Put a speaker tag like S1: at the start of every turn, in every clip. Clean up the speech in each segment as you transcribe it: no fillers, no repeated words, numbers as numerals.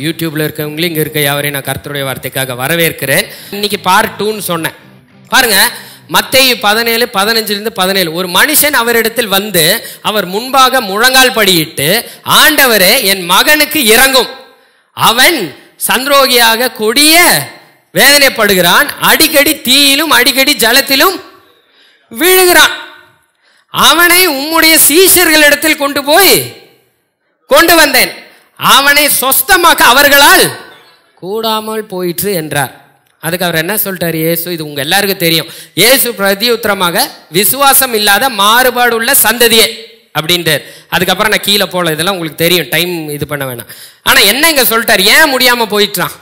S1: யூடியூப்ல இருக்கவங்களும் இங்க இருக்க யாவரையும் நான் கர்த்தருடைய வார்த்தைக்காக வரவேற்கிறேன். இன்னைக்கு பார்ட் 2ன்னு சொன்னேன். பாருங்க, மத்தேயு 17:15-17. ஒரு மனுஷன் அவரிடத்தில் வந்து அவர் முன்பாக முழங்கால் படியிட்டு, ஆண்டவரே என் மகனுக்கு இரங்கும், அவன் சந்திரோகியாக கொடிய வேதனைப்படுகிறான், அடிக்கடி தீயிலும் அடிக்கடி ஜலத்திலும் விழுகிறான், அவனை உம்முடைய சீஷர்களிடத்தில் கொண்டு வந்தேன், அவனை சொஸ்தமாக்க அவர்களால் கூடாமல் போயிற்று என்றார். அதுக்கு அவர் என்ன சொல்லிட்டார்? இயேசு, இது உங்க எல்லாருக்கும் தெரியும். இயேசு பிரதியுத்தரமாக, விசுவாசம் இல்லாத மாறுபாடு உள்ள சந்ததியே அப்படின்றார். அதுக்கப்புறம் நான் கீழே போல, இதெல்லாம் உங்களுக்கு தெரியும், டைம் இது பண்ண வேணாம். ஆனா என்ன இங்க சொல்லிட்டார்? ஏன் முடியாம போயிட்டான்?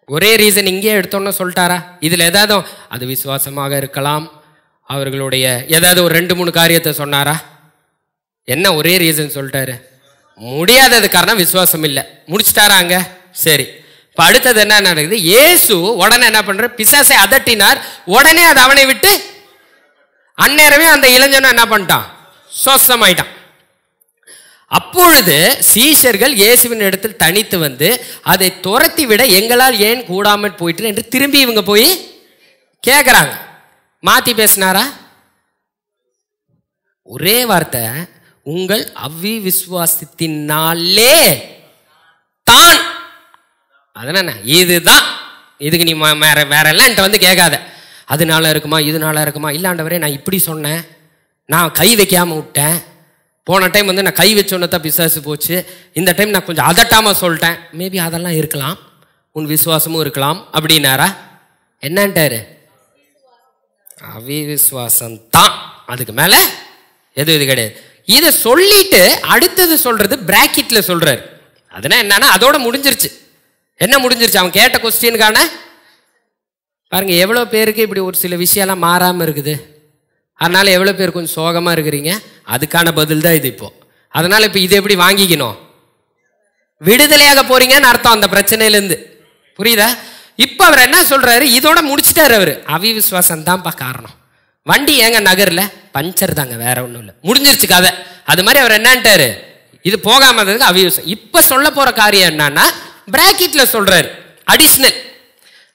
S1: ஒரே ரீசன் இங்கே எடுத்தோன்னு சொல்லிட்டாரா? இதுல ஏதாவது அது விசுவாசமாக இருக்கலாம், அவர்களுடைய ஏதாவது ஒரு 2-3 காரியத்தை சொன்னாரா? என்ன ஒரே ரீசன் சொல்லிட்டாரு? முடியாதது காரணம் விசுவாசம் இல்லை. முடிச்சுட்டாராங்க. சரி, இப்ப அடுத்தது என்ன நடக்குது? இயேசு உடனே என்ன பண்ற? பிசாசை அதட்டினார். உடனே அது அவனை விட்டு அந்நேரமே அந்த இளைஞன் என்ன பண்ணிட்டான்? சொஸ்தமாயிட்டான். அப்பொழுது சீஷர்கள் இயேசுவின் இடத்தில் தனித்து வந்து, அதை துரத்தி விட எங்களால் ஏன் கூடாமல் போயிட்டு என்று திரும்பி இவங்க போய் கேட்கிறாங்க. மாத்தி பேசினாரா? ஒரே வார்த்தை, உங்கள் அவிவிசுவாசத்தினாலே தான். அதனால இதுதான், இதுக்கு நீ வேற எல்லாம் என்கிட்ட வந்து கேட்காத. அதனால இருக்குமா, இதனால இருக்குமா? இல்லாண்டவரே, நான் இப்படி சொன்னேன், நான் கை வைக்காம விட்டேன், போன டைம் வந்து நான் கை வச்சோன்னதான் பிசாசு போச்சு, இந்த டைம் நான் கொஞ்சம் அதட்டாம சொல்லிட்டேன், மேபி அதெல்லாம் இருக்கலாம், உன் விசுவாசமும் இருக்கலாம் அப்படின்னாரா? என்னன்ட்டாரு? அவிவிசுவாசம் தான், அதுக்கு மேல எது இது கிடையாது. இதை சொல்லிட்டு அடுத்தது சொல்றது பிராக்கெட்ல சொல்றாரு. அதனால என்னன்னா, அதோட முடிஞ்சிருச்சு. என்ன முடிஞ்சிருச்சு? அவன் கேட்ட கொஸ்டினுக்கான பாருங்க, எவ்வளோ பேருக்கு இப்படி ஒரு சில விஷயம்லாம் மாறாமல் இருக்குது. அதனால எவ்வளோ பேர் கொஞ்சம் சோகமா இருக்கிறீங்க? அதுக்கான பதில் தான் இது இப்போ. அதனால இப்போ இதை எப்படி வாங்கிக்கணும்? விடுதலையாக போறீங்கன்னு அர்த்தம் அந்த பிரச்சனையிலேருந்து. புரியுதா? இப்போ அவர் என்ன சொல்றாரு? இதோட முடிச்சுட்டாரு அவரு. அவிவிசுவாசம் தான்ப்பா காரணம். வண்டி ஏங்க நகர்ல? பஞ்சர் தாங்க, வேற ஒன்றும் இல்லை, முடிஞ்சிருச்சு கதை. அது மாதிரி அவர் என்னன்ட்டாரு? இது போகாம அவிவிசுவாசம். இப்போ சொல்ல போற காரியம் என்னன்னா, பிராக்கெட்ல சொல்றாரு அடிஷனல்.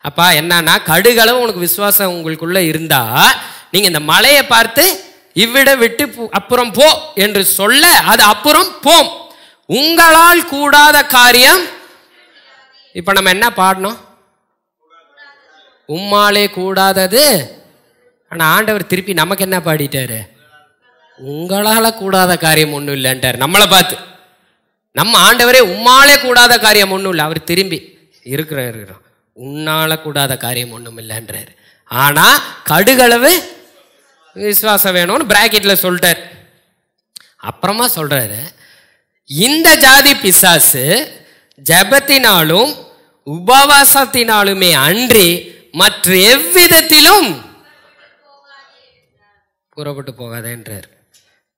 S1: அப்பா என்னன்னா, கடுகளவு உனக்கு விசுவாசம் உங்களுக்குள்ள இருந்தா நீங்க இந்த மலையை பார்த்து இவ்விட விட்டு அப்புறம் போ என்று சொல்ல, அது அப்புறம் போம். உங்களால் கூடாத காரியம். இப்ப நம்ம என்ன பாடணும்? உம்மாலே கூடாதது. ஆனா ஆண்டவர் திருப்பி நமக்கு என்ன பாடிட்டாரு? உங்களால கூடாத காரியம் ஒன்றும் இல்லைன்ட்டார் நம்மளை பார்த்து. நம்ம ஆண்டவரே உம்மாலே கூடாத காரியம் ஒன்றும் இல்லை. அவர் திரும்பி இருக்கிறோம், உன்னால கூடாத காரியம் ஒன்றும் இல்லைன்றாரு. ஆனா கடுகளவு விசுவாசம் வேணும்னு பிராக்கெட்ல சொல்லிட்டார். அப்புறமா சொல்றாரு, இந்த ஜாதி பிசாசு ஜபத்தினாலும் உபவாசத்தினாலுமே அன்றி மற்ற எவ்விதத்திலும் புறப்பட்டு போகாதேன்றார்.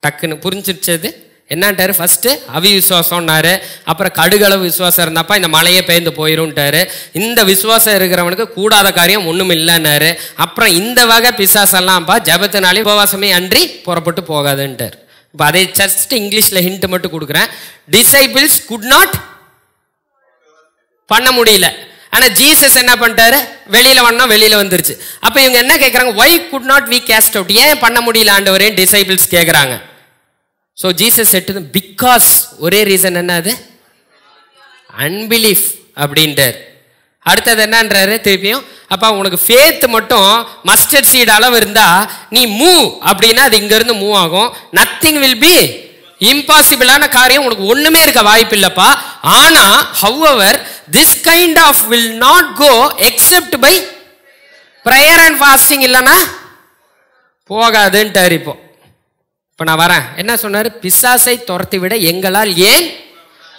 S1: டக்குன்னு புரிஞ்சிருச்சது என்னன்ட்டாரு? ஃபர்ஸ்ட் அவிவிசுவாசம்னாரு, அப்புறம் கடுகளவு விசுவாசம் இருந்தாப்பா இந்த மலையே பெயர்ந்து போயிரும்ட்டாரு. இந்த விசுவாசம் இருக்கிறவனுக்கு கூடாத காரியம் ஒன்றும் இல்லைன்னாரு. அப்புறம் இந்த வகை பிசாசெல்லாம்ப்பா ஜபத்தினாலே உபவாசமே அன்றி புறப்பட்டு போகாதுன்ட்டார். இப்போ அதை ஜஸ்ட் இங்கிலீஷ்ல ஹிண்ட் மட்டும் கொடுக்குறேன். டிசைபிள்ஸ் குட் நாட் பண்ண முடியல. ஆனா ஜீசஸ் என்ன பண்ணிட்டாரு? வெளியில வந்தோம், வெளியில வந்துருச்சு. அப்ப இவங்க என்ன கேட்கறாங்க? why could not we cast out? ஏன் பண்ண முடியல ஆண்டவரே? டிசைபிள்ஸ் கேட்கறாங்க. So Jesus said to them, because ஒரே ரீசன் என்னது? அன்பிலீஃப் அப்படின்றார். அடுத்தது என்னன்றாரு திருப்பியும்? அப்பா உனக்கு ஃபேத் மட்டும் மஸ்டர்ட் சீட் அளவு இருந்தா நீ மூவ் அப்படின்னா அது இங்க இருந்து மூவ் ஆகும். நத்திங் வில் பி இம்பாசிபிளான காரியம் உனக்கு ஒண்ணுமே இருக்க வாய்ப்பு இல்லப்பா. ஆனா however this kind of will not go except by prayer and fasting. இல்லனா போகாதுன்ட்டார். இப்போ நான் வரேன். என்ன சொன்னாரு? பிசாசை துரத்தி விட எங்களால் ஏன்.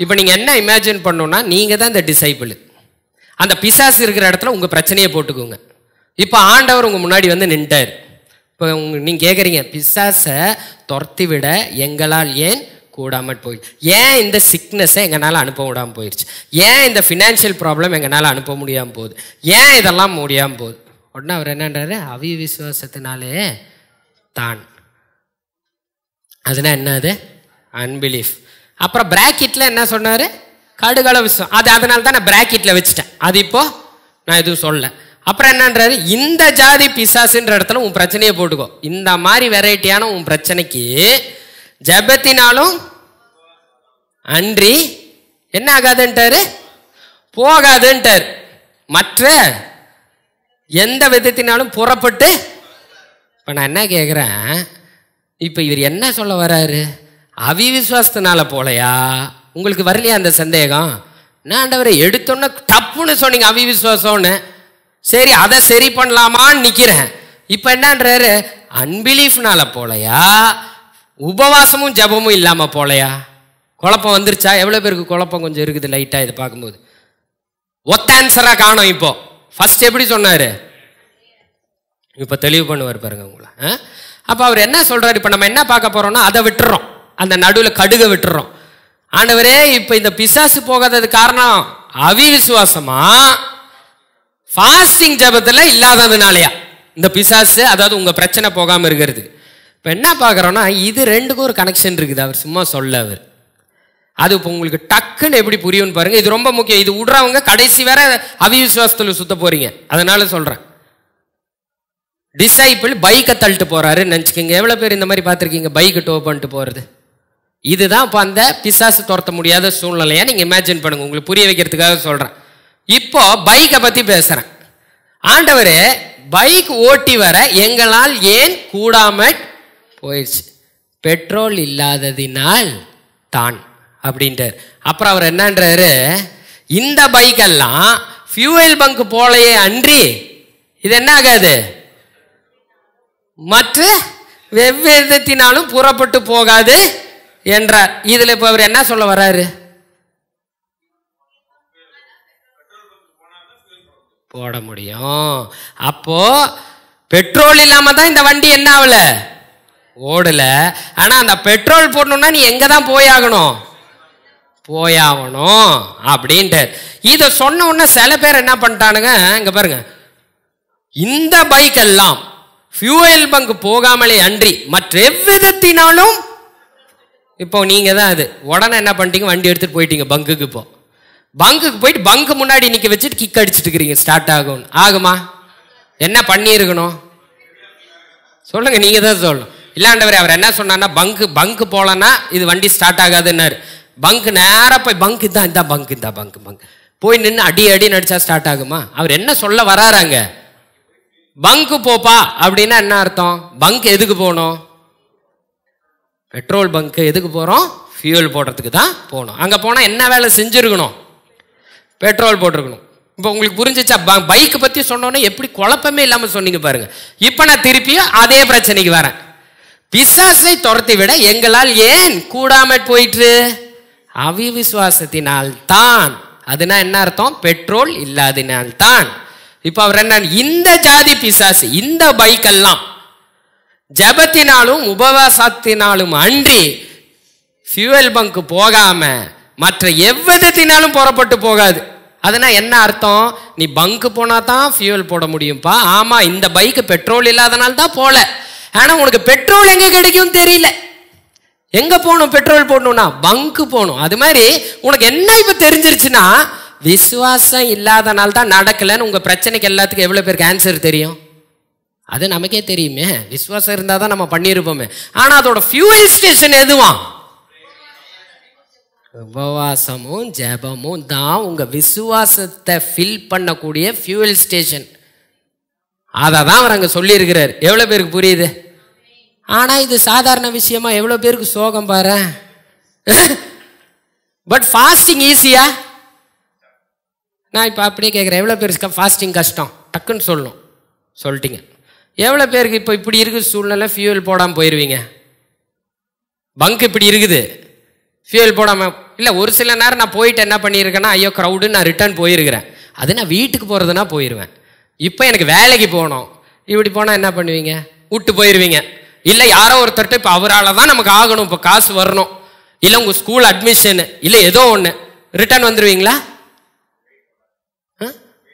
S1: இப்போ நீங்க என்ன இமேஜின் பண்ணணும்னா, நீங்க தான் இந்த டிசைபிள். அந்த பிசாசு இருக்கிற இடத்துல உங்க பிரச்சனையை போட்டுக்கோங்க. இப்போ ஆண்டவர் உங்க முன்னாடி வந்து நின்றார். இப்போ நீங்க கேட்குறீங்க, பிசாசை துரத்தி விட எங்களால் ஏன் கூடாமல் போய், ஏன் இந்த சிக்னஸை எங்களால் அனுப்ப விடாமல் போயிடுச்சு, ஏன் இந்த ஃபினான்ஷியல் ப்ராப்ளம் எங்களால் அனுப்ப முடியாமல் போகுது, ஏன் இதெல்லாம் முடியாமல் போகுது? உடனே அவர் என்னன்றாரு? அவிவிசுவாசத்தினாலே தான். அதுனா என்னது? அன்பிலீஃப். அப்புறம் பிராக்கெட்ல என்ன சொன்னாரு? கடுகளவு விசுவாசம். அது அதனால தான் நான் பிராக்கெட்ல வச்சுட்டேன். அது இப்போ நான் எதுவும் சொல்ல. அப்புறம் என்னன்றாரு, இந்த ஜாதி பிசாசுன்ற இடத்துல உன் பிரச்சனையை போட்டுக்கோ. இந்த மாதிரி வெரைட்டியான உன் பிரச்சனைக்கு ஜெபத்தினாலும் அன்றி என்ன ஆகாதுன்ட்டாரு, போகாதுன்ட்டார். மற்ற எந்த விதத்தினாலும் புறப்பட்டு. இப்போ நான் என்ன கேட்குறேன், இப்போ இவர் என்ன சொல்ல வர்றாரு, அவிவிசுவாசத்தினால போலையா? உங்களுக்கு வரலையா அந்த சந்தேகம்? நான் ஆண்டவரை எடுத்தோன்னே தப்புன்னு சொன்னீங்க அவிவிசுவாசம்னு. சரி, அதை சரி பண்ணலாமான்னு நிற்கிறேன். இப்போ என்னன்றாரு, அன்பிலீஃப்னால போலையா, உபவாசமும் ஜபமும் இல்லாமல் போலையா? குழப்பம் வந்துருச்சா? எவ்வளோ பேருக்கு குழப்பம் கொஞ்சம் இருக்குது லைட்டாக இதை பார்க்கும்போது? ஒத்த ஆன்சராக காணும். இப்போ ஃபர்ஸ்ட் எப்படி சொன்னார், இப்போ தெளிவு பண்ணுவார் பாருங்க உங்களை. அப்போ அவர் என்ன சொல்கிறார், இப்போ நம்ம என்ன பார்க்க போகிறோம்னா அதை விட்டுறோம், அந்த நடுவில் கடுகை விட்டுறோம். ஆண்டவரே இப்போ இந்த பிசாசு போகாதது காரணம் அவிவிசுவாசமா ஃபாஸ்டிங் ஜபத்தில் இல்லாததுனாலயா இந்த பிசாசு, அதாவது உங்கள் பிரச்சனை போகாமல் இருக்கிறது? இப்போ என்ன பார்க்குறோன்னா இது ரெண்டுக்கும் ஒரு கனெக்ஷன் இருக்குது. அவர் சும்மா சொல்ல அவர் அது இப்போ உங்களுக்கு டக்குன்னு எப்படி புரியும்னு பாருங்க. இது ரொம்ப முக்கியம். இது விடுறவங்க கடைசி வேற அவிவிசுவாசத்தில் சுத்த போறீங்க. அதனால சொல்றேன். டிசைபிள் பைக்கை தள்ளிட்டு போறாருன்னு நினச்சிக்கோங்க. எவ்வளோ பேர் இந்த மாதிரி பார்த்துருக்கீங்க பைக்கை டோ பண்ணிட்டு போகிறது? இதுதான் இப்போ அந்த பிசாசு துரத்த முடியாத சூழ்நிலையா நீங்கள் இமேஜின் பண்ணுங்க. உங்களுக்கு புரிய வைக்கிறதுக்காக சொல்கிறேன். இப்போ பைக்கை பற்றி பேசுகிறேன். ஆண்டவரே பைக் ஓட்டி வர எங்களால் ஏன் கூடாமல் போயிடுச்சு? பெட்ரோல் இல்லாததினால் தான் அப்படின்றார். அப்புறம் அவர் என்னன்றாரு, இந்த பைக்கெல்லாம் ஃபியூவல் பங்க் போலையே அன்றி இது என்ன ஆகாது, மற்ற வெவ்வேதத்தினாலும் புறப்பட்டு போகாது என்றார். இதுல இப்ப அவர் என்ன சொல்ல வர்றாரு, போட முடியும். அப்போ பெட்ரோல் இல்லாம தான் இந்த வண்டி என்ன ஆகல, ஓடல. ஆனா அந்த பெட்ரோல் போடணும்னா நீ எங்க தான் போயாகணும் அப்படின்ட்டு இதை சொன்ன உடனே சில பேர் என்ன பண்ணிட்டானுங்க, இங்க பாருங்க, இந்த பைக் எல்லாம் ஃபியூவல் பங்க் போகாமலே அன்றி மற்ற எவ்விதத்தினாலும். இப்போ நீங்க தான் அது உடனே என்ன பண்ணிட்டீங்க, வண்டி எடுத்துட்டு போயிட்டீங்க பங்குக்கு. இப்போ பங்குக்கு போயிட்டு பங்கு முன்னாடி நிக்க வச்சுட்டு கிக் அடிச்சுட்டு இருக்கிறீங்க. ஸ்டார்ட் ஆகும் ஆகுமா? என்ன பண்ணியிருக்கணும் சொல்லுங்க, நீங்க தான் சொல்லணும். இல்லாண்டவரே அவர் என்ன சொன்னார்னா, பங்கு போலன்னா இது வண்டி ஸ்டார்ட் ஆகாதுன்னாரு. பங்கு நேராக போய் பங்கு தான் இந்த பங்கு போய் நின்று அடி நடிச்சா ஸ்டார்ட் ஆகுமா? அவர் என்ன சொல்ல வராறாங்க, பங்கு போப்பா அப்படின்னா என்ன அர்த்தம்? பங்க் எதுக்கு போகணும்? பெட்ரோல் பங்க் எதுக்கு போகிறோம்? ஃபியூல் போடுறதுக்கு தான் போகணும். அங்கே போனால் என்ன வேலை செஞ்சுருக்கணும்? பெட்ரோல் போட்டிருக்கணும். இப்போ உங்களுக்கு புரிஞ்சிச்சா? பைக்கு பற்றி சொன்னோன்னே எப்படி குழப்பமே இல்லாமல் சொன்னீங்க பாருங்க. இப்போ நான் திருப்பியும் அதே பிரச்சனைக்கு வரேன். பிசாசை துரத்தி விட எங்களால் ஏன் கூடாமல் போயிற்று? அவிவிசுவாசத்தினால் தான். அதுனா என்ன அர்த்தம்? பெட்ரோல் இல்லாததினால் தான். இப்போ அவர் என்ன, இந்த ஜாதி பிசாசு இந்த பைக்கெல்லாம் ஜபத்தினாலும் உபவாசத்தினாலும் அன்றி ஃபியூவல் பங்க் போகாம மற்ற எவ்விதத்தினாலும் புறப்பட்டு போகாது. அதுனா என்ன அர்த்தம்? நீ பங்கு போனா தான் ஃபியூவல் போட முடியும்பா. ஆமா, இந்த பைக்கு பெட்ரோல் இல்லாதனால தான் போல. ஆனா உனக்கு பெட்ரோல் எங்க கிடைக்கும் தெரியல. எங்க போகணும் பெட்ரோல் போடணும்னா? பங்கு போகணும். அது மாதிரி உனக்கு என்ன இப்ப தெரிஞ்சிருச்சுன்னா, விசுவாசம் இல்லாதனால தான் நடக்கலன்னு உங்க பிரச்சனைக்கு எல்லாத்துக்கும் எவ்வளவு பேருக்கு ஆன்சர் தெரியும்? அது நமக்கே தெரியுமே. விசுவாசம் இருந்தால் தான் நம்ம பண்ணியிருப்போமே. ஆனா அதோட ஃபியூவல் ஸ்டேஷன் எதுவா? உபவாசமும் ஜெபமும் தான் உங்க விசுவாசத்தை ஃபில் பண்ணக்கூடிய ஃபியூவல் ஸ்டேஷன். அதை தான் அவர் அங்கே சொல்லியிருக்கிறார். எவ்வளோ பேருக்கு புரியுது? ஆனால் இது சாதாரண விஷயமா எவ்வளோ பேருக்கு சோகம் பாரு. பட் ஃபாஸ்டிங் ஈஸியா? நான் இப்போ அப்படியே கேட்குறேன், எவ்வளோ பேருக்கு ஃபாஸ்டிங் கஷ்டம்? டக்குன்னு சொல்லணும். சொல்லிட்டீங்க. எவ்வளோ பேருக்கு இப்போ இப்படி இருக்குது சூழ்நிலை, ஃபியூவல் போடாமல் போயிடுவீங்க? பங்க் இப்படி இருக்குது, ஃபியூவல் போடாமல் இல்லை. ஒரு சில நேரம் நான் போயிட்டு என்ன பண்ணியிருக்கேன்னா, ஐயோ க்ரௌடு, நான் ரிட்டர்ன் போயிருக்கிறேன். அது நான் வீட்டுக்கு போகிறதுனா போயிடுவேன். இப்போ எனக்கு வேலைக்கு போகணும், இப்படி போனால் என்ன பண்ணுவீங்க? விட்டு போயிடுவீங்க. இல்லை யாரோ ஒருத்தர்கிட்ட இப்போ அவரால் தான் நமக்கு ஆகணும், இப்போ காசு வரணும், இல்லை உங்கள் ஸ்கூல் அட்மிஷனு, இல்லை ஏதோ ஒன்று, ரிட்டர்ன் வந்துடுவீங்களா?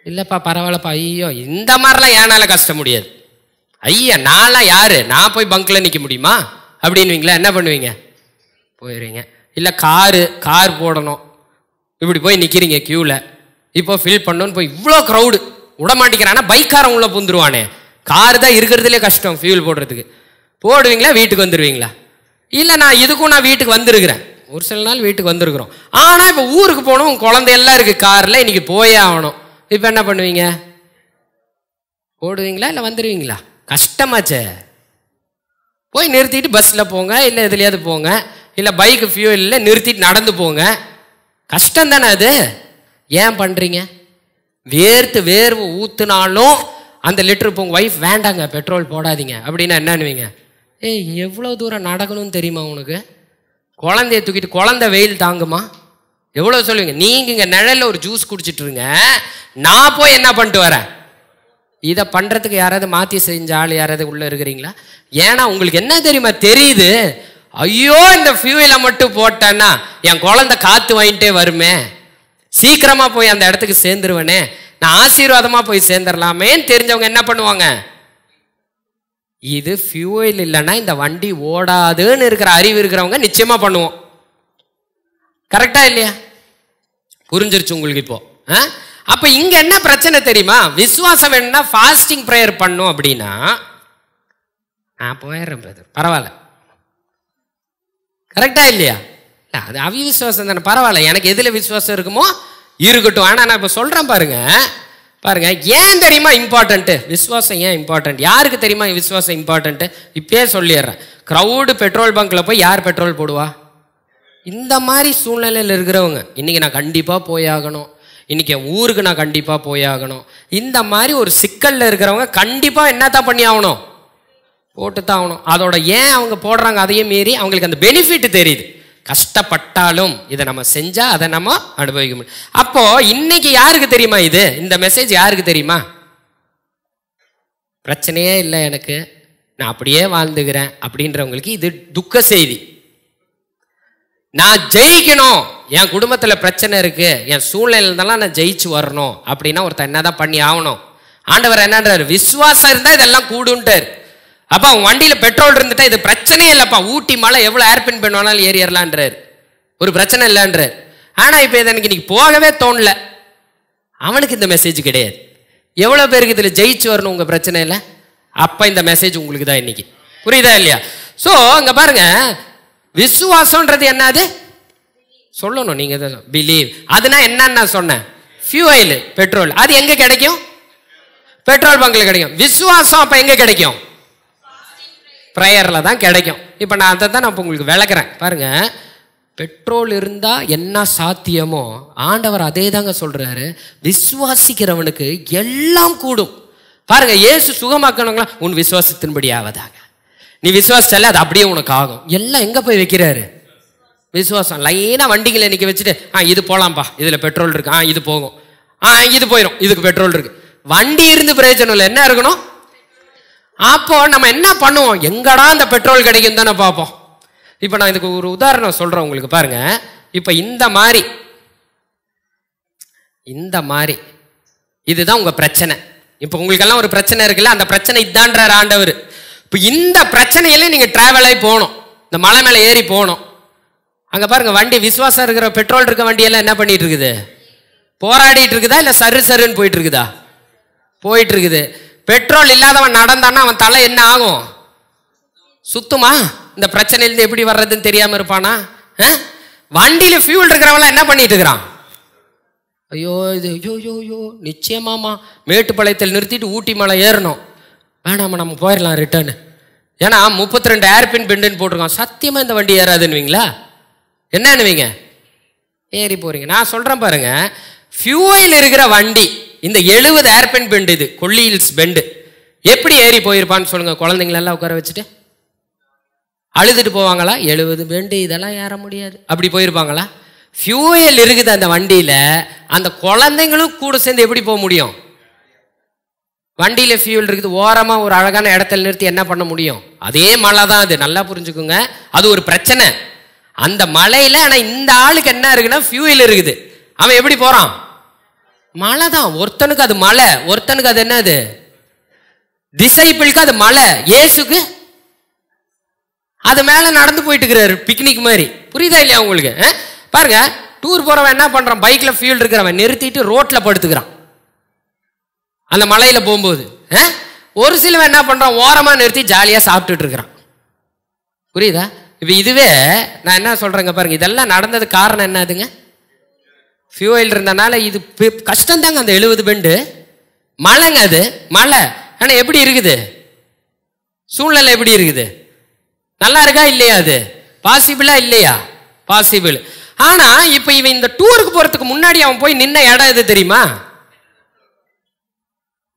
S1: இல்லைப்பா பரவாயில்லப்பா, ஐயோ இந்த மாதிரிலாம் ஏனால கஷ்டம் முடியாது, ஐயா நான்லாம் யாரு, நான் போய் பங்க்கில் நிற்க முடியுமா அப்படின்வீங்களா? என்ன பண்ணுவீங்க? போயிடுவீங்க. இல்லை கார் போடணும், இப்படி போய் நிற்கிறீங்க க்யூவில், இப்போ ஃபில் பண்ணோன்னு போய் இவ்வளோ க்ரௌடு விட மாட்டேங்கிறானா பைக்காரன் உள்ள புந்துருவானே. கார் தான் இருக்கிறதுலே கஷ்டம் ஃபியூல் போடுறதுக்கு. போடுவீங்களா, வீட்டுக்கு வந்துடுவீங்களா? இல்லை நான் இதுக்கும் நான் வீட்டுக்கு வந்துருக்கிறேன், ஒரு சில நாள் வீட்டுக்கு வந்துருக்குறோம். ஆனால் இப்போ ஊருக்கு போகணும், குழந்தையெல்லாம் இருக்குது காரில், இன்றைக்கி போயே ஆகணும். இப்போ என்ன பண்ணுவீங்க? போடுவீங்களா இல்லை வந்துடுவீங்களா? கஷ்டமாச்சே. போய் நிறுத்திட்டு பஸ்ஸில் போங்க, இல்லை எதுலையாவது போங்க, இல்லை பைக்கு ஃபியூல் இல்லை நிறுத்திட்டு நடந்து போங்க. கஷ்டம் தானே அது. ஏன் பண்ணுறீங்க? வேர்வு ஊற்றுனாலும் அந்த லிட்டர் இப்போ உங்கள் ஒய்ஃப் வேண்டாங்க பெட்ரோல் போடாதீங்க அப்படின்னா என்னன்னுவீங்க? ஏய் எவ்வளோ தூரம் நடக்கணும்னு தெரியுமா உனக்கு? குழந்தைய தூக்கிட்டு, குழந்தை வெயில் தாங்குமா? எவ்வளோ சொல்லுவீங்க? நீங்கள் இங்கே நிழலில் ஒரு ஜூஸ் குடிச்சிட்ருங்க, நான் போய் என்ன பண்ணிட்டு வரேன்? இதை பண்ணுறதுக்கு யாராவது மாற்றி செஞ்ச ஆள் யாராவது உள்ளே இருக்கிறீங்களா? ஏன்னா உங்களுக்கு என்ன தெரியுமா தெரியுது, ஐயோ இந்த ஃபியூலை மட்டும் போட்டேன்னா என் குழந்தை காற்று வாங்கிட்டே வருமே, சீக்கிரமாக போய் அந்த இடத்துக்கு சேர்ந்துருவேனே, நான் ஆசீர்வாதமாக போய் சேர்ந்துடலாமேன்னு தெரிஞ்சவங்க என்ன பண்ணுவாங்க? இது ஃபியூல் இல்லைன்னா இந்த வண்டி ஓடாதுன்னு இருக்கிற அறிவு இருக்கிறவங்க நிச்சயமாக பண்ணுவோம். கரெக்டா இல்லையா? புரிஞ்சிருச்சு உங்களுக்கு இப்போ? அப்போ இங்கே என்ன பிரச்சனை தெரியுமா? விசுவாசம் வேணும்னா ஃபாஸ்டிங் ப்ரேயர் பண்ணும் அப்படின்னா நான் போயிடுறேன் பிரதர், பரவாயில்ல. கரெக்டா இல்லையா? அது அவிவிசுவாசம் தானே, பரவாயில்ல, எனக்கு எதில் விசுவாசம் இருக்குமோ இருக்கட்டும். ஆனால் நான் இப்போ சொல்கிறேன் பாருங்க, ஏன் தெரியுமா இம்பார்ட்டன்ட்டு? விசுவாசம் ஏன் இம்பார்ட்டன்ட்? யாருக்கு தெரியுமா விசுவாசம் இம்பார்ட்டன்ட்டு? இப்பயே சொல்லிடுறேன். க்ரௌடு பெட்ரோல் பங்க்கில் போய் யார் பெட்ரோல் போடுவா? இந்த மாதிரி சூழ்நிலையில் இருக்கிறவங்க. இன்றைக்கி நான் கண்டிப்பாக போயாகணும், இன்றைக்கி என் ஊருக்கு நான் கண்டிப்பாக போயாகணும், இந்த மாதிரி ஒரு சிக்கலில் இருக்கிறவங்க கண்டிப்பாக என்ன தான் பண்ணி ஆகணும்? போட்டு தான் ஆகணும். அதோட ஏன் அவங்க போடுறாங்க, அதையும் மீறி அவங்களுக்கு அந்த பெனிஃபிட் தெரியுது. கஷ்டப்பட்டாலும் இதை நம்ம செஞ்சால் அதை நம்ம அனுபவிக்க முடியும். அப்போ இன்னைக்கு யாருக்கு தெரியுமா இது? இந்த மெசேஜ் யாருக்கு தெரியுமா? பிரச்சனையே இல்லை எனக்கு, நான் அப்படியே வாழ்ந்துக்கிறேன் அப்படின்றவங்களுக்கு இது துக்க செய்தி. நான் ஜெயிக்கணும், என் குடும்பத்தில் பிரச்சனை இருக்கு, என் சூழ்நிலையில இருந்தாலும் நான் ஜெயிச்சு வரணும் அப்படின்னா ஒருத்தர் என்னதான் பண்ணி ஆகணும்? ஆண்டவர் என்னன்றாரு? விசுவாசம் இருந்தால் இதெல்லாம் கூடுன்ட்டார். அப்போ அவன் வண்டியில் பெட்ரோல் இருந்துட்டா இது பிரச்சனையே இல்லைப்பா, ஊட்டி மலை எவ்வளோ ஏர்பின் பண்ணுவானாலும் ஏறி ஏறலான்றார், ஒரு பிரச்சனை இல்லைன்றார். ஆனால் இப்போ இதை எனக்கு இன்னைக்கு போகவே தோணல, அவனுக்கு இந்த மெசேஜ் கிடையாது. எவ்வளோ பேருக்கு இதில் ஜெயிச்சு வரணும் உங்கள் பிரச்சனையில்? அப்போ இந்த மெசேஜ் உங்களுக்கு தான் இன்னைக்கு. புரியுதா இல்லையா? ஸோ இங்கே பாருங்க, விசுவாசம்ன்றது என்னது சொல்லணும் நீங்கள் பிலீவ். அதுனா என்னன்னு நான் சொன்னேன், ஃபியூயல் பெட்ரோல். அது எங்கே கிடைக்கும்? பெட்ரோல் பங்கில் கிடைக்கும். விசுவாசம் அப்போ எங்கே கிடைக்கும்? ப்ரேயரில் தான் கிடைக்கும். இப்போ நான் அதை தான் நான் உங்களுக்கு விளக்குறேன் பாருங்க. பெட்ரோல் இருந்தால் என்ன சாத்தியமோ ஆண்டவர் அதே தாங்க சொல்கிறாரு, விசுவாசிக்கிறவனுக்கு எல்லாம் கூடும். பாருங்க, இயேசு சுகமாக்கணுங்களா? உன் விசுவாசத்தின்படி ஆவதாக. நீ விசுவாசிச்சாலே அது அப்படியே உனக்கு ஆகும். எல்லாம் எங்கே போய் வைக்கிறாரு? விசுவாசம். லைனாக வண்டிகளை நிற்க வச்சுட்டு இது போகலாம்ப்பா, இதில் பெட்ரோல் இருக்கு, இது போகும், இது போயிடும், இதுக்கு பெட்ரோல் இருக்கு. வண்டி இருந்து பிரயோஜனம் இல்லை, என்ன இருக்கணும்? அப்போ நம்ம என்ன பண்ணுவோம்? எங்கடா இந்த பெட்ரோல் கிடைக்கும் தானே பார்ப்போம். இப்போ நான் இதுக்கு ஒரு உதாரணம் சொல்கிறேன் உங்களுக்கு பாருங்க. இப்போ இந்த மாதிரி இதுதான் உங்கள் பிரச்சனை. இப்போ உங்களுக்கெல்லாம் ஒரு பிரச்சனை இருக்குல்ல, அந்த பிரச்சனை இதான்றார் ஆண்டவர். இப்போ இந்த பிரச்சனையில நீங்கள் டிராவல் ஆகி போகணும், இந்த மலை மேலே ஏறி போகணும். அங்கே பாருங்க, வண்டி விசுவாசம் இருக்கிற பெட்ரோல் இருக்க வண்டியெல்லாம் என்ன பண்ணிட்டு இருக்குது? போராடிட்டு இருக்குதா இல்லை சருன்னு போயிட்டு இருக்குதா? போயிட்டு இருக்குது. பெட்ரோல் இல்லாதவன் நடந்தான்னா அவன் தலை என்ன ஆகும்? சுத்துமா? இந்த பிரச்சனையிலிருந்து எப்படி வர்றதுன்னு தெரியாம இருப்பானா? வண்டியில ஃபியூல் இருக்கிறவன் என்ன பண்ணிட்டு இருக்கிறான்? ஐயோ இது ஐயோ நிச்சயமாமா மேட்டுப்பாளையத்தில் நிறுத்திட்டு ஊட்டி மலை ஏறணும், வேணாமா நம்ம போயிடலாம் ரிட்டர்னு. ஏன்னா 32 ஏர்பின் பெண்டுன்னு போட்டிருக்கான், சத்தியமா இந்த வண்டி ஏறாதுன்னுவீங்களா? என்னன்னுவீங்க? ஏறி போறீங்க. நான் சொல்றேன் பாருங்க, ஃபியூயல் இருக்கிற வண்டி இந்த 70 ஏர்பின் பெண்டு, இது கொல்லி ஹில்ஸ் பெண்டு, எப்படி ஏறி போயிருப்பான்னு சொல்லுங்க. குழந்தைங்களெல்லாம் உட்கார வச்சுட்டு அழுதுட்டு போவாங்களா? 70 பெண்டு இதெல்லாம் ஏற முடியாது, அப்படி போயிருப்பாங்களா? ஃபியூயல் இருக்குது அந்த வண்டியில, அந்த குழந்தைங்களும் கூட சேர்ந்து எப்படி போக முடியும்? வண்டியில ஃபியூல் இருக்குது, ஓரமா ஒரு அழகான இடத்துல நிறுத்தி என்ன பண்ண முடியும்? அதே மலை தான் அது, நல்லா புரிஞ்சுக்குங்க. அது ஒரு பிரச்சனை அந்த மலையில. ஆனா இந்த ஆளுக்கு என்ன இருக்குன்னா ஃபியூயல் இருக்குது, அவன் எப்படி போறான்? மலை தான். ஒருத்தனுக்கு அது மலை, ஒருத்தனுக்கு அது என்னது? டிசைபிளுக்கு அது மலை, இயேசுக்கு அது மேல நடந்து போயிட்டு இருக்கிறாரு, பிக்னிக் மாதிரி. புரியுதா இல்லையா உங்களுக்கு? பாருங்க, டூர் போறவன் என்ன பண்றான், பைக்ல ஃபியூல் இருக்கிறவன் நிறுத்திட்டு ரோட்ல படுத்துக்கிறான் அந்த மலையில போகும்போது. ஒரு சிலவன் என்ன பண்றான், ஓரமா நிறுத்தி ஜாலியா சாப்பிட்டுட்டு இருக்கிறான். புரியுதா? இப்ப இதுவே நான் என்ன சொல்றேங்க பாருங்க, இதெல்லாம் நடந்தது காரணம் என்னதுங்க, ஃபியூயல் இருந்தனால. இது கஷ்டம் தாங்க அந்த 70 பெண்டு. மழைங்க, அது மழை. ஆனா எப்படி இருக்குது சூழ்நிலை, எப்படி இருக்குது, நல்லா இருக்கா இல்லையா, அது பாசிபிளா இல்லையா, பாசிபிள். ஆனா இப்ப இவன் இந்த டூருக்கு போறதுக்கு முன்னாடி அவன் போய் நின்ன இடம் எது தெரியுமா,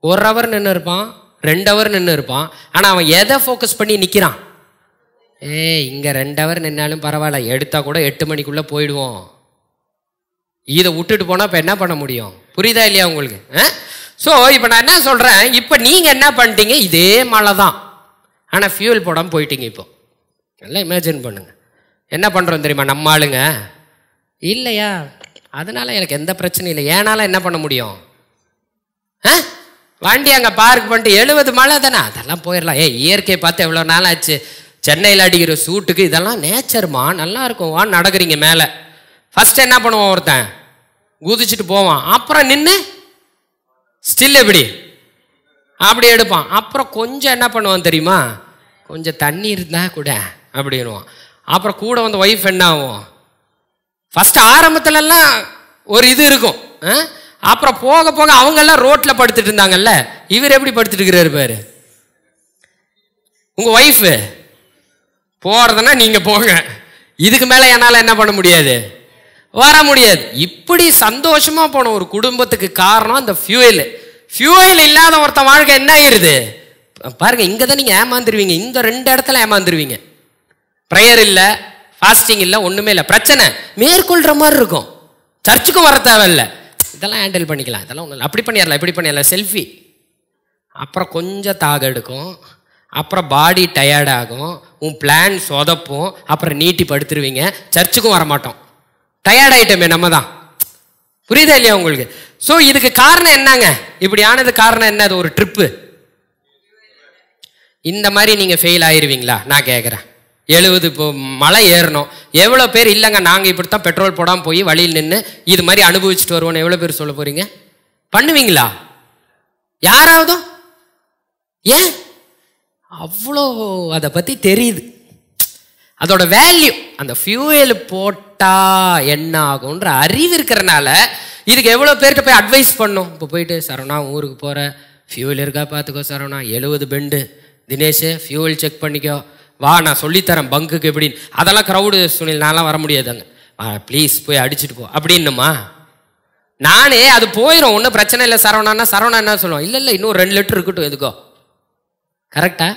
S1: 1 hour நின்று இருப்பான், 2 hour நின்று இருப்பான். ஆனா அவன் எதை ஃபோக்கஸ் பண்ணி நிக்கிறான், இங்க 2 hour நின்னாலும் பரவாயில்ல, எடுத்தா கூட 8 மணிக்குள்ள போயிடுவோம். இதை விட்டுட்டு போனா இப்ப என்ன பண்ண முடியும், புரியுதா இல்லையா உங்களுக்கு? ஸோ இப்போ நான் என்ன சொல்றேன், இப்போ நீங்க என்ன பண்ணிட்டீங்க, இதே மழை தான், ஆனா ஃபியூல் போடாமல் போயிட்டீங்க. இப்போ நல்லா இமேஜின் பண்ணுங்க, என்ன பண்றோம் தெரியுமா நம்ம ஆளுங்க, இல்லையா அதனால எனக்கு எந்த பிரச்சனையும் இல்லை, ஏனால என்ன பண்ண முடியும், வண்டி அங்கே பார்க் பண்ணிட்டு 70 மழை தானே அதெல்லாம் போயிடலாம். இயற்கையை பார்த்து எவ்வளோ நாள் ஆச்சு, சென்னையில் அடிக்கிற சூட்டுக்கு இதெல்லாம் நேச்சர்மா, நல்லா இருக்கும் வா நடக்கிறீங்க மேலே. ஃபர்ஸ்ட் என்ன பண்ணுவான், ஒருத்தன் குதிச்சுட்டு போவான், அப்புறம் நின்று ஸ்டில் எப்படி அப்படி எடுப்பான், அப்புறம் கொஞ்சம் என்ன பண்ணுவான் தெரியுமா, கொஞ்சம் தண்ணி இருந்தா கூட அப்படின்னுவான். அப்புறம் கூட வந்து ஒய்ஃப் என்ன ஆகும், ஃபர்ஸ்ட் ஆரம்பத்துலலாம் ஒரு இது இருக்கும், அப்புறம் போக போக அவங்கெல்லாம் ரோட்ல படுத்துட்டு இருந்தாங்கல்ல, இவர் எப்படி படுத்துட்டு இருக்கிறாரு பாரு. உங்க ஒய்ஃப் போறதுன்னா நீங்க போங்க, இதுக்கு மேல என்னால என்ன பண்ண முடியாது, வர முடியாது. இப்படி சந்தோஷமா போன ஒரு குடும்பத்துக்கு காரணம் அந்த ஃபியூயல். ஃபியூயல் இல்லாத ஒருத்த வாழ்க்கை என்ன ஆயிருது பாருங்க. இங்க தான் நீங்க ஏமாந்துருவீங்க, இந்த 2 இடத்துல ஏமாந்துருவீங்க. ப்ரேயர் இல்லை, ஃபாஸ்டிங் இல்லை, ஒண்ணுமே இல்லை, பிரச்சனை மேற்கொள்ற மாதிரி இருக்கும். சர்ச்சுக்கும் வர தேவையில்லை, இதெல்லாம் ஹேண்டில் பண்ணிக்கலாம், இதெல்லாம் ஒன்றும் அப்படி பண்ணிடலாம் இப்படி பண்ணிடலாம், செல்ஃபி. அப்புறம் கொஞ்சம் தாக எடுக்கும், அப்புறம் பாடி டயர்ட் ஆகும், உன் பிளான் சொதப்பும், அப்புறம் நீட்டி படுத்துருவீங்க, சர்ச்சுக்கும் வரமாட்டோம், டயர்ட் ஆயிட்டோமே நம்ம தான். புரியுதா இல்லையா உங்களுக்கு? ஸோ இதுக்கு காரணம் என்னங்க, இப்படி ஆனது காரணம் என்ன, அது ஒரு ட்ரிப்பு. இந்த மாதிரி நீங்க ஃபெயில் ஆயிருவீங்களா நான் கேட்குறேன். 70 இப்போ மலை ஏறணும், எவ்வளோ பேர் இல்லைங்க நாங்கள் இப்படித்தான் பெட்ரோல் போடாமல் போய் வழியில் நின்று இது மாதிரி அனுபவிச்சுட்டு வருவோன்னு எவ்வளோ பேர் சொல்ல போறீங்க, பண்ணுவீங்களா யாராவது? ஏன் அவ்வளோ அதை பற்றி தெரியுது, அதோட வேல்யூ, அந்த ஃபியூயல் போட்டா என்ன ஆகுன்ற அறிவு இருக்கிறனால இதுக்கு எவ்வளோ பேர்கிட்ட போய் அட்வைஸ் பண்ணும். இப்போ போயிட்டு சரவணா ஊருக்கு போகிற ஃபியூயல் இருக்கா பார்த்துக்கோ Saravana, 70 bend, Dinesh fuel check பண்ணிக்கோ, வா நான் சொல்லித்தரேன் பங்குக்கு எப்படின்னு. அதெல்லாம் க்ரௌடு சுனில், நான்லாம் வர முடியாதுங்க, ப்ளீஸ் போய் அடிச்சுட்டு போ அப்படின்னுமா. நானே அது போயிடும், ஒன்றும் பிரச்சனை இல்லை சரவணான்னா, சரவணா என்ன சொல்லுவோம், இல்லை இல்லை இன்னும் 2 லிட்டர் இருக்கட்டும் எதுக்கோ. கரெக்டா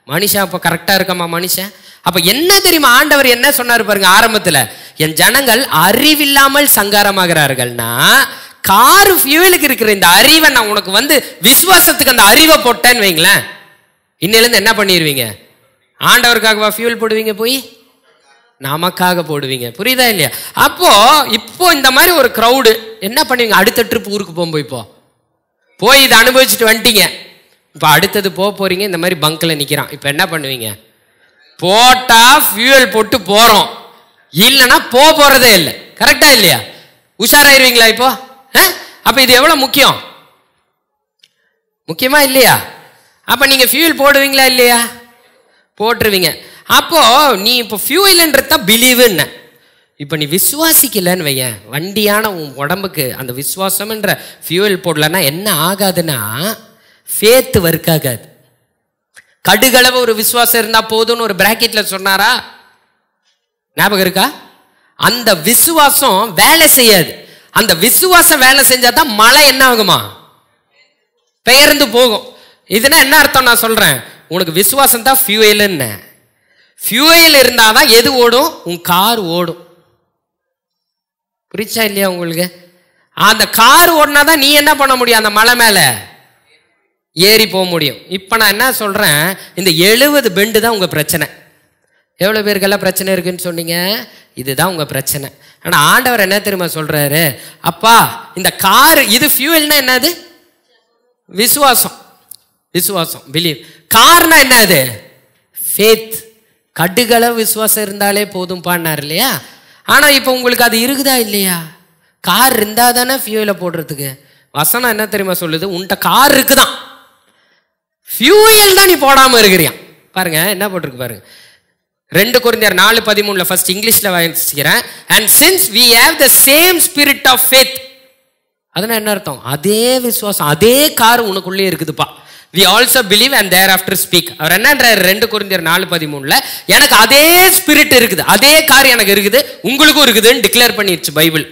S1: மனுஷன்? அப்போ கரெக்டாக இருக்கமா மனுஷன்? அப்ப என்ன தெரியுமா ஆண்டவர் என்ன சொன்னார் பாருங்க ஆரம்பத்துல, என் ஜனங்கள் அறிவில்லாமல் சங்காரமாகிறார்கள்னா, கார் ஃபியூயலுக்கு இருக்கிற இந்த அறிவை நான் உனக்கு வந்து விசுவாசத்துக்கு அந்த அறிவை போட்டேன்னு வைங்களேன், இன்னிலிருந்து என்ன பண்ணிடுவீங்க, ஆண்டவருக்காகவா ஃபியூல் போடுவீங்க, போய் நமக்காக போடுவீங்க. புரியுதா இல்லையா? அப்போ இப்போ இந்த மாதிரி ஒரு க்ரௌடு என்ன பண்ணுவீங்க, அடுத்த ட்ரிப் ஊருக்கு போகும்போது இப்போ போய் இதை அனுபவிச்சுட்டு வந்துட்டீங்க, இப்போ அடுத்தது போக போறீங்க, இந்த மாதிரி பங்க்ல நிக்கிறான், இப்போ என்ன பண்ணுவீங்க, போட்டா ஃபியூயல் போட்டு போறோம், இல்லைன்னா போறதே இல்லை. கரெக்டா இல்லையா? உஷாராயிருவீங்களா இப்போ? அப்ப இது எவ்வளவு முக்கியம், முக்கியமா இல்லையா? அப்ப நீங்க ஃபியூயல் போடுவீங்களா இல்லையா? போட்டுருவீங்க. அப்போ நீ இப்போ ஃபியூயல்ன்றது தான் பிலீவ்னு. இப்போ நீ விசுவாசிக்கலன்னு வையன், வண்டியான உன் உடம்புக்கு அந்த விசுவாசம்ன்ற ஃபியூயல் போடலன்னா என்ன ஆகாதுன்னா, ஃபேத் ஒர்க் ஆகாது. கடுகளவு ஒரு விசுவாசம் இருந்தா போதும்னு ஒரு பிராக்கெட்ல சொன்னாரா, ஞாபகம் இருக்கா? அந்த விசுவாசம் வேலை செய்யாது. அந்த விசுவாசம் வேலை செஞ்சாதான் மழை என்ன ஆகுமா, பெயர்ந்து போகும். இதுனா என்ன அர்த்தம் நான் சொல்றேன், உனக்கு விசுவாசம் தான் ஃபியூயல்னு. ஃபியூயல் இருந்தாதான் எது ஓடும், உன் கார் ஓடும். புரிச்சா இல்லையா உங்களுக்கு? அந்த கார் ஓடினாதான் நீ என்ன பண்ண முடியும், அந்த மலை மேல ஏறி போக முடியும். இப்ப நான் என்ன சொல்றேன், இந்த 70 பெண்டு தான் உங்க பிரச்சனை. எவ்வளவு பேருக்கெல்லாம் பிரச்சனை இருக்குன்னு சொன்னீங்க, இதுதான் உங்க பிரச்சனை. ஆனா ஆண்டவர் என்ன தெரியுமா சொல்றாரு, அப்பா இந்த கார் இது ஃபியூயல்னா என்னது, விசுவாசம். விசுவாசம் பிலீவ். கார்னா என்னது, ஃபேத். கடுகளவு விசுவாசம் இருந்தாலே போதும் பான்னார் இல்லையா? ஆனால் இப்போ உங்களுக்கு அது இருக்குதா இல்லையா? கார் இருந்தால் தானே ஃபியூலை போடுறதுக்கு. வசனம் என்ன தெரியுமா சொல்லுது? உன்கிட்ட கார் இருக்குதான், ஃபியூயல் தான் நீ போடாமல் இருக்கிறியா. பாருங்க என்ன போட்டிருக்கு பாருங்க. 2 கொரிந்தியர் 4:13 ஃபர்ஸ்ட் இங்கிலீஷ்ல வாசிக்கிறேன். And since we have the same spirit of faith, அதனால என்ன அர்த்தம்? அதே விசுவாசம், அதே கார் உனக்குள்ளே இருக்குதுப்பா. We also believe and thereafter speak. அவர் என்னன்றார் 2 கொரிந்தியர் 4:13, எனக்கு அதே ஸ்பிரிட் இருக்குது, அதே கார் எனக்கு இருக்குது, உங்களுக்கும் இருக்குதுன்னு டிக்ளேர் பண்ணிடுச்சு பைபிள்.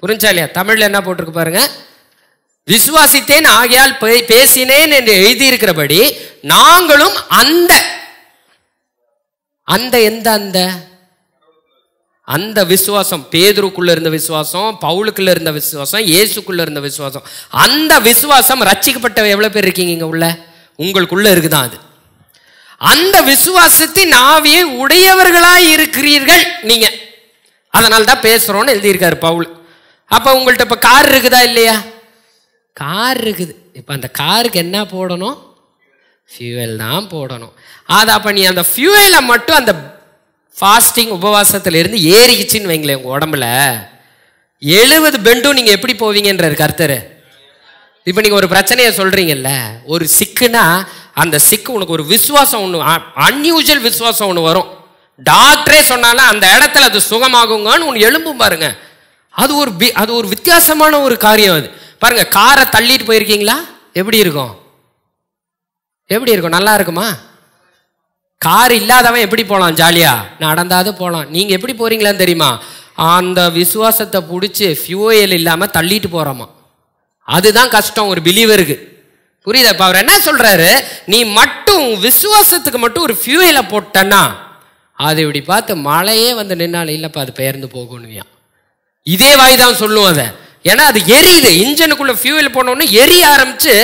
S1: புரிஞ்சா இல்லையா? தமிழ்ல என்ன போட்டிருக்கு பாருங்க. விசுவாசித்தேன் ஆகையால் பேசினேன் என்று எழுதியிருக்கிறபடி நாங்களும் அந்த விசுவாசம், பேதுருக்குள்ள இருந்த விசுவாசம், பவுலுக்குள்ள இருந்த விசுவாசம், இயேசுக்குள்ள இருந்த விசுவாசம், அந்த விசுவாசம் ரட்சிக்கப்பட்ட எவ்வளவு பேர் இருக்கீங்க இங்க உள்ள? உங்களுக்குள்ள இருக்குதான் அது. அந்த விசுவாசத்தின் ஆவியை உடையவர்களாய் இருக்கிறீர்கள் நீங்க, அதனால தான் பேசுறோம்னு எழுதியிருக்காரு பவுல். அப்ப உங்கள்ட்ட இப்ப கார் இருக்குதா இல்லையா? கார் இருக்குது. இப்ப அந்த காருக்கு என்ன போடணும்? ஃபியூவல் தான் போடணும். அது அப்ப நீ அந்த ஃபியூவலை மட்டும் அந்த ஃபாஸ்டிங் உபவாசத்துல இருந்து ஏறிக்குச்சின்னு வைங்களேன், உங்க உடம்புல 70 பெண்டும் நீங்க எப்படி போவீங்கன்றாரு கர்த்தர். இப்ப நீங்க ஒரு பிரச்சனையை சொல்றீங்கல்ல, ஒரு சிக்குனா அந்த சிக்கு உனக்கு ஒரு விசுவாசம் ஒன்று, அன்யூஜுவல் விசுவாசம் ஒன்று வரும். டாக்டரே சொன்னாலும் அந்த இடத்துல அது சுகமாகுங்கன்னு ஒன்று எழும்பும் பாருங்க. அது ஒரு வித்தியாசமான ஒரு காரியம். அது பாருங்க, காரை தள்ளிட்டு போயிருக்கீங்களா? எப்படி இருக்கும்? எப்படி இருக்கும்? நல்லா இருக்குமா? கார் இல்லாதவன் எப்படி போகலாம்? ஜாலியா நடந்தாது போகலாம். நீங்க எப்படி போறீங்களான்னு தெரியுமா? அந்த விசுவாசத்தை பிடிச்சி ஃபியூயல் இல்லாம தள்ளிட்டு போறோமா. அதுதான் கஷ்டம் ஒரு பிலீவருக்கு. புரியுதா? இப்ப அவர் என்ன சொல்றாரு, நீ மட்டும் விசுவாசத்துக்கு மட்டும் ஒரு ஃபியூயலை போட்டன்னா அது இப்படி பார்த்து மழையே வந்து நின்னாலும் இல்லப்பா அது பெயர்ந்து போகணுவியா. இதே வாய்தான் சொல்லுவோம் அதை. ஏன்னா அது எரியுது. இன்ஜனுக்குள்ள ஃபியூயல் போனோன்னு எரிய ஆரம்பிச்சு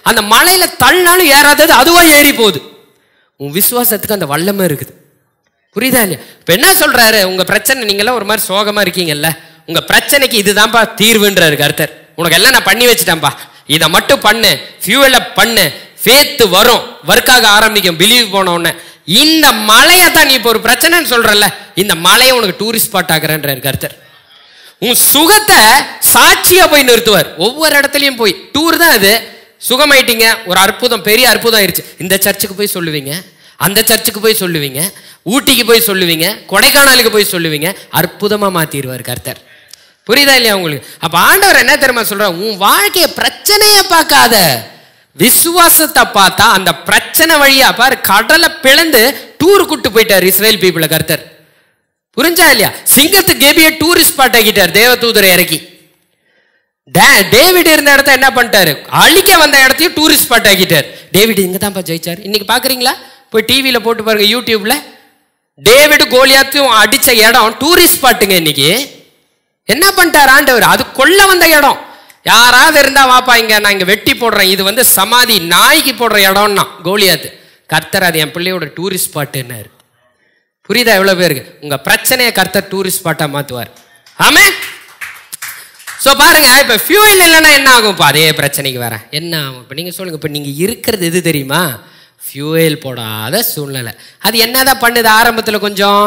S1: அந்த மலையில தள்ளினாலும் ஏறாதது அதுவா ஏறி போகுது. உன் விசுவாசத்துக்கு அந்த வல்லமை இருக்குது. புரியுதா இல்லையா? இப்ப என்ன சொல்றாரு, உங்க பிரச்சனை, நீங்களாம் ஒரு மாதிரி சோகமா இருக்கீங்கல்ல, உங்க பிரச்சனைக்கு இதுதான்ப்பா தீர்வுன்றாரு கர்த்தர். உனக்கு எல்லாம் நான் பண்ணி வச்சுட்டேன்ப்பா, இதை மட்டும் பண்ணு, ஃபியூவலை பண்ணு, ஃபேத் வரும், ஒர்க்காக ஆரம்பிக்கும். பிலீவ் போன உடனே இந்த மலையை தான் நீ இப்போ ஒரு பிரச்சனைன்னு சொல்றல, இந்த மலையை உனக்கு டூரிஸ்ட் ஸ்பாட் ஆக்குறேன்றாரு கர்த்தர். உன் சுகத்தை சாட்சியா போய் நிறுத்துவார். ஒவ்வொரு இடத்துலையும் போய் டூர் தான் அது. சுகமாயிட்டீங்க, ஒரு அற்புதம், பெரிய அற்புதம் ஆயிடுச்சு, இந்த சர்ச்சுக்கு போய் சொல்லுவீங்க, அந்த சர்ச்சுக்கு போய் சொல்லுவீங்க, ஊட்டிக்கு போய் சொல்லுவீங்க, கொடைக்கானலுக்கு போய் சொல்லுவீங்க, அற்புதமா மாத்திடுவார் கர்த்தர். புரியுதா இல்லையா உங்களுக்கு? அப்ப ஆண்டவர் என்ன தெரியுமா சொல்ற, உன் வாழ்க்கைய பிரச்சனைய பார்க்காத, விசுவாசத்தை பார்த்தா அந்த பிரச்சனை வழியா பாரு கடலை பிளந்து டூர் கூட்டு போயிட்டார் இஸ்ரேல் பீப்புளை கர்த்தர். புரிஞ்சா இல்லையா? சிங்கத்து கேபிய டூரிஸ்ட் ஸ்பாட் ஆகிட்டார் தேவதூதரை இறக்கி. டேவிட் இருந்த இடத்த என்ன பண்ணிட்டாரு, அழிக்க வந்த இடத்தையும் டூரிஸ்ட் ஸ்பாட் ஆகிட்டார். டேவிட் இங்க தான்ப்பா ஜெயிச்சார். இன்னைக்கு பாக்குறீங்களா? போய் டிவியில போட்டு பாருங்க, யூடியூப்ல. டேவிட் கோலியாத்தையும் அடிச்ச இடம் டூரிஸ்ட் ஸ்பாட்டுங்க. இன்னைக்கு என்ன பண்ணிட்டார் ஆண்டவர், அது கொல்ல வந்த இடம். யாராவது இருந்தா வாப்பா இங்க நான் இங்க வெட்டி போடுறேன், இது வந்து சமாதி நாய்க்கு போடுற இடம்னா கோலியாத்து. கர்த்தர் அது என் பிள்ளையோட டூரிஸ்ட் ஸ்பாட்டுன்னாரு. புரியுதா எவ்வளவு பேருக்கு? உங்க பிரச்சனையை கர்த்தர் டூரிஸ்ட் ஸ்பாட்டா மாத்துவார். ஆமே. சோ பாருங்க, இப்ப ஃபியூயல் இல்லைன்னா என்ன ஆகும்? இப்போ அதே பிரச்சனைக்கு வர என்ன ஆகும்? இப்ப நீங்க சொல்லுங்க, இப்ப நீங்க இருக்கிறது எது தெரியுமா? ஃபியூயல் போடாத சூழ்நிலை. அது என்னதான் பண்ணுது? ஆரம்பத்துல கொஞ்சம்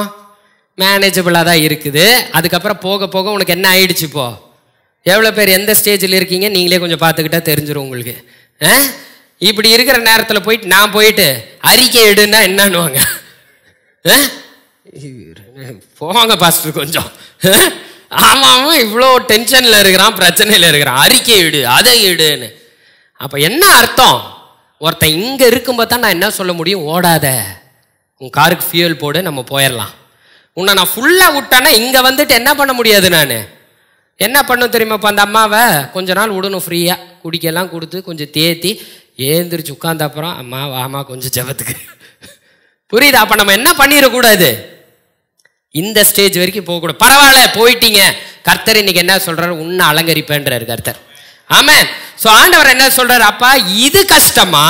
S1: மேனேஜபிளா தான் இருக்குது. அதுக்கப்புறம் போக போக உனக்கு என்ன ஆயிடுச்சு? இப்போ எவ்வளவு பேர் எந்த ஸ்டேஜில் இருக்கீங்க நீங்களே கொஞ்சம் பார்த்துக்கிட்டா தெரிஞ்சிடும் உங்களுக்கு. இப்படி இருக்கிற நேரத்தில் போயிட்டு நான் போயிட்டு அறிக்கை எடுன்னா என்னன்னுவாங்க, போவாங்க பாஸ்டர் கொஞ்சம். ஆமா ஆமா, இவ்வளோ டென்ஷன்ல இருக்கிறான், பிரச்சனையில இருக்கிறான், அறிக்கை இடு, அதை இடுன்னு. அப்ப என்ன அர்த்தம்? ஒருத்தன் இங்க இருக்கும்போது தான் நான் என்ன சொல்ல முடியும், ஓடாத, உன் காருக்கு ஃபியூயல் போடு, நம்ம போயிடலாம். உன்னை நான் ஃபுல்லா விட்டானா இங்க வந்துட்டு என்ன பண்ண முடியாது. நான் என்ன பண்ணும் தெரியுமா? இப்போ அந்த அம்மாவை கொஞ்ச நாள் விடணும், ஃப்ரீயா குடிக்கலாம் கொடுத்து கொஞ்சம் தேத்தி ஏந்திரிச்சு உட்கார்ந்த அப்புறம் அம்மா வாமா கொஞ்சம் ஜெபத்துக்கு. புரியுதா? அப்ப நம்ம என்ன பண்ணிடக்கூடாது, இந்த ஸ்டேஜ் வரைக்கும் போகக்கூடாது. பரவாயில்ல போயிட்டீங்க, கர்த்தர் இன்னைக்கு என்ன சொல்றாரு, உன்னை அலங்கரிப்பேன்றாரு கர்த்தர். ஆமென். சோ ஆண்டவர் என்ன சொல்றாரு, அப்பா இது கஷ்டமா,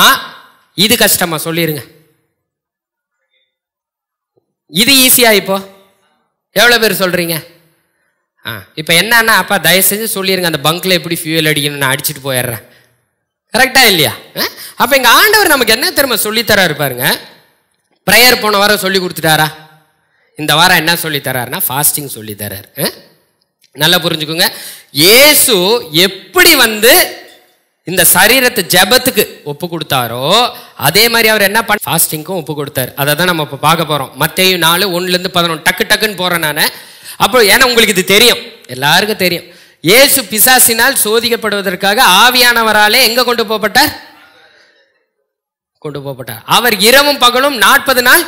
S1: இது கஷ்டமா சொல்லிருங்க. இது ஈஸியா? இப்போ எவ்வளவு பேர் சொல்றீங்க? இப்ப என்னன்னா, அப்பா தயவு செஞ்சு சொல்லிருங்க, அந்த பங்க்ல எப்படி ஃபியூயல் அடிக்கணும், நான் அடிச்சுட்டு போயிடுறேன். கரெக்டா இல்லையா? அப்ப எங்க ஆண்டவர் நமக்கு என்ன தெரியுமா சொல்லி தராரு பாருங்க. பிரேயர் போன வாரம் சொல்லி கொடுத்துட்டாரா? இந்த வாரம் என்ன சொல்லி தர்றாருன்னா ஃபாஸ்டிங் சொல்லி தர்றாரு. நல்லா புரிஞ்சுக்கோங்க. இயேசு எப்படி இந்த சரீரத்தை ஜெபத்துக்கு ஒப்பு கொடுத்தாரோ அதே மாதிரி அவர் என்ன பண்ண ஃபாஸ்டிங்க்கும் ஒப்பு கொடுத்தாரு. அதை தான் நம்ம இப்போ பார்க்க போகிறோம். மத்தேயு 4:1-11 டக்கு டக்குன்னு போகிறேன் நான். அப்போ ஏன்னா உங்களுக்கு இது தெரியும், எல்லாருக்கும் தெரியும். இயேசு பிசாசினால் சோதிக்கப்படுவதற்காக ஆவியானவராலே எங்க கொண்டு போகப்பட்டார்? அவர் இரவும் பகலும் 40 நாள்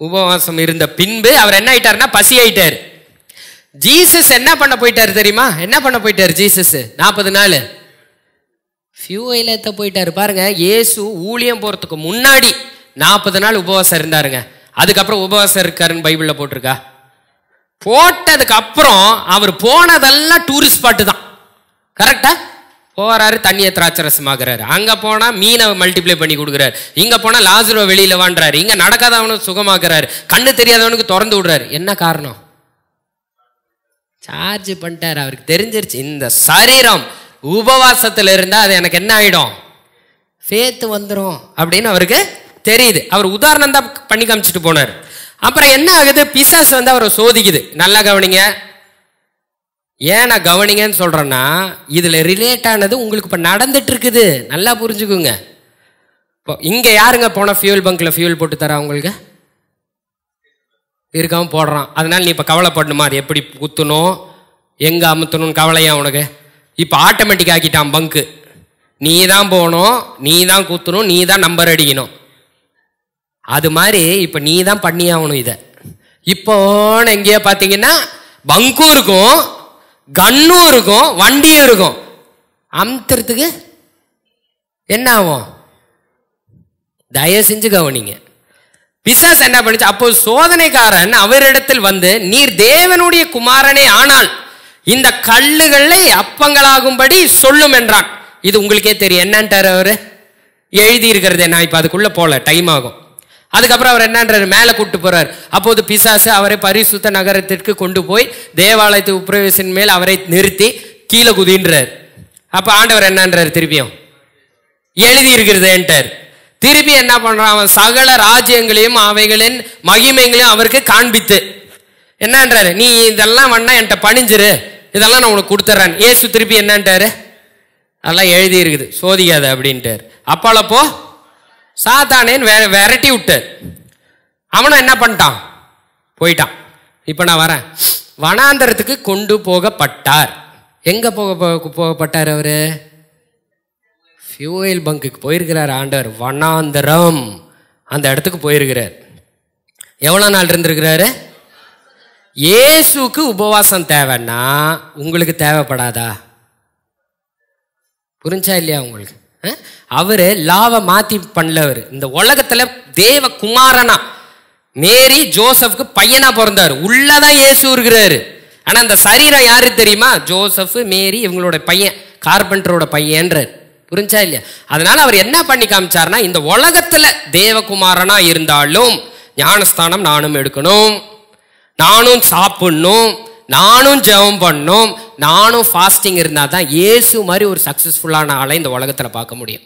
S1: உபவாசம் இருந்த பின்பு அவர் என்ன ஆயிட்டாருன்னா பசி ஆயிட்டாரு. ஜீசஸ் என்ன பண்ண போயிட்டாரு தெரியுமா? என்ன பண்ண போயிட்டாரு ஜீசஸ்? 40 நாள் ஃபியூயில் ஏற்ற போயிட்டாரு. பாருங்க, இயேசு ஊழியம் போறதுக்கு முன்னாடி 40 நாள் உபவாசம் இருந்தாருங்க. அதுக்கப்புறம் உபவாசம் இருக்காருன்னு பைபிளில் போட்டிருக்கா? போட்டதுக்கு அப்புறம் அவர் போனதெல்லாம் டூரிஸ்ட் ஸ்பாட்டு தான். கரெக்டா? போறாரு, தண்ணியை திராட்சரசமாக்குறாரு. அங்க போனா மீனை மல்டிப்ளை பண்ணி கொடுக்குறாரு. இங்க போனா லாசரோ வெளியில வாண்டுறாரு. இங்க நடக்காதவனுக்கு சுகமாக்குறாரு. கண்ணு தெரியாதவனுக்கு திறந்து விடுறாரு. என்ன காரணம்? சார்ஜ் பண்ணிட்டாரு. அவருக்கு தெரிஞ்சிருச்சு இந்த சரீரம் உபவாசத்துல இருந்தா அது எனக்கு என்ன ஆயிடும்? ஃபேத்து வந்துடும் அப்படின்னு அவருக்கு தெரியுது. அவர் உதாரணம் தான் பண்ணி காமிச்சிட்டு போனார். அப்புறம் என்ன ஆகுது? பிசாசு அவரை சோதிக்குது. நல்லா கவனிங்க. ஏன் நான் கவனிங்கன்னு சொல்றேன்னா இதுல ரிலேட் ஆனது உங்களுக்கு இப்ப நடந்துட்டு இருக்குது. நல்லா புரிஞ்சுக்குங்க. இப்போ இங்க யாருங்க போன ஃபியூல் பங்க்ல ஃபியூல் போட்டு தரா? உங்களுக்கு இருக்காம போடுறான். அதனால நீ இப்ப கவலைப்படணுமா அது எப்படி குத்தணும் எங்க அமுத்தணும்னு? கவலையா உனக்கு? இப்ப ஆட்டோமேட்டிக் ஆக்கிட்டான் பங்கு. நீ தான் போகணும், நீ தான் குத்தணும், நீ தான் நம்பர் அடிக்கணும். அது மாதிரி இப்ப நீ தான் பண்ணி ஆகணும். இதை இப்போ எங்கேயோ பார்த்தீங்கன்னா பங்கும் இருக்கும், கன்னும் இருக்கும், வண்டியும் இருக்கும். அமுத்துறதுக்கு என்ன ஆகும்? தயவு செஞ்சு கவனிங்க. பிசாசு என்ன பண்ணுச்சு? அப்போ சோதனைக்காரன் அவரிடத்தில் நீர் தேவனுடைய குமாரனே ஆனால் இந்த கல்லுகளை அப்பங்களாகும்படி சொல்லும் என்றான். இது உங்களுக்கே தெரியும். என்னன்ட்டார் அவரு? எழுதி இருக்கிறது. நான் இப்ப அதுக்குள்ள போல, டைம் ஆகும். அதுக்கப்புறம் அவர் என்னன்றாரு? மேலே கூட்டு போறார். அப்போது பிசாசு அவரை பரிசுத்த நகரத்திற்கு கொண்டு போய் தேவாலயத்து உப்ரவேசின் மேல் அவரை நிறுத்தி கீழே குதின்றார். அப்ப ஆண்டவர் என்னன்றாரு? திருப்பியும் எழுதி இருக்கிறதுன்ட்டார். திருப்பி என்ன பண்றான்? அவன் சகல ராஜ்யங்களையும் அவைகளின் மகிமைகளையும் அவருக்கு காண்பித்து என்னன்றாரு? நீ இதெல்லாம் வேணா என்கிட்ட பணிஞ்சிரு, இதெல்லாம் நான் உனக்கு கொடுத்துட்றேன். ஏசு திருப்பி என்னன்ட்டாரு? அதெல்லாம் எழுதி இருக்குது, சோதிக்காத அப்படின்ட்டார். அப்போ சாத்தானேன்னு விரட்டி விட்டார். அவனும் என்ன பண்ணிட்டான்? போயிட்டான். இப்ப நான் வரேன். வனாந்தரத்துக்கு கொண்டு போகப்பட்டார். எங்க போகப்பட்டார்? அவரு ஃபியூயல் பங்குக்கு போயிருக்கிறார் ஆண்டவர். வனாந்தரம் அந்த இடத்துக்கு போயிருக்கிறார். எவ்வளவு நாள் இருந்திருக்கிறாரு? இயேசுக்கு உபவாசம் தேவைன்னா உங்களுக்கு தேவைப்படாதா? புரிஞ்சா இல்லையா உங்களுக்கு? அவரு லாவை மாத்தி பண்ணலவர். இந்த உலகத்துல தேவ குமாரனா மேரி ஜோசப்க்கு பையனா பிறந்தாரு. உள்ளதான் இயேசு இருக்கிறாரு. ஆனா இந்த சரீரம் யாரு தெரியுமா? ஜோசப், மேரி இவங்களோட பையன், கார்பெண்டரோட பையன்றார். புரிஞ்சா இல்லையா? அதனால அவர் என்ன பண்ணி காமிச்சார்னா இந்த உலகத்துல தேவகுமாரனா இருந்தாலும் ஞானஸ்தானம் நானும் எடுக்கணும், நானும் சாப்பிடணும், நானும் ஜெபம் பண்ணணும், நானும் ஃபாஸ்டிங் இருந்தால் தான் இயேசு மாதிரி ஒரு சக்ஸஸ்ஃபுல்லான ஆளை இந்த உலகத்தில் பார்க்க முடியும்.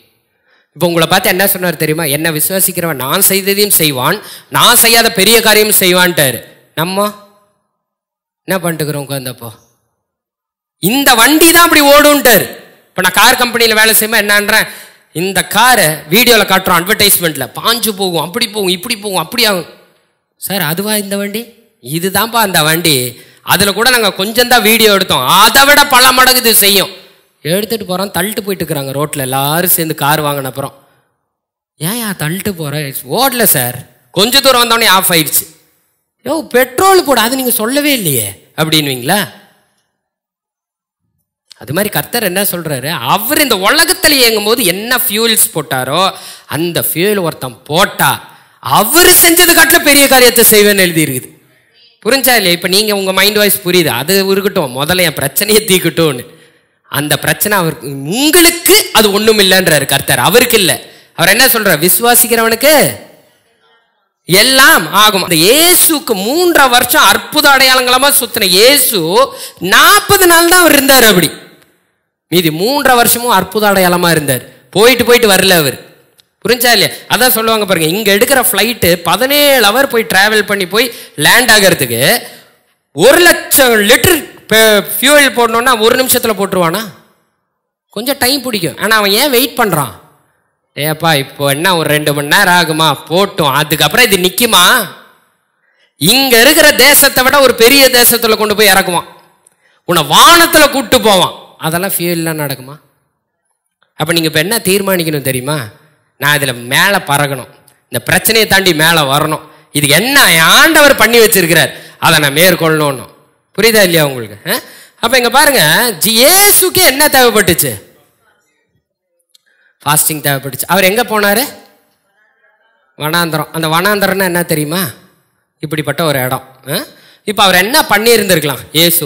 S1: இப்போ உங்களை பார்த்து என்ன சொன்னார் தெரியுமா? என்ன விசுவாசிக்கிறவன் நான் செய்ததையும் செய்வான், நான் செய்யாத பெரிய காரியம் செய்வான்ட்டாரு. நம்ம என்ன பண்ணிட்டுக்கிறோம் உட்காந்தப்போ? இந்த வண்டி தான் அப்படி ஓடுன்ட்டார். இப்போ நான் கார் கம்பெனியில் வேலை செய்யும்போது என்னன்றேன், இந்த காரை வீடியோவில் காட்டுறோம், அட்வர்டைஸ்மெண்ட்டில் பாஞ்சு போகும், அப்படி போகும், இப்படி போகும், அப்படி ஆகும். சார் அதுவா இந்த வண்டி? இதுதான்ப்பா அந்த வண்டி. அதில் கூட நாங்கள் கொஞ்சம் தான் வீடியோ எடுத்தோம், அதை விட பல மடங்கு இது செய்யும். எடுத்துகிட்டு போகிறோம், தள்ளிட்டு போயிட்டு இருக்கிறாங்க ரோட்டில் எல்லாரும் சேர்ந்து கார் வாங்கின அப்புறம். ஏன் தள்ளிட்டு போகிறேன்? ஓடல சார், கொஞ்சம் தூரம் வந்தோடனே ஆஃப் ஆயிடுச்சு. யோ பெட்ரோல் போட, அது நீங்கள் சொல்லவே இல்லையே அப்படின்வீங்களா? அது மாதிரி கர்த்தர் என்ன சொல்றாரு, அவர் இந்த உலகத்தில் இயங்கும் போது என்ன ஃபியூல்ஸ் போட்டாரோ அந்த ஃபியூல் ஒருத்தன் போட்டா அவர் செஞ்சது காட்டில பெரிய காரியத்தை செய்வேன்னு எழுதி இருக்குது. புரிஞ்சா இல்லையா? இப்போ நீங்கள் உங்கள் மைண்ட் வாய்ஸ் புரியுது, அது இருக்கட்டும், முதல்ல என் பிரச்சனையை தீக்கட்டும்னு. அந்த பிரச்சனை அவருக்கு, உங்களுக்கு அது ஒன்றும் இல்லைன்றாரு கர்த்தர், அவருக்கு இல்லை. அவர் என்ன சொல்றார், விசுவாசிக்கிறவனுக்கு எல்லாம் ஆகும். அந்த இயேசுக்கு 3 வருஷம் அற்புத அடையாளங்களமா சுத்தின இயேசு 40 நாள் தான் அவர் இருந்தார். அப்படி மீதி 3 வருஷமும் அற்புத அடையாளமா இருந்தார். போயிட்டு வரல அவர். புரிஞ்சா இல்லையா? அதான் சொல்லுவாங்க பாருங்க, இங்க எடுக்கிற ஃப்ளைட்டு 17 ஹவர் போய் டிராவல் பண்ணி போய் லேண்ட் ஆகிறதுக்கு 1,00,000 லிட்டர் ஃபியூவல் போடணும்னா 1 நிமிஷத்துல போட்டுருவானா? கொஞ்சம் டைம் பிடிக்கும். ஆனா அவன் ஏன் வெயிட் பண்றான்? ஏப்பா இப்போ என்ன ஒரு 2 மணி நேரம் ஆகுமா, போட்டும், அதுக்கப்புறம் இது நிக்குமா? இங்க இருக்கிற தேசத்தை விட ஒரு பெரிய தேசத்துல கொண்டு போய் இறக்குவான், உன்னை வானத்துல கூட்டு போவான். அதெல்லாம் ஃபியூல்லாம் நடக்குமா? அப்ப நீங்க இப்ப என்ன தீர்மானிக்கணும் தெரியுமா? நான் இதுல மேல பறக்கணும், இந்த பிரச்சனையை தாண்டி மேல வரணும், இதுக்கு என்ன ஆண்டவர் பண்ணி வச்சிருக்கிறார் அதை நான் மேற்கொள்ளணும். புரியுதா இல்லையா உங்களுக்கு? அப்ப இங்க பாருங்க, இயேசுக்கு என்ன தேவைப்பட்டுச்சு? ஃபாஸ்டிங் தேவைப்பட்டுச்சு. அவர் எங்க போனாரு? வனாந்தரம். அந்த வனாந்தரம்னா என்ன தெரியுமா? இப்படிப்பட்ட ஒரு இடம். இப்போ அவர் என்ன பண்ணி இருந்திருக்கலாம்? இயேசு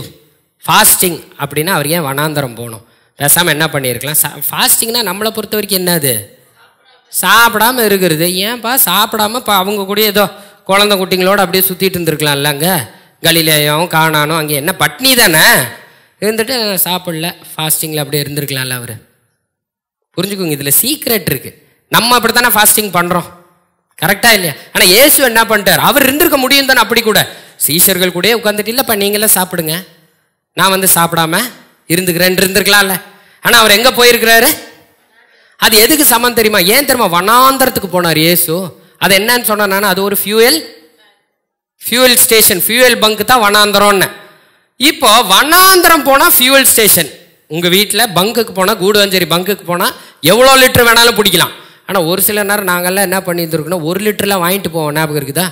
S1: ஃபாஸ்டிங் அப்படின்னா அவர் ஏன் வனாந்தரம் போகணும்? பேசாமல் என்ன பண்ணியிருக்கலாம்? ஃபாஸ்டிங்னா நம்மளை பொறுத்த வரைக்கும் என்னது? சாப்பிடாம இருக்கிறது. ஏன்பா சாப்பிடாம இப்போ அவங்க கூட ஏதோ குழந்தை குட்டிங்களோட அப்படியே சுற்றிட்டு இருந்திருக்கலாம் இல்லைங்க. கலிலேயும் கானானும் அங்கே என்ன பட்னி தானே இருந்துட்டு சாப்பிடல, ஃபாஸ்டிங்கில் அப்படியே இருந்திருக்கலாம்ல அவர். புரிஞ்சுக்கோங்க, இதில் சீக்ரெட் இருக்குது. நம்ம அப்படி தானே ஃபாஸ்டிங் பண்ணுறோம், கரெக்டா இல்லையா? ஆனால் இயேசு என்ன பண்ணிட்டார்? அவர் இருந்திருக்க முடியும் தானே. அப்படி கூட சீஷர்கள் கூட உட்காந்துட்டு இல்லைப்பா நீங்களாம் சாப்பிடுங்க, நான் வந்து சாப்பிடாம இருந்துக்கிறேன். ஆனால் அவர் எங்கே போயிருக்கிறாரு? அது எதுக்கு சமம் தெரியுமா? ஏன் தெரியுமா? வனாந்தரத்துக்கு போனார் இயேசு. அது என்னன்னு சொன்னா, அது ஒரு ஃபியூயல் ஸ்டேஷன், ஃபியூயல் பங்க் தான் வனாந்தரம்னு. இப்போ வனாந்தரம் போனால் ஃபியூயல் ஸ்டேஷன். உங்கள் வீட்டில் பங்குக்கு போனால், கூடுவாஞ்சேரி பங்குக்கு போனால் எவ்வளோ லிட்டர் வேணாலும் பிடிக்கலாம். ஆனால் ஒரு சில நேரம் நாங்கள்லாம் என்ன பண்ணியிருந்துருக்கோன்னா 1 லிட்டர்லாம் வாங்கிட்டு போவோம். ஞாபகம் இருக்குதா?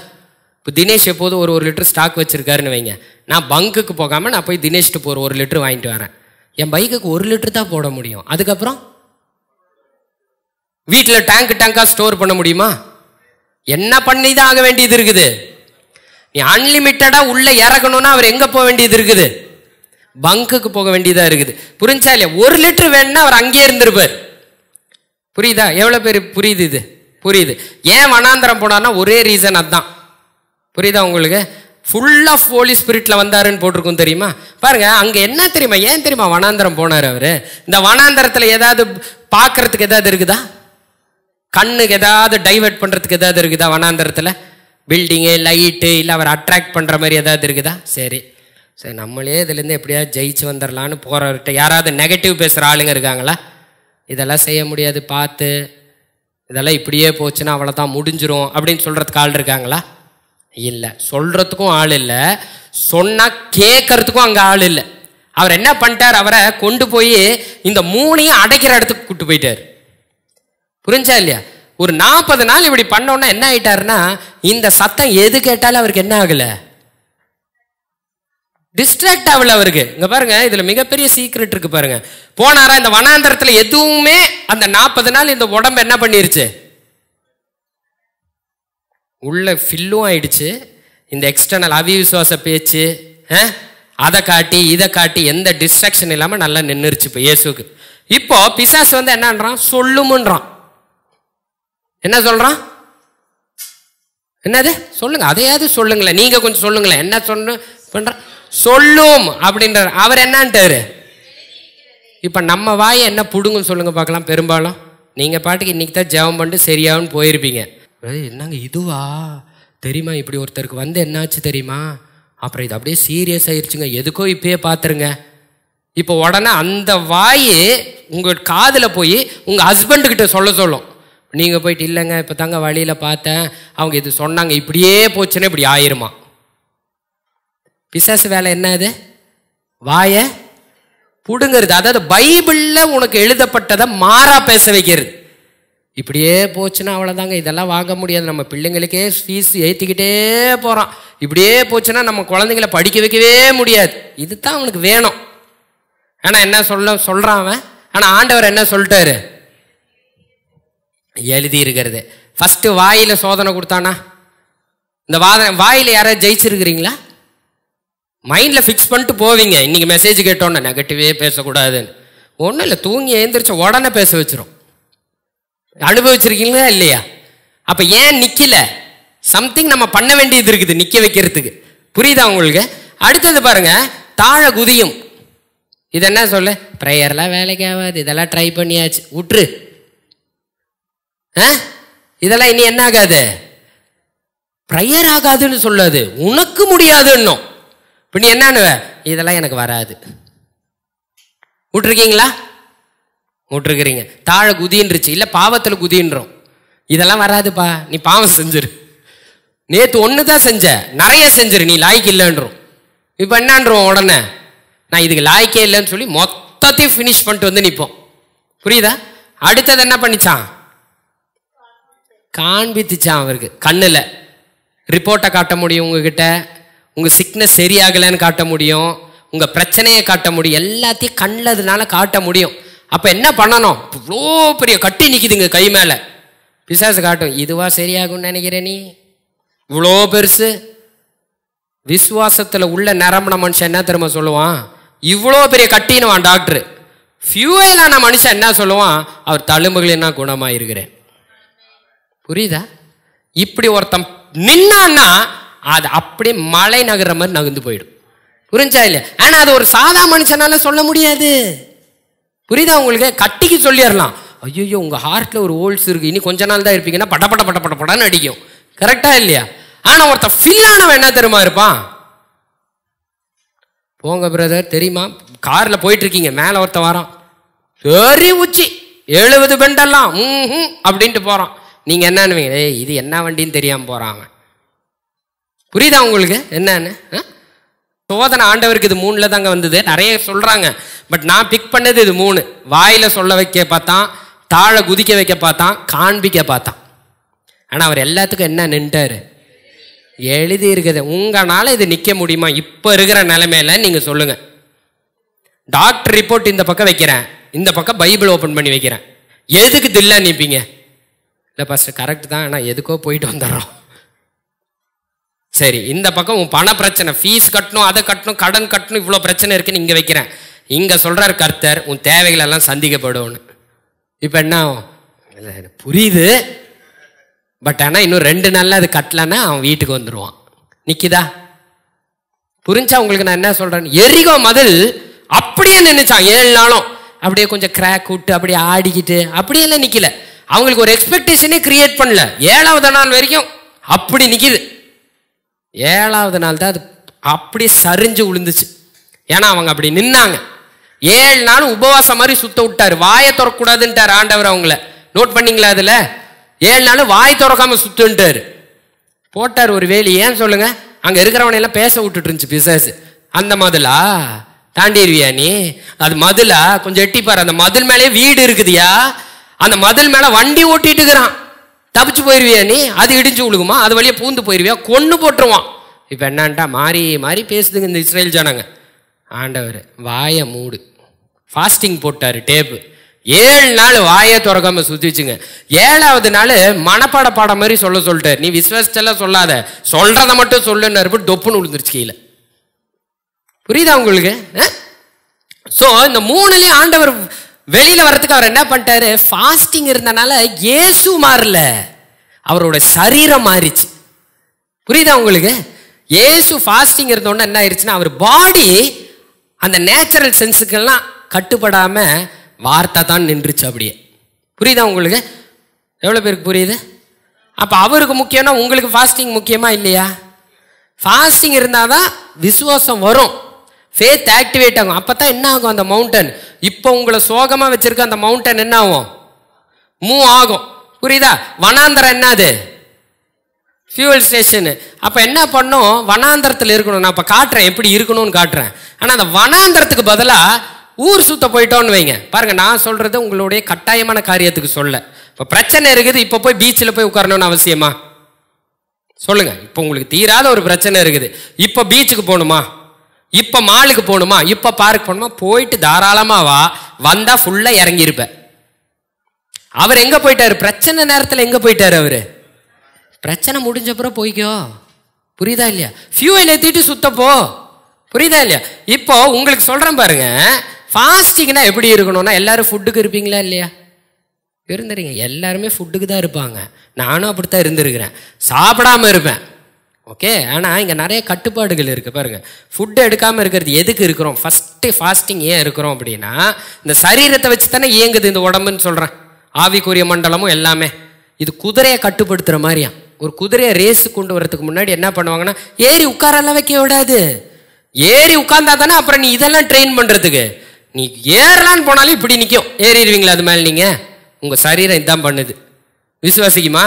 S1: இப்போ தினேஷ் எப்போதும் ஒரு லிட்டர் ஸ்டாக் வச்சுருக்காருன்னு வைங்க. நான் பங்குக்கு போகாமல் நான் போய் தினேஷ்ட்டு போகிற 1 லிட்டர் வாங்கிட்டு வரேன். என் பைக்குக்கு 1 லிட்டர் தான் போட முடியும். அதுக்கப்புறம் வீட்டில் டேங்காக ஸ்டோர் பண்ண முடியுமா? என்ன பண்ணி தான் ஆக வேண்டியது இருக்குது. நீ அன்லிமிட்டடாக உள்ளே இறக்கணும்னா அவர் எங்கே போக வேண்டியது இருக்குது? பங்குக்கு போக வேண்டியதாக இருக்குது. புரிஞ்சா இல்லையா? 1 லிட்டர் வேணும்னா அவர் அங்கேயே இருந்திருப்பார். புரியுதா? எவ்வளோ பேர் புரியுது? இது புரியுது. ஏன் வனாந்தரம் போனார்னா ஒரே ரீசன் அதுதான். புரியுதா உங்களுக்கு? ஃபுல் ஆஃப் ஹோலி ஸ்பிரிட்ல வந்தாருன்னு போட்டிருக்கும் தெரியுமா? பாருங்க, அங்க என்ன தெரியுமா? ஏன் தெரியுமா வனாந்தரம் போனார் அவரு? இந்த வனாந்தரத்துல ஏதாவது பார்க்கறதுக்கு ஏதாவது இருக்குதா? கண்ணுக்கு ஏதாவது டைவர்ட் பண்றதுக்கு ஏதாவது இருக்குதா வனாந்தரத்துல? பில்டிங்கு, லைட்டு, இல்லை அவர் அட்ராக்ட் பண்ற மாதிரி ஏதாவது இருக்குதா? சரி சரி, நம்மளே இதுலேருந்து எப்படியாவது ஜெயிச்சு வந்துடலான்னு போறவர்கிட்ட யாராவது நெகட்டிவ் பேசுகிற ஆளுங்க இருக்காங்களா? இதெல்லாம் செய்ய முடியாது, பார்த்து இதெல்லாம் இப்படியே போச்சுன்னா அவ்வளோதான் முடிஞ்சிரும் அப்படின்னு சொல்கிறதுக்கு ஆள் இருக்காங்களா? இல்லை. சொல்கிறதுக்கும் ஆள் இல்லை, சொன்னால் கேட்கறதுக்கும் அங்கே ஆள் இல்லை. அவர் என்ன பண்ணிட்டார்? அவரை கொண்டு போய் இந்த 3ஐயும் அடைக்கிற இடத்துக்கு கூட்டு போயிட்டார். புரிஞ்சா இல்லையா? ஒரு 40 நாள் இப்படி பண்ணோன்னா என்ன ஆயிட்டாருன்னா, இந்த சத்தம் எது கேட்டாலும் அவருக்கு என்ன ஆகலை? டிஸ்ட்ராக்ட் ஆகல அவருக்கு. இங்க பாருங்க, இதுல மிகப்பெரிய சீக்ரெட் இருக்கு பாருங்க. போனாரா இந்த வனாந்தரத்துல எதுவுமே அந்த 40 நாள் இந்த உடம்பு என்ன பண்ணிருச்சு? உள்ள ஃபில்லும் ஆயிடுச்சு. இந்த எக்ஸ்டர்னல் அவிவிசுவாச பேச்சு அதை காட்டி இதை காட்டி எந்த டிஸ்ட்ராக்ஷன் இல்லாம நல்லா நின்றுச்சு இப்போ இயேசுக்கு. இப்போ பிசாசு வந்து என்னன்றான்? சொல்லுமுன்றான். என்ன சொல்றான்? என்னது சொல்லுங்க, அதையாவது சொல்லுங்களேன், நீங்க கொஞ்சம் சொல்லுங்களேன். என்ன சொன்ன பண்ற? சொல்லும் அப்படின்றார். அவர் என்னன்ட்டாரு? இப்ப நம்ம வாயை என்ன புடுங்குன்னு சொல்லுங்க பார்க்கலாம். பெரும்பாலும் நீங்க பாட்டுக்கு இன்னைக்கு தான் ஜெபம் பண்ணிட்டு சரியாகுன்னு போயிருப்பீங்க. என்னங்க இதுவா தெரியுமா? இப்படி ஒருத்தருக்கு வந்து என்னாச்சு தெரியுமா? அப்புறம் இது அப்படியே சீரியஸ் ஆயிடுச்சுங்க, எதுக்கோ இப்பயே பார்த்துருங்க. இப்போ உடனே அந்த வாயை உங்க காதுல போய் உங்க ஹஸ்பண்டுக்கிட்ட சொல்லும். நீங்க போயிட்டு இல்லைங்க இப்போ தாங்க வழியில பார்த்தேன், அவங்க இது சொன்னாங்க, இப்படியே போச்சுன்னா இப்படி ஆயிருமா. பிசாசு வேலை என்னது? வாய புடுங்கிறது. அதாவது பைபிள்ல உனக்கு எழுதப்பட்டதை மாறா பேச வைக்கிறது. இப்படியே போச்சுன்னா அவ்வளோதாங்க, இதெல்லாம் வாங்க முடியாது, நம்ம பிள்ளைங்களுக்கே ஃபீஸ் ஏற்றிக்கிட்டே போகிறான், இப்படியே போச்சுன்னா நம்ம குழந்தைங்கள படிக்க வைக்கவே முடியாது, இதுதான் அவனுக்கு வேணும். ஆனால் என்ன சொல்கிறான் அவன்? ஆனால் ஆண்டவர் என்ன சொல்லிட்டாரு? எழுதி இருக்கிறது. ஃபஸ்ட்டு வாயில் சோதனை கொடுத்தானா? இந்த வாயில் யாராவது ஜெயிச்சிருக்கிறீங்களா? மைண்டில் ஃபிக்ஸ் பண்ணிட்டு போவீங்க, இன்றைக்கி மெசேஜ் கேட்டோன்னே நெகட்டிவே பேசக்கூடாதுன்னு. ஒன்றும் இல்லை, தூங்கி எழுந்திரிச்ச உடனே பேச வச்சிரும். அனுபவிச்சிருக்கீங்களா இல்லையா? அப்போ ஏன் நிற்கல? சம்திங் நம்ம பண்ண வேண்டியது இருக்குது நிற்க வைக்கிறதுக்கு. புரியுதா உங்களுக்கு? அடுத்தது பாருங்க, தாழ குதியும். இது என்ன சொல்லு? ப்ரேயர்லாம் வேலைக்கு ஆகாது, இதெல்லாம் ட்ரை பண்ணியாச்சு, விட்டுரு. இதெல்லாம் இனி என்ன ஆகாது, ப்ரேயர் ஆகாதுன்னு சொல்லாது, உனக்கு முடியாதுன்னு. இப்போ நீ என்னன்னு, இதெல்லாம் எனக்கு வராது விட்டுருக்கீங்களா? விட்டுருக்கிறீங்க. தாழ குதின்றுச்சு, இல்லை பாவத்தில் குதின்றோம். இதெல்லாம் வராதுப்பா, நீ பாவம் செஞ்சிரு. நேற்று ஒன்று தான் செஞ்ச, நிறைய செஞ்சிரு, நீ லாய்க்கு இல்லைன்றோம். இப்போ என்னன்றோம் உடனே, நான் இதுக்கு லாய்க்கே இல்லைன்னு சொல்லி மொத்தத்தையும் ஃபினிஷ் பண்ணிட்டு வந்து நிற்போம். புரியுதா? அடுத்தது என்ன பண்ணிச்சான்? காண்பித்துச்சான். அவருக்கு கண்ணில் ரிப்போர்ட்டை காட்ட முடியும், உங்ககிட்ட உங்கள் சிக்னஸ் சரியாகலைன்னு காட்ட முடியும், உங்கள் பிரச்சனையை காட்ட முடியும், எல்லாத்தையும் கண்ணில் அதனால காட்ட முடியும். அப்போ என்ன பண்ணணும்? இவ்வளோ பெரிய கட்டி நிற்கிதுங்க கை மேலே, பிசாசு காட்டும், இதுவா சரியாகும்னு நினைக்கிறேன் நீ, இவ்வளோ பெருசு. விசுவாசத்தில் உள்ள நிரம்பின மனுஷன் என்ன தெரியுமா சொல்லுவான்? இவ்வளோ பெரிய கட்டினுவான் டாக்டர். ஃபியூவலான மனுஷன் என்ன சொல்லுவான்? அவர் தழும்புகள் என்ன குணமாயிருக்கிறேன். புரியுதா? இப்படி ஒருத்தன் நின்னான்னா அது அப்படியே மலை நகர மாதிரி நகர்ந்து போயிடும். புரிஞ்சா இல்லையா? ஆனால் அது ஒரு சாதா மனுஷனால சொல்ல முடியாது. புரியுதா உங்களுக்கு? கட்டிக்கு சொல்லிடலாம், ஐயோ உங்கள் ஹார்ட்டில் ஒரு ஹோல்ஸ் இருக்குது, இனி கொஞ்ச நாள் தான் இருப்பீங்கன்னா பட பட பட பட படன்னு அடிக்கும். கரெக்டா இல்லையா? ஆனால் ஒருத்தன் ஃபில்லானவன் என்ன தெரியுமா இருப்பான்? போங்க பிரதர், தெரியுமா காரில் போயிட்டு இருக்கீங்க, மேலே ஒருத்தன் வரான், சரி உச்சி 70 பெண்டெல்லாம் அப்படின்ட்டு போகிறான். நீங்கள் என்னன்னுவீங்க? இது என்ன வண்டின்னு தெரியாமல் போகிறாங்க. புரியுதா உங்களுக்கு என்னன்னு? சோதனை ஆண்டவருக்கு இது 3 தாங்க வந்தது. நிறைய சொல்கிறாங்க, பட் நான் பிக் பண்ணது இது 3. வாயில் சொல்ல வைக்க பார்த்தான், தாழ குதிக்க வைக்க பார்த்தான், காண்பிக்க பார்த்தான். ஆனால் அவர் எல்லாத்துக்கும் என்ன நின்ட்டாரு? எழுதி இருக்குது. உங்களால் இது நிற்க முடியுமா இப்போ இருக்கிற நிலைமையில? நீங்கள் சொல்லுங்கள். டாக்டர் ரிப்போர்ட் இந்த பக்கம் வைக்கிறேன், இந்த பக்கம் பைபிள் ஓப்பன் பண்ணி வைக்கிறேன், எதுக்கு தில்லா நிற்பீங்க? இல்லை பாஸ்டர் கரெக்ட் தான், ஆனால் எதுக்கோ போயிட்டு வந்துடுறோம். சரி, இந்த பக்கம் உன் பண பிரச்சனை, ஃபீஸ் கட்டணும், அதை கட்டணும், கடன் கட்டணும், இவ்வளோ பிரச்சனை இருக்குன்னு இங்கே வைக்கிறேன். இங்கே சொல்கிறார் கர்த்தர் உன் தேவைகள் எல்லாம் சந்திக்கப்படும்னு. இப்போ என்ன புரியுது, பட் ஆனால் இன்னும் 2 நாளில் அது கட்டலன்னா அவன் வீட்டுக்கு வந்துடுவான். நிற்கிதா? புரிஞ்சா உங்களுக்கு நான் என்ன சொல்கிறேன்? எரிகோ மதில் அப்படியே நின்றுச்சான் 7 நாளும். அப்படியே கொஞ்சம் கிராக் விட்டு அப்படியே ஆடிக்கிட்டு அப்படியெல்லாம் நிற்கல. அவங்களுக்கு ஒரு எக்ஸ்பெக்டேஷனே கிரியேட் பண்ணல. 7வது நாள் வரைக்கும் அப்படி நிற்கிது. 7வது நாள் தான் அது அப்படியே சரிஞ்சு விழுந்துச்சு. ஏன்னா அவங்க அப்படி நின்னாங்க. 7 நாள் உபவாசம் மாதிரி சுத்த விட்டாரு, வாயை திறக்கக்கூடாதுன்ட்டார் ஆண்டவர். அவங்கள நோட் பண்ணீங்களா? அதில் 7 நாள் வாய் திறக்காம சுத்துன்ட்டாரு, போட்டார் ஒரு வேலி. ஏன் சொல்லுங்க? அங்கே இருக்கிறவனையெல்லாம் பேச விட்டுட்டு இருந்துச்சு பிசாசு. அந்த மதிலா தாண்டிடுவியா நீ? அது மதிலா? கொஞ்சம் எட்டிப்பாரு, அந்த மதில் மேலே வீடு இருக்குதுயா, அந்த மதில் மேலே வண்டி ஓட்டிட்டு இருக்கிறான், தப்பிச்சு போயிருவியா நீ? அது இடிஞ்சு விழுகுமா? அது வழியே பூந்து போயிருவியா? கொண்டு போட்டுருவான். இப்போ என்னன்ட்டா மாறி மாறி பேசுதுங்க இந்த இஸ்ரேல் ஜனங்க. ஆண்டவர் வாயை மூடு, ஃபாஸ்டிங் போட்டார் டேப்பு. 7 நாள் வாயை திறக்காம சுத்திச்சுங்க. 7வது நாள் மனப்பாட பாடம் மாதிரி சொல்லிட்டார். நீ விசுவாசத்தெல்லாம் சொல்லாத, சொல்றதை மட்டும் சொல்லுன்னு டொப்புன்னு விழுந்துருச்சு கீழே. புரியுதா உங்களுக்கு? ஸோ இந்த 3லயும் ஆண்டவர் வெளியில வர்றதுக்கு அவர் என்ன பண்ணிட்டாரு? ஃபாஸ்டிங் இருந்தனால இயேசு மாறல, அவரோட சரீரம் மாறிச்சு. புரியுதா உங்களுக்கு? இயேசு ஃபாஸ்டிங் இருந்தோன்னா என்ன ஆயிடுச்சுன்னா அவர் பாடி அந்த நேச்சுரல் சென்ஸுக்கெல்லாம் கட்டுப்படாம வார்த்தை தான் நின்றுச்சு அப்படியே. புரியுதா உங்களுக்கு? எவ்வளோ பேருக்கு புரியுது? அப்போ அவருக்கு முக்கியம்னா உங்களுக்கு ஃபாஸ்டிங் முக்கியமா இல்லையா? ஃபாஸ்டிங் இருந்தால் தான் விசுவாசம் வரும், ஃபேத் ஆக்டிவேட் ஆகும். அப்போ தான் என்ன ஆகும்? அந்த மவுண்டன், இப்போ உங்களை சோகமாக வச்சிருக்க அந்த மவுண்டன் என்ன ஆகும்? மூவ் ஆகும். புரியுதா? வனாந்தரம் என்னது? Fuel station. அப்போ என்ன பண்ணும்? வனாந்தரத்தில் இருக்கணும். நான் இப்போ காட்டுறேன் எப்படி இருக்கணும்னு காட்டுறேன். ஆனால் அந்த வனாந்தரத்துக்கு பதிலாக ஊர் சுத்த போயிட்டோன்னு வைங்க. பாருங்க, நான் சொல்றது உங்களுடைய கட்டாயமான காரியத்துக்கு சொல்ல. இப்போ பிரச்சனை இருக்குது, இப்போ போய் பீச்சில் போய் உட்காரணும்னு அவசியமா? சொல்லுங்க. இப்போ உங்களுக்கு தீராத ஒரு பிரச்சனை இருக்குது, இப்போ பீச்சுக்கு போகணுமா? இப்போ மாலுக்கு போகணுமா? இப்போ பார்க் போகணுமா? போயிட்டு தாராளமா வா, வந்தா ஃபுல்லா இறங்கியிருப்ப. அவர் எங்க போயிட்டாரு? பிரச்சனை நேரத்தில் எங்க போயிட்டாரு அவரு? பிரச்சனை முடிஞ்சப்புறம் போய்க்கோ. புரியுதா இல்லையா? ஃபியூவல் ஏற்றிட்டு சுத்தப்போ. புரியுதா இல்லையா? இப்போ உங்களுக்கு சொல்றேன் பாருங்க, ஃபாஸ்டிங்னா எப்படி இருக்கணும்னா எல்லாரும் ஃபுட்டுக்கு இருப்பீங்களா இல்லையா? இருந்துருங்க. எல்லாருமே ஃபுட்டுக்கு தான் இருப்பாங்க. நானும் அப்படித்தான் இருந்திருக்கிறேன், சாப்பிடாம இருப்பேன். ஓகே. ஆனால் இங்கே நிறைய கட்டுப்பாடுகள் இருக்குது. பாருங்கள், ஃபுட்டு எடுக்காமல் இருக்கிறது எதுக்கு இருக்கிறோம்? ஃபஸ்ட்டு ஃபாஸ்டிங் ஏன் இருக்கிறோம் அப்படின்னா இந்த சரீரத்தை வச்சு தானே இயங்குது இந்த உடம்புன்னு சொல்கிறேன். ஆவிக்குரிய மண்டலமும் எல்லாமே. இது குதிரையை கட்டுப்படுத்துகிற மாதிரியா. ஒரு குதிரையை ரேஸு கொண்டு வரதுக்கு முன்னாடி என்ன பண்ணுவாங்கன்னா, ஏறி உட்காரெல்லாம் வைக்க விடாது. ஏறி உட்கார்ந்தா தானே அப்புறம் நீ இதெல்லாம் ட்ரெயின் பண்ணுறதுக்கு. நீ ஏறலான்னு போனாலும் இப்படி நிற்கும், ஏறிடுவீங்களா அது மேலே நீங்கள்? உங்கள் சரீரம் இதான் பண்ணுது. விசுவாசிக்குமா?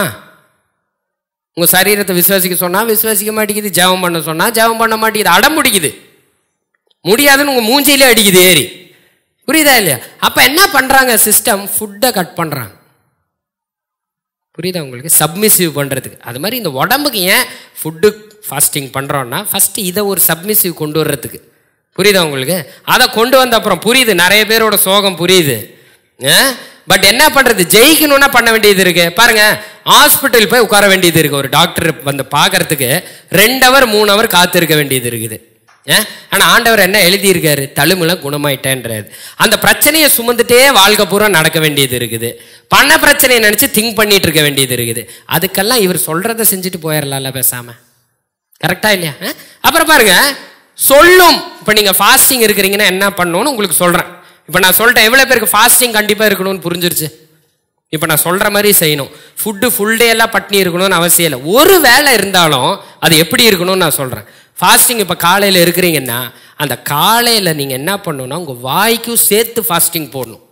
S1: உங்கள் சரீரத்தை விசுவாசிக்க சொன்னால் விசுவாசிக்க மாட்டேங்குது, ஜெபம் பண்ண சொன்னால் ஜெபம் பண்ண மாட்டேங்குது, அடம் பிடிக்குது, முடியாதுன்னு உங்கள் மூஞ்சியிலே அடிக்குது ஏறி. புரியுதா இல்லையா? அப்போ என்ன பண்ணுறாங்க சிஸ்டம்? ஃபுட்டை கட் பண்ணுறாங்க. புரியுதா உங்களுக்கு? சப்மிசிவ் பண்ணுறதுக்கு. அது மாதிரி இந்த உடம்புக்கு ஏன் ஃபுட்டு ஃபாஸ்டிங் பண்ணுறோன்னா, ஃபஸ்ட்டு இதை ஒரு சப்மிசிவ் கொண்டு வர்றதுக்கு. புரியுதா உங்களுக்கு? அதை கொண்டு வந்த அப்புறம் புரியுது, நிறைய பேரோட சோகம் புரியுது. பட் என்ன பண்ணுறது? ஜெயிக்கணும்னா பண்ண வேண்டியது இருக்குது. பாருங்கள், ஹாஸ்பிட்டல் போய் உட்கார வேண்டியது இருக்குது. ஒரு டாக்டர் வந்து பார்க்கறதுக்கு 2 ஹவர் 3 ஹவர் காத்திருக்க வேண்டியது இருக்குது. ஆனால் ஆண்டவர் என்ன எழுதியிருக்காரு? தழும்புல குணமாயிட்டேன்றாரு. அந்த பிரச்சனையை சுமந்துட்டே வாழ்க்கை பூரா நடக்க வேண்டியது இருக்குது. பண பிரச்சனையை நினச்சி திங்க் பண்ணிட்டு இருக்க வேண்டியது இருக்குது. அதுக்கெல்லாம் இவர் சொல்கிறத செஞ்சுட்டு போயிடலாம்ல பேசாமல். கரெக்டாக இல்லையா? அப்புறம் பாருங்க, சொல்லும். இப்போ நீங்கள் ஃபாஸ்டிங் இருக்கிறீங்கன்னா என்ன பண்ணணும்னு உங்களுக்கு சொல்கிறேன். இப்போ நான் சொல்லிட்டேன், எவ்வளோ பேருக்கு ஃபாஸ்டிங் கண்டிப்பாக இருக்கணும்னு புரிஞ்சிருச்சு. இப்போ நான் சொல்கிற மாதிரி செய்யணும். ஃபுட்டு ஃபுல் டே எல்லாம் பட்னி இருக்கணும்னு அவசியம் இல்லை. ஒரு வேளை இருந்தாலும் அது எப்படி இருக்கணும்னு நான் சொல்கிறேன். ஃபாஸ்டிங் இப்போ காலையில் இருக்கிறீங்கன்னா, அந்த காலையில் நீங்கள் என்ன பண்ணணும்னா உங்கள் வாய்க்கும் சேர்த்து ஃபாஸ்டிங் போடணும்.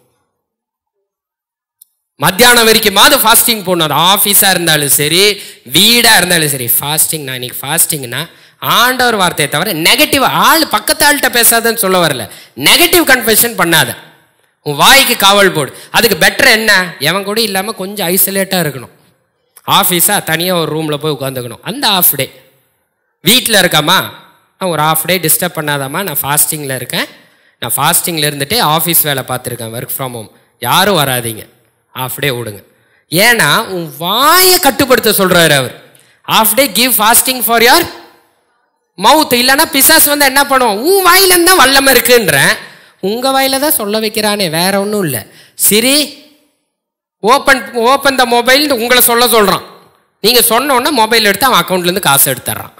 S1: மத்தியானம் வரைக்குமாவது ஃபாஸ்டிங் போடணும். அது ஆஃபீஸாக இருந்தாலும் சரி, வீடாக இருந்தாலும் சரி. ஃபாஸ்டிங், நான் இன்னைக்கு ஃபாஸ்டிங்னா ஆண்டவர் வார்த்தையை தவிர நெகட்டிவ் ஆள் பக்கத்து ஆள்கிட்ட பேசாதன்னு சொல்ல வரல. நெகட்டிவ் கன்ஃபெஷன் பண்ணாத, உன் வாய்க்கு காவல் போடு. அதுக்கு பெட்டர் என்ன? எவன் கூட இல்லாமல் கொஞ்சம் ஐசோலேட்டாக இருக்கணும். ஆஃபீஸாக தனியாக ஒரு ரூமில் போய் உட்காந்துக்கணும். அந்த ஆஃப் டே வீட்டில் இருக்காமா, நான் ஒரு ஆஃப் டே டிஸ்டர்ப் பண்ணாதாம்மா, நான் ஃபாஸ்டிங்கில் இருக்கேன், நான் ஃபாஸ்டிங்கில் இருந்துகிட்டே ஆஃபீஸ் வேலை பார்த்துருக்கேன், ஒர்க் ஃப்ரம் ஹோம், யாரும் வராதிங்க, ஆஃப் டே விடுங்க. ஏன்னா உன் வாயை கட்டுப்படுத்த சொல்கிறாரு அவர். Half day give fasting for your mouth. இல்லைன்னா பிசாஸ் வந்து என்ன பண்ணுவோம்? உன் வாயிலேருந்து தான் வல்லமை இருக்குன்றேன், உங்கள் வாயில தான் சொல்ல வைக்கிறானே, வேற ஒன்றும் இல்லை. சரி, ஓப்பன் த மொபைல் உங்களை சொல்கிறான். நீங்கள் சொன்னோன்னா மொபைல் எடுத்து அவன் அக்கௌண்ட்லேருந்து காசு எடுத்துட்றான்.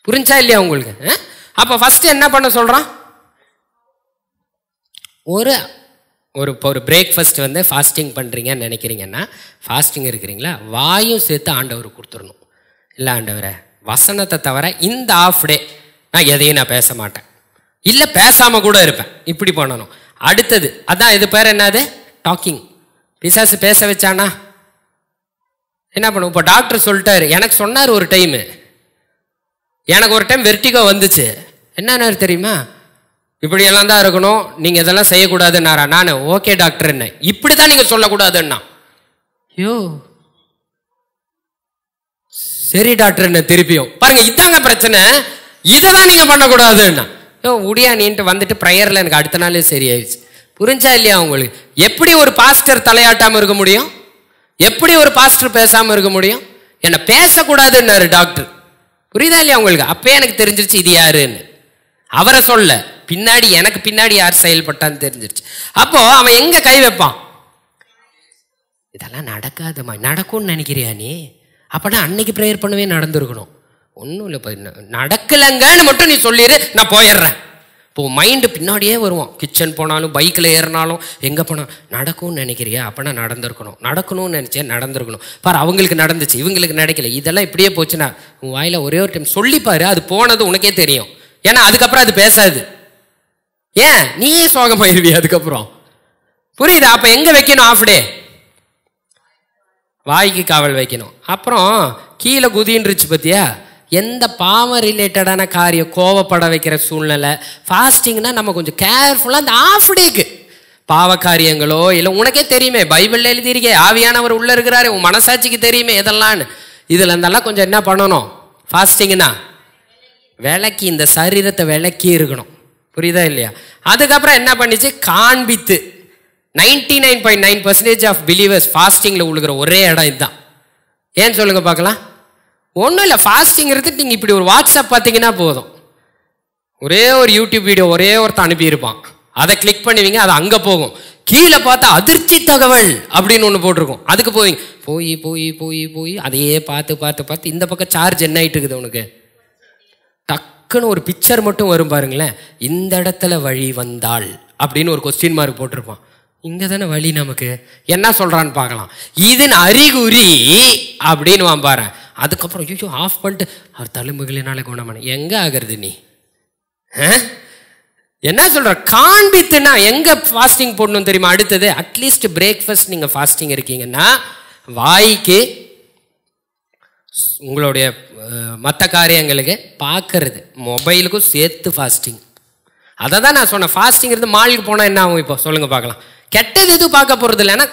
S1: புரிஞ்சா இல்லையா உங்களுக்கு? அப்போ ஃபஸ்ட்டு என்ன பண்ண சொல்கிறான்? ஒரு ஒரு பிரேக்ஃபாஸ்ட் வந்து ஃபாஸ்டிங் பண்ணுறீங்கன்னு நினைக்கிறீங்கன்னா, ஃபாஸ்டிங் இருக்கிறீங்களா, வாயும் சேர்த்து ஆண்டவர் கொடுத்துடணும். இல்லை ஆண்டவரை, வசனத்தை தவிர இந்த ஆஃப் டே நான் எதையும் நான் பேச மாட்டேன், இல்லை பேசாமல் கூட இருப்பேன், இப்படி பண்ணணும். அடுத்தது அதான் இது பேர் என்னது? டாக்கிங். பிசாசு பேச வச்சானா என்ன பண்ணுவோம்? இப்போ டாக்டர் சொல்லிட்டாரு, எனக்கு சொன்னார் ஒரு டைமு, எனக்கு ஒரு டைம் வெர்டிகோ வந்துச்சு. என்ன தெரியுமா? இப்படியெல்லாம் தான் இருக்கணும், நீங்கள் இதெல்லாம் செய்யக்கூடாதுன்னாரா. நான் ஓகே டாக்டர், என்ன இப்படி தான் நீங்கள் சொல்லக்கூடாதுன்னா, ஐயோ சரி டாக்டர், என்ன திருப்பியும் பாருங்க, இதாங்க பிரச்சனை, இதை தான் நீங்கள் பண்ணக்கூடாதுன்னா, ஐயோ உடியா நீன்ட்டு வந்துட்டு ப்ரேயரில் எனக்கு அடுத்த நாளே சரியாயிடுச்சு. புரிஞ்சா இல்லையா உங்களுக்கு? எப்படி ஒரு பாஸ்டர் தலையாட்டாமல் இருக்க முடியும்? எப்படி ஒரு பாஸ்டர் பேசாமல் இருக்க முடியும்? என்னை பேசக்கூடாதுன்னாரு டாக்டர். புரியுதா இல்லையா உங்களுக்கு? அப்போ எனக்கு தெரிஞ்சிருச்சு இது யாருன்னு. அவரை சொல்ல, பின்னாடி எனக்கு பின்னாடி யார் செயல்பட்டான்னு தெரிஞ்சிருச்சு. அப்போ அவன் எங்க கை வைப்பான்? இதெல்லாம் நடக்காதம்மா, நடக்கும்னு நினைக்கிறியா நீ? அப்பனா அன்னைக்கு ப்ரேயர் பண்ணவே நடந்திருக்கணும். ஒன்றும் இல்லை, நடக்கலைங்கன்னு மட்டும் நீ சொல்லிடு, நான் போயிடுறேன். இப்போ மைண்டு பின்னாடியே வருவான். கிச்சன் போனாலும், பைக்கில் ஏறினாலும், எங்கே போனாலும் நடக்கும்னு நினைக்கிறியா? அப்போனா நடந்திருக்கணும். நடக்கணும்னு நினச்சேன், நடந்திருக்கணும். பாரு, அவங்களுக்கு நடந்துச்சு, இவங்களுக்கு நடக்கல. இதெல்லாம் இப்படியே போச்சுன்னா உன் வாயில் ஒரே ஒரு டைம் சொல்லிப்பாரு, அது போனது உனக்கே தெரியும். ஏன்னா அதுக்கப்புறம் அது பேசாது. ஏன் நீயே சோகமாயிருவியா அதுக்கப்புறம்? புரியுதா? அப்போ எங்கே வைக்கணும் ஆஃப் டே? வாய்க்கு காவல் வைக்கணும். அப்புறம் கீழே குதின்றுச்சு பத்தியா? எந்த பாவம் ரிலேட்டடான காரியம், கோவப்பட வைக்கிற சூழ்நிலை, ஃபாஸ்டிங்னா நம்ம கொஞ்சம் கேர்ஃபுல்லாக அந்த ஆஃப் டேக்கு பாவ காரியங்களோ இல்லை, உனக்கே தெரியுமே, பைபிளில் எழுதியிருக்கே, ஆவியானவர் உள்ளே இருக்கிறாரு, உன் மனசாட்சிக்கு தெரியுமே எதெல்லான்னு. இதில் இருந்தெல்லாம் கொஞ்சம் என்ன பண்ணணும்? ஃபாஸ்டிங்னா விளக்கி, இந்த சரீரத்தை விளக்கி இருக்கணும். புரியுதா இல்லையா? அதுக்கப்புறம் என்ன பண்ணிச்சு? காண்பித்து 99.9% ஆஃப் பிலீவர்ஸ் ஃபாஸ்டிங்கில் உழுகிற ஒரே இடம் இதுதான். ஏன்னு சொல்லுங்க பார்க்கலாம். ஒன்றும் இல்லை, ஃபாஸ்டிங் இருந்துட்டு நீங்கள் இப்படி ஒரு வாட்ஸ்அப் பார்த்தீங்கன்னா போதும், ஒரே ஒரு யூடியூப் வீடியோ ஒரே ஒருத்தர் அனுப்பியிருப்பான், அதை கிளிக் பண்ணுவீங்க, அது அங்கே போகும். கீழே பார்த்தா அதிர்ச்சி தகவல் அப்படின்னு ஒன்று போட்டிருக்கும், அதுக்கு போய் போய் போய் போய் போய் அதையே பார்த்து பார்த்து பார்த்து இந்த பக்கம் சார்ஜ் என்ன ஆகிட்டு இருக்குது உனக்கு, டக்குன்னு ஒரு பிக்சர் மட்டும் வரும் பாருங்களேன், இந்த இடத்துல வழி வந்தால் அப்படின்னு ஒரு கொஸ்டின் மார்க் போட்டிருப்பான். இங்கே தானே வழி நமக்கு. என்ன சொல்கிறான்னு பார்க்கலாம். இதன் அறிகுறி அப்படின்னு பாரு. அதுக்கப்புறம் ஐயோ ஆஃப் பண்ணிட்டு அவர் தழும்புகளினால குணமான எங்கே ஆகிறது நீ என்ன சொல்ற? காண்பித்துனா எங்கே ஃபாஸ்டிங் போடணும் தெரியுமா? அடுத்தது அட்லீஸ்ட் பிரேக்ஃபாஸ்ட் நீங்கள் ஃபாஸ்டிங் இருக்கீங்கன்னா வாய்க்கு உங்களுடைய மற்ற காரியங்களுக்கு பார்க்கறது மொபைலுக்கும் சேர்த்து ஃபாஸ்டிங். அதை தான் நான் சொன்னேன். ஃபாஸ்டிங் இருந்து மாலுக்கு போனால் என்ன ஆகும் இப்போ சொல்லுங்கள் பார்க்கலாம். கெட்டது எதுவும் பார்க்க போகிறது இல்லை. ஏன்னா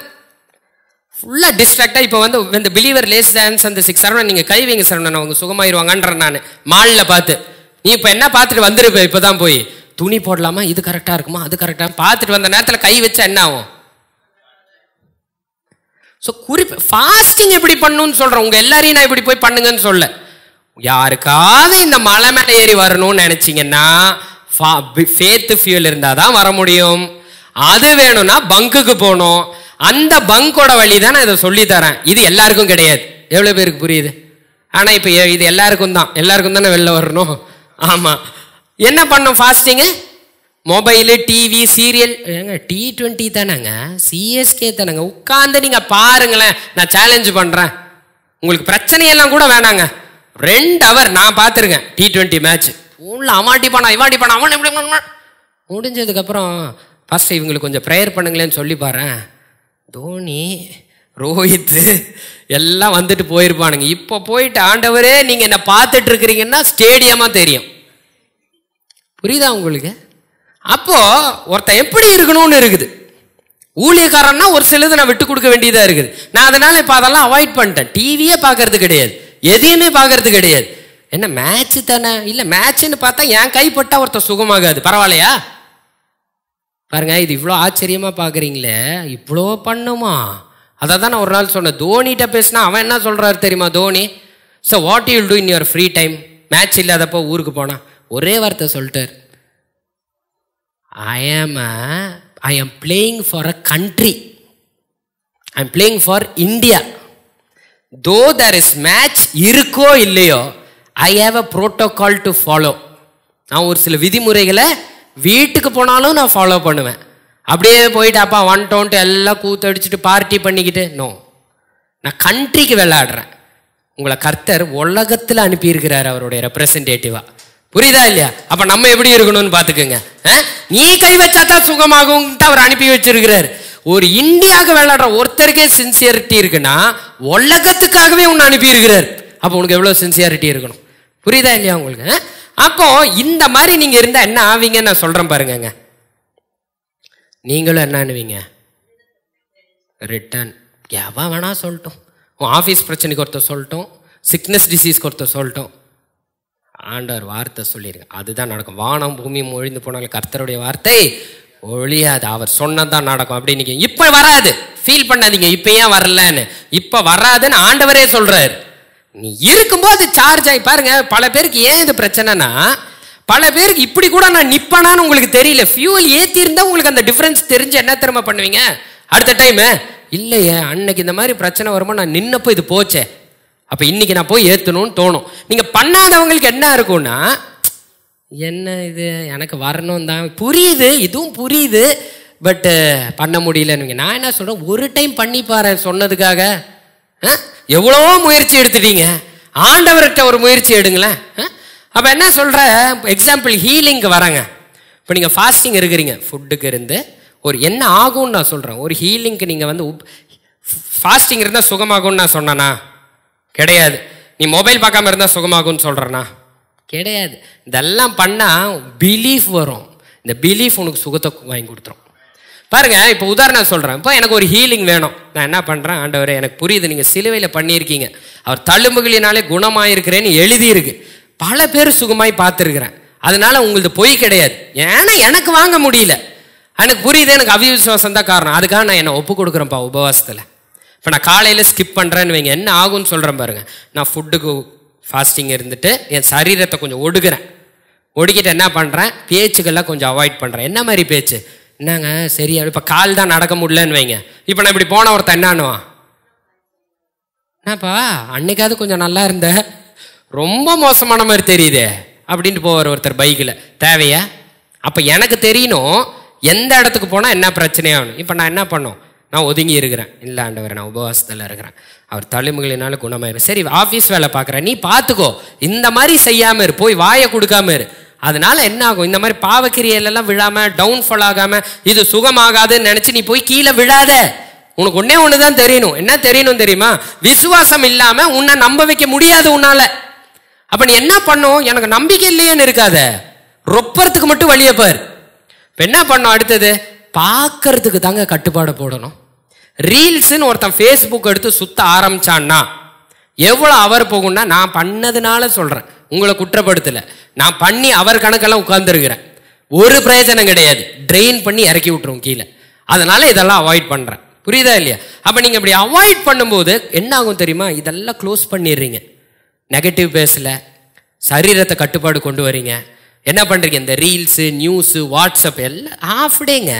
S1: ஃபுல்லாக டிஸ்ட்ராக்டாக இப்போ இந்த பிலீவர் லேஸ் டான்ஸ் அந்த 6 சரவணன் நீங்கள் கை வைங்க சரவணன் அவங்க சுகமாயிருவாங்கன்றேன் நான் மாலில் பார்த்து. நீ இப்போ என்ன பார்த்துட்டு வந்துருப்ப இப்போ தான் போய் துணி போடலாமா, இது கரெக்டாக இருக்குமா, அது கரெக்டாக பார்த்துட்டு வந்த நேரத்தில் கை வச்சா என்ன ஆகும்? ஸோ ஃபாஸ்டிங் எப்படி பண்ணணும்னு சொல்கிறேன். உங்கள் எல்லாரையும் நான் இப்படி போய் பண்ணுங்கன்னு சொல்ல. யாருக்காவது இந்த மலை மேலே ஏறி வரணும்னு நினச்சிங்கன்னா ஃபேத் ஃபியூல் இருந்தால் தான் வர முடியும். அது வேணும்னா பங்குக்கு போகணும். அந்த பங்கோட வழி தான் நான் இதை சொல்லித்தரேன். இது எல்லாருக்கும் கிடையாது. எவ்வளோ பேருக்கு புரியுது? ஆனால் இப்போ இது எல்லாருக்கும் தானே வெளில வரணும். ஆமாம். என்ன பண்ணோம் ஃபாஸ்டிங்கு? Mobile, TV, serial. ஏங்க T20 தானேங்க, CSK தானேங்க, உட்காந்து நீங்கள் பாருங்களேன். நான் சேலஞ்சு பண்ணுறேன். உங்களுக்கு பிரச்சனையெல்லாம் கூட வேணாங்க. 2 hour நான் பார்த்துருக்கேன் T20 மேட்ச். உள்ள அமாட்டிப்பானா இவாட்டிப்பானா அவன் எப்படி முடிஞ்சதுக்கப்புறம் ஃபஸ்ட்டு இவங்களுக்கு கொஞ்சம் ப்ரேயர் பண்ணுங்களேன்னு சொல்லி பாரு. தோனி, ரோஹித் எல்லாம் வந்துட்டு போயிருப்பானுங்க. இப்போ போயிட்டு ஆண்டவரே நீங்கள் என்ன பார்த்துட்டு இருக்கிறீங்கன்னா ஸ்டேடியமாக தெரியும். புரியுதா உங்களுக்கு? அப்போ ஒருத்தன் எப்படி இருக்கணும்னு இருக்குது. ஊழியக்காரன்னா ஒரு சிலது நான் விட்டு கொடுக்க வேண்டியதாக இருக்குது. நான் அதனால இப்போ அதெல்லாம் அவாய்ட் பண்ணிட்டேன். டிவியே பார்க்கறது கிடையாது, எதையுமே பார்க்கறது கிடையாது. என்ன மேட்ச்சு தானே? இல்லை மேட்ச்சுன்னு பார்த்தா என் கைப்பட்டா ஒருத்தர் சுகமாகாது. பரவாயில்லையா? பாருங்க, இது இவ்வளோ ஆச்சரியமாக பார்க்குறீங்களே, இவ்வளோ பண்ணுமா? அதை தான் நான் ஒரு நாள் சொன்னேன். தோனிகிட்ட பேசினா அவன் என்ன சொல்கிறாரு தெரியுமா? Dhoni, so what you will do in your free time? Match இல்லாதப்போ ஊருக்கு போனால் ஒரே வார்த்தை சொல்லிட்டார். I am playing for a country. I am playing for India. Though there is match இருக்கோ இல்லையோ, I have a protocol to follow. நான் ஒரு சில விதிமுறைகளை வீட்டுக்கு போனாலும் நான் ஃபாலோ பண்ணுவேன். அப்படியே போயிட்டு அப்பா 120 எல்லாம் கூத்தடிச்சுட்டு பார்ட்டி பண்ணிக்கிட்டு நோ, நான் கண்ட்ரிக்கு விளையாடுறேன். உங்களை கர்த்தர் உலகத்தில் அனுப்பியிருக்கிறார் அவருடைய ரெப்ரசன்டேட்டிவா. புரியுதா இல்லையா? அப்போ நம்ம எப்படி இருக்கணும்னு பார்த்துக்குங்க. நீ கை வச்சா தான் சுகமாகும் அவர் அனுப்பி வச்சிருக்கிறார். ஒரு இந்தியாவுக்கு விளையாடுற ஒருத்தருக்கே சின்சியரிட்டி இருக்குன்னா உலகத்துக்காகவே உன்னை அனுப்பியிருக்கிறார். அப்போ உனக்கு எவ்வளோ சின்சியாரிட்டி இருக்கணும்? புரியுதா இல்லையா உங்களுக்கு? அப்போ இந்த மாதிரி நீங்க இருந்தா என்ன ஆவீங்கன்னு நான் சொல்றேன் பாருங்க. நீங்களும் என்ன ஆனுவீங்க? ரிட்டர்ன். எவன் வேணா சொல்லட்டும், உன் ஆஃபீஸ் பிரச்சனைக்கு ஒருத்தர் சொல்லட்டும், சிக்னஸ் டிசீஸ்க்கு ஒருத்தர் சொல்லட்டும், ஆண்டவர் வார்த்தை சொல்லிடுங்க, அதுதான் நடக்கும். வானம் பூமி ஒழிந்து போனாலும் கர்த்தருடைய வார்த்தை ஒழியாது. அவர் சொன்னதான் நடக்கும். அப்படின்னு இப்ப வராது, ஃபீல் பண்ணாதீங்க இப்ப ஏன் வரலன்னு. இப்ப வராதுன்னு ஆண்டவரே சொல்றாரு. நீ இருக்கும்போது சார்ஜ் ஆகி பாருங்க. பல பேருக்கு ஏன் இது பிரச்சனைனா, பல பேருக்கு இப்படி கூட நான் நிப்பனான்னு உங்களுக்கு தெரியல. ஃபியூல் ஏற்றி இருந்தால் உங்களுக்கு அந்த டிஃபரன்ஸ் தெரிஞ்சு என்ன திரும்ப பண்ணுவீங்க அடுத்த டைமு? இல்லையே, அன்னைக்கு இந்த மாதிரி பிரச்சனை வரும்போது நான் நின்னப்போ இது போச்சே, அப்போ இன்னைக்கு நான் போய் ஏற்றணும்னு தோணும். நீங்கள் பண்ணாதவங்களுக்கு என்ன இருக்கும்னா, என்ன இது எனக்கு வரணும் தான் புரியுது, இதுவும் புரியுது, பட்டு பண்ண முடியலன்னு. நான் என்ன சொல்கிறேன், ஒரு டைம் பண்ணி பாரு சொன்னதுக்காக. எவ்வளோ முயற்சி எடுத்துட்டீங்க, ஆண்டவர்கிட்ட ஒரு முயற்சி எடுங்களேன். அப்போ என்ன சொல்கிற எக்ஸாம்பிள் ஹீலிங்க்கு வராங்க. இப்போ நீங்கள் ஃபாஸ்டிங் இருக்கிறீங்க, ஃபுட்டுக்கு இருந்து ஒரு என்ன ஆகும்னு நான் சொல்கிறேன். ஒரு ஹீலிங்க்கு நீங்கள் ஃபாஸ்டிங் இருந்தால் சுகமாகும்னு நான் சொன்னேனா? கிடையாது. நீ மொபைல் பார்க்காம இருந்தால் சுகமாகும்னு சொல்கிறேன்னா? கிடையாது. இதெல்லாம் பண்ணால் பிலீஃப் வரும். இந்த பிலீஃப் உனக்கு சுகத்தை வாங்கி கொடுத்துரும். பாருங்க, இப்போ உதாரணம் சொல்கிறேன். இப்போ எனக்கு ஒரு ஹீலிங் வேணும். நான் என்ன பண்ணுறேன், ஆண்டவரே எனக்கு புரியுது நீங்கள் சிலுவையில் பண்ணியிருக்கீங்க, அவர் தழும்புகளினாலே குணமாயிருக்கிறேன்னு எழுதியிருக்கு, பல பேர் சுகமாய் பார்த்துருக்குறேன், அதனால உங்களுக்கு பொய் கிடையாது. ஏன்னா எனக்கு வாங்க முடியல, எனக்கு புரியுது, எனக்கு அவிவிசுவாசம் தான் காரணம். அதுக்காக நான் என்னை ஒப்பு கொடுக்குறேன்ப்பா உபவாசத்தில். இப்போ நான் காலையில் ஸ்கிப் பண்ணுறேன்னு வைங்க, என்ன ஆகும்னு சொல்கிறேன் பாருங்கள். நான் ஃபுட்டுக்கு ஃபாஸ்டிங் இருந்துட்டு என் சரீரத்தை கொஞ்சம் ஒடுக்கிட்டு என்ன பண்ணுறேன், பேச்சுக்கெல்லாம் கொஞ்சம் அவாய்ட் பண்ணுறேன். என்ன மாதிரி பேச்சு? என்னங்க சரியா, இப்போ கால் தான் நடக்க முடியலன்னு வைங்க. இப்போ நான் இப்படி போன ஒருத்தன் என்னானுவான், என்னப்பா அன்னைக்காவது கொஞ்சம் நல்லா இருந்த, ரொம்ப மோசமான மாதிரி தெரியுதே அப்படின்ட்டு போவார் ஒருத்தர் பைக்கில். தேவையா? அப்போ எனக்கு தெரியணும் எந்த இடத்துக்கு போனால் என்ன பிரச்சனையாகணும். இப்போ நான் என்ன பண்ணோம், நான் ஒதுங்கி இருக்கிறேன், இல்லை ஆண்டவர் நான் உபவாசத்தில் இருக்கிறேன், அவர் தழும்புகளினால குணமாயிரும். சரி ஆஃபீஸ் வேலை பார்க்குறேன், நீ பார்த்துக்கோ, இந்த மாதிரி செய்யாமல் இரு, போய் வாயை கொடுக்காம இரு. அதனால என்ன ஆகும், இந்த மாதிரி பாவக்கிரியெல்லாம் விழாமல் டவுன்ஃபால் ஆகாமல் இது சுகமாகாதுன்னு நினச்சி நீ போய் கீழே விழாத. உனக்கு ஒன்னே ஒன்று தான் தெரியணும். என்ன தெரியணும் தெரியுமா, விசுவாசம் இல்லாமல் உன்னை நம்ப வைக்க முடியாது உன்னால. அப்போ நீ என்ன பண்ணும், எனக்கு நம்பிக்கை இல்லையேன்னு இருக்காத, ரொப்பறதுக்கு மட்டும் வழியை பார். இப்போ என்ன பண்ணும், அடுத்தது பார்க்கறதுக்கு தாங்க கட்டுப்பாடு போடணும். ரீல்ஸ்ன்னு ஒருத்தன் ஃபேஸ்புக் எடுத்து சுத்த ஆரம்பிச்சான்னா எவ்வளோ அவர் போகும்னா, நான் பண்ணதுனால சொல்கிறேன், உங்களை குற்றப்படுத்தலை, நான் பண்ணி அவர் கணக்கெல்லாம் உட்கார்ந்துருக்கிறேன், ஒரு பிரயோஜனம் கிடையாது, ட்ரெயின் பண்ணி இறக்கி விட்டுரும் கீழே. அதனால இதெல்லாம் அவாய்ட் பண்ணுறேன். புரியுதா இல்லையா? அப்போ நீங்கள் இப்படி அவாய்ட் பண்ணும்போது என்ன ஆகும் தெரியுமா, இதெல்லாம் க்ளோஸ் பண்ணிடுறீங்க. நெகட்டிவ் பேசல, சரீரத்தை கட்டுப்பாடு கொண்டு வரீங்க. என்ன பண்ணுறீங்க, இந்த ரீல்ஸு நியூஸு வாட்ஸ்அப் எல்லாம் ஆஃப் டேங்க.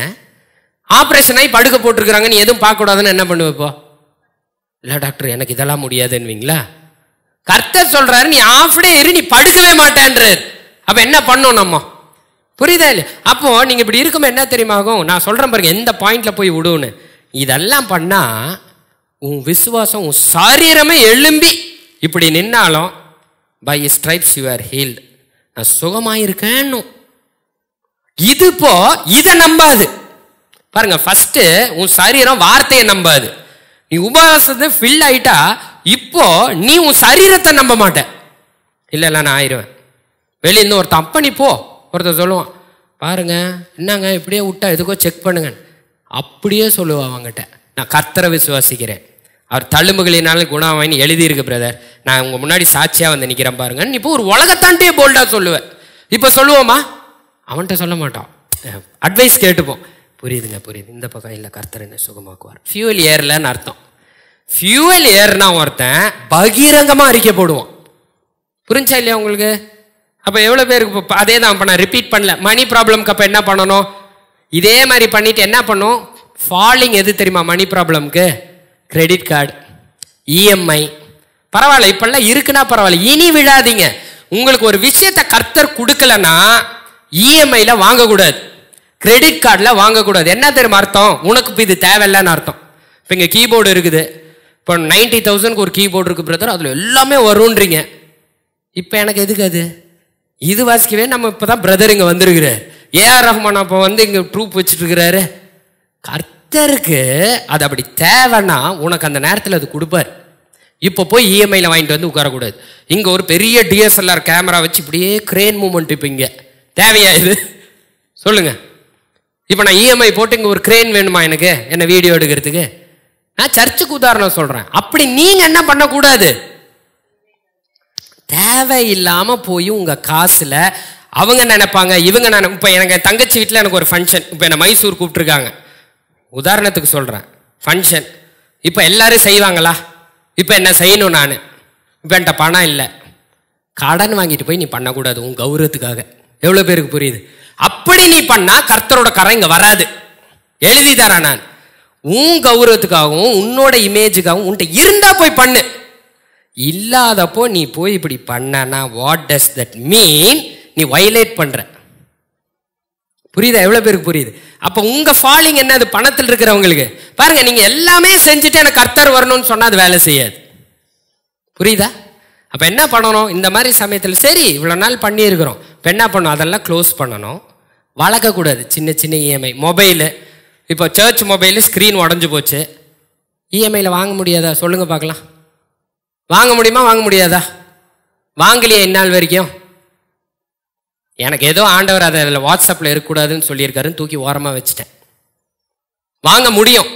S1: ஆப்ரேஷன் ஆகி படுக்க போட்டிருக்கிறாங்க, நீ எதுவும் பார்க்கக்கூடாதுன்னு என்ன பண்ணுவப்போ, இல்லை டாக்டர் எனக்கு இதெல்லாம் முடியாதுன்னுவீங்களா? கர்த்தர் சொல்றாரு நீ ஆஃப் டே இரு, நீ படுக்கவே மாட்டேன்றார். அப்போ என்ன பண்ணோம் நம்ம, புரியுதா இல்லையா? அப்போ நீங்கள் இப்படி இருக்குமே என்ன தெரியுமா ஆகும், நான் சொல்கிறேன் பாருங்க எந்த பாயிண்ட்ல போய் விடுன்னு. இதெல்லாம் பண்ணா உன் விசுவாசம், உன் சரீரமே எழும்பி இப்படி நின்னாலும் by stripes you are healed, நான் சுகமாயிருக்கேன்னு. இது இப்போ இதை நம்பாது பாருங்க. ஃபர்ஸ்ட் உன் சரீரம் வார்த்தையை நம்பாது. நீ உபவாசத்தை ஃபில் ஆயிட்டா இப்போ நீ உன் சரீரத்தை நம்ப மாட்ட. இல்லை இல்லை நான் ஆயிடுவேன். வெளியிருந்து ஒருத்தன் அப்ப நீ போ, ஒருத்தர் சொல்லுவான் பாருங்க என்னங்க இப்படியே விட்டா எதுக்கோ செக் பண்ணுங்க, அப்படியே சொல்லுவான் அவங்ககிட்ட, நான் கர்த்தரை விசுவாசிக்கிறேன், அவர் தழும்புகளினால குணமாயின்னு எழுதியிருக்கு பிரதர், நான் உங்க முன்னாடி சாட்சியாக வந்து நிற்கிறேன் பாருங்க. இப்போ ஒரு உலகத்தாண்டே போல்டா சொல்லுவேன். இப்போ சொல்லுவோமா, அவன்கிட்ட சொல்ல மாட்டான், அட்வைஸ் கேட்டுப்போம். புரியுதுங்க புரியுது, இந்த பக்கம் இல்லை கர்த்தர் என்ன சுகமாக்குவார். ஃபியூவல் ஏர்லன்னு அர்த்தம். ஃபியூவல் ஏர்னா ஒருத்தன் பகிரங்கமாக அறிக்கை போடுவான். புரிஞ்சா இல்லையா உங்களுக்கு? அப்போ எவ்வளோ பேருக்கு அதே தான். இப்போ நான் ரிப்பீட் பண்ணல. மணி ப்ராப்ளம்க்கு அப்போ என்ன பண்ணணும், இதே மாதிரி பண்ணிட்டு என்ன பண்ணும், ஃபாலிங் எது தெரியுமா மணி ப்ராப்ளம்க்கு, கிரெடிட் கார்டு, இஎம்ஐ. பரவாயில்ல இப்பெல்லாம் இருக்குன்னா பரவாயில்ல, இனி விழாதீங்க. உங்களுக்கு ஒரு விஷயத்தை கர்த்தர் கொடுக்கலன்னா இஎம்ஐல வாங்கக்கூடாது, கிரெடிட் கார்டில் வாங்கக்கூடாது. என்ன தெரியுமா அர்த்தம், உனக்கு இப்போ இது தேவையில்லைன்னு அர்த்தம். இப்போ இங்கே கீபோர்டு இருக்குது, இப்போ 90,000 ஒரு கீபோர்டு இருக்குது பிரதர், அதில் எல்லாமே வரும்ன்றீங்க. இப்போ எனக்கு எதுக்கு அது, இது வாசிக்கவே நம்ம இப்போ தான் பிரதர் இங்கே வந்துருக்குறாரு, ஏஆர் ரஹ்மான் அப்போ வந்து இங்கே ட்ரூப் வச்சுட்டு இருக்கிறாரு. கர்த்தருக்கு அது அப்படி தேவைன்னா உனக்கு அந்த நேரத்தில் அது கொடுப்பார். இப்போ போய் இஎம்ஐயில் வாங்கிட்டு வந்து உட்காரக்கூடாது. இங்கே ஒரு பெரிய டிஎஸ்எல்ஆர் கேமரா வச்சு இப்படியே கிரேன் மூமெண்ட் இப்போ இங்கே தேவையா இது சொல்லுங்க. இப்போ நான் இஎம்ஐ போட்டு இங்கே ஒரு கிரேன் வேணுமா எனக்கு என்ன வீடியோ எடுக்கிறதுக்கு? நான் சர்ச்சுக்கு உதாரணம் சொல்கிறேன். அப்படி நீங்கள் என்ன பண்ணக்கூடாது, தேவையில்லாமல் போய் உங்கள் காசில் அவங்க நினைப்பாங்க இவங்க இப்போ எனக்கு தங்கச்சி வீட்டில் எனக்கு ஒரு ஃபங்க்ஷன், இப்போ என்னை மைசூர் கூப்பிட்ருக்காங்க, உதாரணத்துக்கு சொல்கிறேன் ஃபங்க்ஷன். இப்போ எல்லாரும் செய்வாங்களா, இப்போ என்ன செய்யணும் நான், இப்போ என்கிட்ட பணம் இல்லை, கடன் வாங்கிட்டு போய் நீ பண்ணக்கூடாது உன் கௌரவத்துக்காக. எவ்வளோ பேருக்கு புரியுது? அப்படி நீ பண்ணா கர்த்தரோட கரை இங்கே வராது. எழுதி தரேன் நான், உன் கௌரவத்துக்காகவும் உன்னோட இமேஜுக்காகவும் உன்கிட்ட இருந்தா போய் பண்ணு, இல்லாதப்போ நீ போய் இப்படி பண்ணனா வாட் டஸ் தட் மீன், நீ வயலேட் பண்ற. புரியுதா? எவ்வளவு பேருக்கு புரியுது? அப்ப உங்க ஃபாலிங் என்னது, பணத்தில் இருக்கிறவங்களுக்கு பாருங்க, நீங்க எல்லாமே செஞ்சுட்டு எனக்கு கர்த்தர் வரணும்னு சொன்னா அது வேலை செய்யாது. புரியுதா? அப்ப என்ன பண்ணணும் இந்த மாதிரி சமயத்தில், சரி இவ்வளவு நாள் பண்ணி இருக்கிறோம், இப்போ என்ன பண்ணணும் அதெல்லாம் க்ளோஸ் பண்ணணும், வளர்க்கக்கூடாது. சின்ன சின்ன இஎம்ஐ, மொபைலு, இப்போ சர்ச் மொபைலு ஸ்க்ரீன் உடஞ்சி போச்சு, இஎம்ஐயில் வாங்க முடியாதா சொல்லுங்க பார்க்கலாம்? வாங்க முடியுமா வாங்க முடியாதா? வாங்கலையே இந்நாள் வரைக்கும். எனக்கு ஏதோ ஆண்டவர் அதை அதில் வாட்ஸ்அப்பில் இருக்கக்கூடாதுன்னு சொல்லியிருக்காருன்னு தூக்கி ஓரமாக வச்சுட்டேன். வாங்க முடியும்,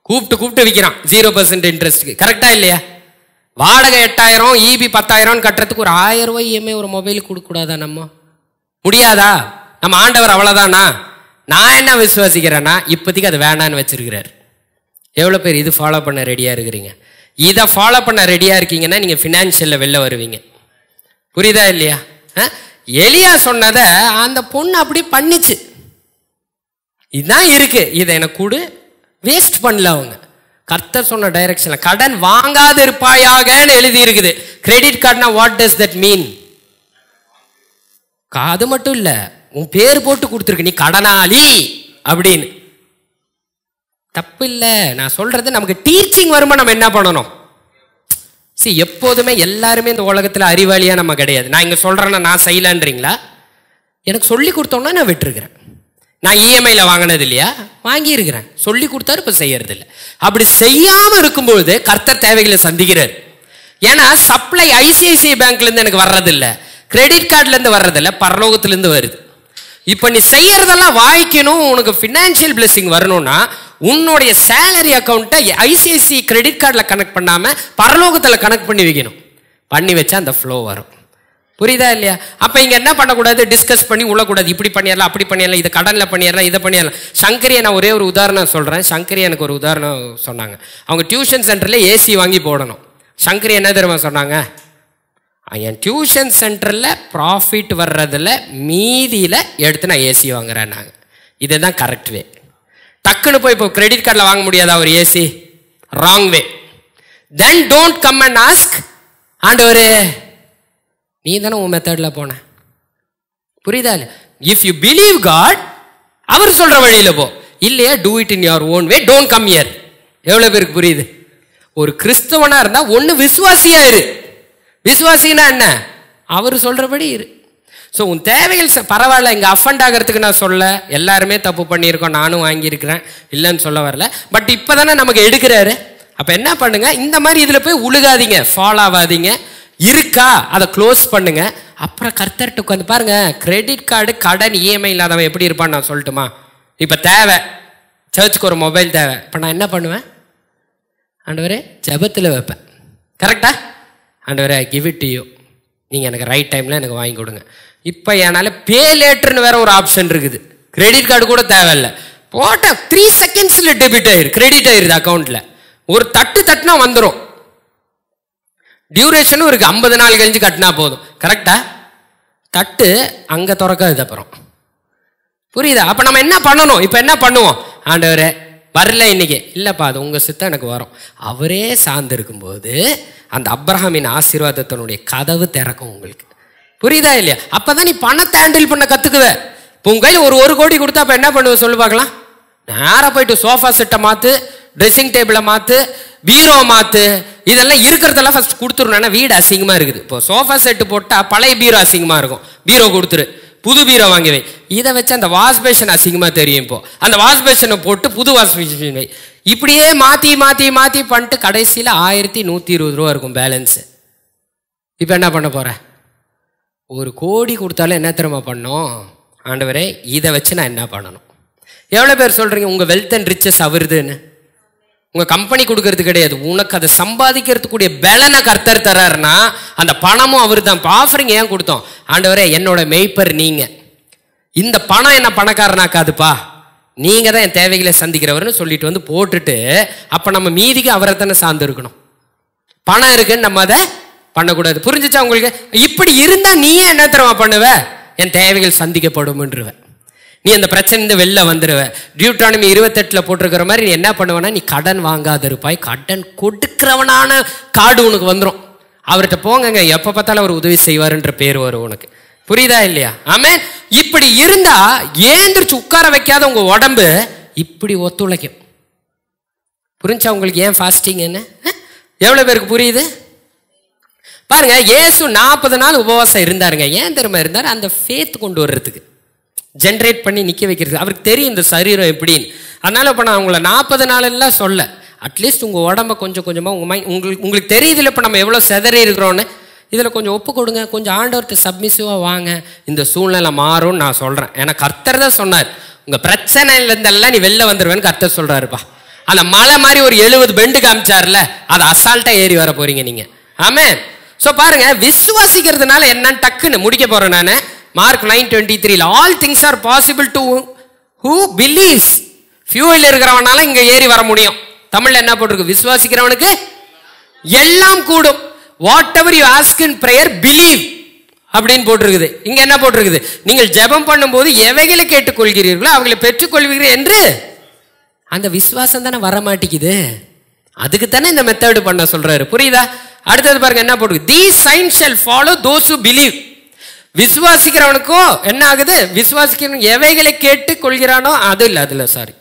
S1: கூப்பிட்டு விற்கிறான் 0% இன்ட்ரெஸ்ட்டுக்கு. கரெக்டாக இல்லையா? வாடகை 8,000 ஈபி 10,000 கட்டுறதுக்கு ஒரு 1000 ரூபாய் இஎம்ஐ ஒரு மொபைல் கொடுக்கக்கூடாதா? நம்ம முடியாதா? நம்ம ஆண்டவர் அவ்வளோதானா? நான் என்ன விசுவாசிக்கிறேன்னா இப்போதைக்கு அது வேணான்னு வச்சிருக்கிறார். எவ்வளோ பேர் இது ஃபாலோ பண்ண ரெடியாக இருக்கிறீங்க? இதை ஃபாலோ பண்ண ரெடியாக இருக்கீங்கன்னா நீங்கள் ஃபினான்ஷியலில் வெளில வருவீங்க. புரியுதா இல்லையா? எலியா சொன்னதை அந்த பொண்ணு அப்படி பண்ணிச்சு, இதுதான் இருக்கு, இதை எனக்கு கொடு, வேஸ்ட் பண்ணல அவங்க. கர்த்தர் சொன்ன டைரக்ஷன்ல கடன் வாங்காது இருப்பாயாகன்னு எழுதி இருக்குது. கிரெடிட் கார்டுனா வாட் டஸ் தட் மீன்? அது மட்டும் இல்ல, உன் பேர் போட்டு கொடுத்துருக்கு, நீ கடனாளி அப்படின்னு. தப்பு இல்லை, நான் சொல்றது நமக்கு டீச்சிங் வரும்போது நம்ம என்ன பண்ணணும்? எப்போதுமே எல்லாருமே இந்த உலகத்தில் அறிவாளியா நம்ம கிடையாது. நான் இங்க சொல்றேன்னா நான் செய்யலன்றீங்களா? எனக்கு சொல்லி கொடுத்தோம்னா நான் விட்டுருக்கிறேன். நான் இஎம்ஐல வாங்கினது இல்லையா, வாங்கி இருக்கிறேன். சொல்லி கொடுத்தாரு, இப்ப செய்யறது இல்லை. அப்படி செய்யாம இருக்கும்போது கர்த்தர் தேவைகளை சந்திக்கிறார். ஏன்னா சப்ளை ஐசிஐசிஐ பேங்க்ல இருந்து எனக்கு வர்றதில்லை, கிரெடிட் கார்டுல இருந்து வர்றதில்லை, பரலோகத்துல இருந்து வருது. இப்ப நீ செய்யறதெல்லாம் வாய்க்கணும், உனக்கு பினான்சியல் பிளெஸிங் வரணும்னா உன்னுடைய சேலரி அக்கௌண்ட்டை ஐசிஐசிஐ கிரெடிட் கார்டில் கனெக்ட் பண்ணாம பரலோகத்தில் கனெக்ட் பண்ணி வைக்கணும். பண்ணி வச்சா அந்த ஃப்ளோ வரும். புரியுதா இல்லையா? அப்ப இங்க என்ன பண்ணக்கூடாது? டிஸ்கஸ் பண்ணி உள்ளக்கூடாது. இப்படி பண்ணிடலாம், அப்படி பண்ணிடலாம், இதை கடன்ல பண்ணிடலாம், இதை பண்ணிடலாம். சங்கரியை நான் ஒரே ஒரு உதாரணம் சொல்றேன். சங்கரி எனக்கு ஒரு உதாரணம் சொன்னாங்க. அவங்க டியூஷன் சென்டர்ல ஏசி வாங்கி போடணும். சங்கரி என்ன தெரியுமா சொன்னாங்க? என் டியூஷன் சென்டரில் ப்ராஃபிட் வர்றதில் மீதியில் எடுத்து நான் ஏசி வாங்குறேன். நாங்கள் இதுதான் கரெக்ட் வே. டக்குன்னு போய் இப்போ கிரெடிட் கார்டில் வாங்க முடியாதா ஒரு AC? Wrong way. Then don't come and ask ஆண்டவரே நீ தானே உன் மெத்தடில் போன. புரியுதா? இஃப் யூ பிலீவ் காட், அவர் சொல்ற வழியில் போ. இல்லையா do it in your own way, don't come here. எவ்வளோ பேருக்கு புரியுது? ஒரு கிறிஸ்தவனா இருந்தா ஒன்று விசுவாசியா இரு. விசுவாசினா என்ன? அவர் சொல்றபடி இரு. ஸோ உன் தேவைகள் பரவாயில்ல. இங்கே அஃபண்ட் ஆகிறதுக்கு நான் சொல்ல, எல்லாருமே தப்பு பண்ணியிருக்கோம், நானும் வாங்கியிருக்கிறேன், இல்லைன்னு சொல்ல வரல. பட் இப்போ தானே நமக்கு எடுக்கிறாரு. அப்போ என்ன பண்ணுங்க, இந்த மாதிரி இதில் போய் உழுகாதீங்க, ஃபாலோ ஆகாதீங்க. இருக்கா அதை க்ளோஸ் பண்ணுங்க. அப்புறம் கர்த்தர்கிட்ட உட்காந்து பாருங்க. கிரெடிட் கார்டு கடன் இஎம்ஐ இல்லாதவன் எப்படி இருப்பான்னு நான் சொல்லட்டுமா? இப்போ தேவை, சர்ச்சுக்கு ஒரு மொபைல் தேவை. இப்போ நான் என்ன பண்ணுவேன்? ஆண்டவரே ஜெபத்தில் வைப்பேன். கரெக்டா? ஆண்டவரே கிவ் இட் டு யூ, நீங்கள் எனக்கு ரைட் டைமில் எனக்கு வாங்கி கொடுங்க. இப்போ என்னால் பே லேட்டர்னு வேற ஒரு ஆப்ஷன் இருக்குது. கிரெடிட் கார்டு கூட தேவையில்லை, போட்டால் 3 செகண்ட்ஸில் டெபிட் ஆயிரு, கிரெடிட் ஆயிருது அக்கௌண்ட்டில். ஒரு தட்டுனா வந்துடும். டியூரேஷனும் இருக்கு, 50 நாள் கழிஞ்சு கட்டினா போதும். கரெக்டா? தட்டு அங்கே திறக்காது அப்புறம். புரியுதா? அப்போ நம்ம என்ன பண்ணணும்? இப்போ என்ன பண்ணுவோம்? ஆண்டவரே வரல இன்னைக்கு, இல்லைப்பா அது உங்கள் சித்தம் எனக்கு வரும். அவரே சார்ந்து இருக்கும்போது அந்த அப்ரஹாமின் ஆசீர்வாதத்தினுடைய கதவு திறக்கும் உங்களுக்கு. புரியுதா இல்லையா? அப்போதான் நீ பணத்தை ஹேண்டில் பண்ண கற்றுக்குவ. இப்போ உங்கள் கையில் ஒரு கோடி கொடுத்தா அப்போ என்ன பண்ணுவேன் சொல்லு பார்க்கலாம்? நேராக போயிட்டு சோஃபா செட்டை மாற்று, ட்ரெஸ்ஸிங் டேபிளை மாற்று, பீரோ மாற்று, இதெல்லாம் இருக்கிறதெல்லாம் ஃபஸ்ட் கொடுத்துருனா வீடு அசிங்கமாக இருக்குது. இப்போ சோஃபா செட்டு போட்டால் பழைய பீரோ அசிங்கமாக இருக்கும், பீரோ கொடுத்துரு, புது பீரோ வாங்கி வை. இதை வச்சு அந்த வாஷ் பேஷன் அசிங்கமாக தெரியும். இப்போ அந்த வாஷ் பேஷனை போட்டு புது வாஷ் பேஷன் வை. இப்படியே மாற்றி மாற்றி மாற்றி பண்ணிட்டு கடைசியில் 1120 ரூபா இருக்கும் பேலன்ஸு. இப்போ என்ன பண்ண போகிற? 1 கோடி கொடுத்தாலும் என்ன தெரியுமா பண்ணோம்? ஆண்டவரே இதை வச்சு நான் என்ன பண்ணணும்? எவ்வளோ பேர் சொல்கிறீங்க உங்கள் வெல்த் அண்ட் ரிச்சஸ் அவருதுன்னு? உங்கள் கம்பெனி கொடுக்கறது கிடையாது, உனக்கு அதை சம்பாதிக்கிறதுக்குரிய பலனை கர்த்தர் தராருன்னா அந்த பணமும் அவர் தான். இப்போ ஆஃபரிங் ஏன் கொடுத்தோம்? ஆண்டவரே என்னோட மெய்ப்பர் நீங்கள், இந்த பணம் என்ன பணக்காரனாக்காதுப்பா, நீங்கள் தான் என் தேவைகளை சந்திக்கிறவர்னு சொல்லிட்டு வந்து போட்டுட்டு, அப்போ நம்ம மீதிக்கு அவரை தானே சார்ந்து இருக்கணும். பணம் இருக்குன்னு நம்ம அதை பண்ணக்கூடாது. புரிஞ்சுச்சா உங்களுக்கு? இப்படி இருந்தால் நீயே என்ன தரமா பண்ணுவ? என் தேவைகள் சந்திக்கப்படும்ன்றவ. நீ அந்த பிரச்சனை வெளில வந்துடுவ. டியூட்ரானமி 28 போட்டிருக்கிற மாதிரி நீ என்ன பண்ணுவேன்னா, நீ கடன் வாங்காத இருப்பாய், கடன் கொடுக்கிறவனான கார்டு உனக்கு வந்துடும். அவர்கிட்ட போங்க, எப்போ பார்த்தாலும் அவர் உதவி செய்வாருன்ற பேர் வரும் உனக்கு. புரியுதா இல்லையா? ஆமே. இப்படி இருந்தா ஏந்திரிச்சு உட்கார வைக்காத உங்க உடம்பு இப்படி ஒத்துழைக்கும். புரிஞ்சா உங்களுக்கு ஏன் ஃபாஸ்டிங் என்ன? எவ்வளவு பேருக்கு புரியுது பாருங்க. இயேசு 40 நாள் உபவாசம் இருந்தாருங்க. ஏன் தெரியுமா இருந்தார்? அந்த ஃபேத் கொண்டு வர்றதுக்கு, ஜென்ரேட் பண்ணி நிற்க வைக்கிறது. அவருக்கு தெரியும் இந்த சரீரம் எப்படின்னு. அதனால இப்போ நான் உங்களை 40 நாளெல்லாம் சொல்ல, அட்லீஸ்ட் உங்கள் உடம்ப கொஞ்சம் கொஞ்சமாக உங்களுக்கு தெரியுதுல இப்போ நம்ம எவ்வளோ செதறி இருக்கிறோன்னு. இதில் கொஞ்சம் ஒப்பு கொடுங்க, கொஞ்சம் ஆண்டவர்கிட்ட சப்மிசிவாக வாங்க, இந்த சூழ்நிலை மாறும்னு நான் சொல்கிறேன். ஏன்னா கர்த்தர் தான் சொன்னார், உங்கள் பிரச்சனையிலேருந்தெல்லாம் நீ வெளில வந்துடுவேன்னு கர்த்தர் சொல்கிறாருப்பா. அந்த மலை மாதிரி ஒரு 70 பெண்டு காமிச்சார்ல, அதை அசால்ட்டாக ஏறி வர போகிறீங்க நீங்கள். ஆமே. ஸோ பாருங்க, விசுவாசிக்கிறதுனால என்னன்னு டக்குன்னு முடிக்க போகிறேன் நான். Mark 9:23 all things are possible to who believes. ஃபியூவில் இருக்கிறவனால இங்கே ஏறி வர முடியும். தமிழில் என்ன போட்டிருக்கு? விசுவாசிக்கிறவனுக்கு எல்லாம் கூடும். What ever you ask in prayer believe அப்படின்னு போட்டிருக்குது. இங்க என்ன போட்டிருக்குது? நீங்கள் ஜெபம் பண்ணும்போது எவைகளை கேட்டுக்கொள்கிறீர்களோ அவங்களை பெற்றுக்கொள்வீர்கள் என்று. அந்த விசுவாசம் தானே வர மாட்டேங்குது. அதுக்கு தானே இந்த மெத்தட் பண்ண சொல்றாரு. புரியுதா? அடுத்தது பாருங்க என்ன போட்டிருக்கு? These signs shall follow those who believe. விசுவாசிக்கிறவனுக்கோ என்ன ஆகுது? விசுவாசிக்கிறவன் எவைகளை கேட்டு கொள்கிறானோ அது இல்லை, அதுல சாரி,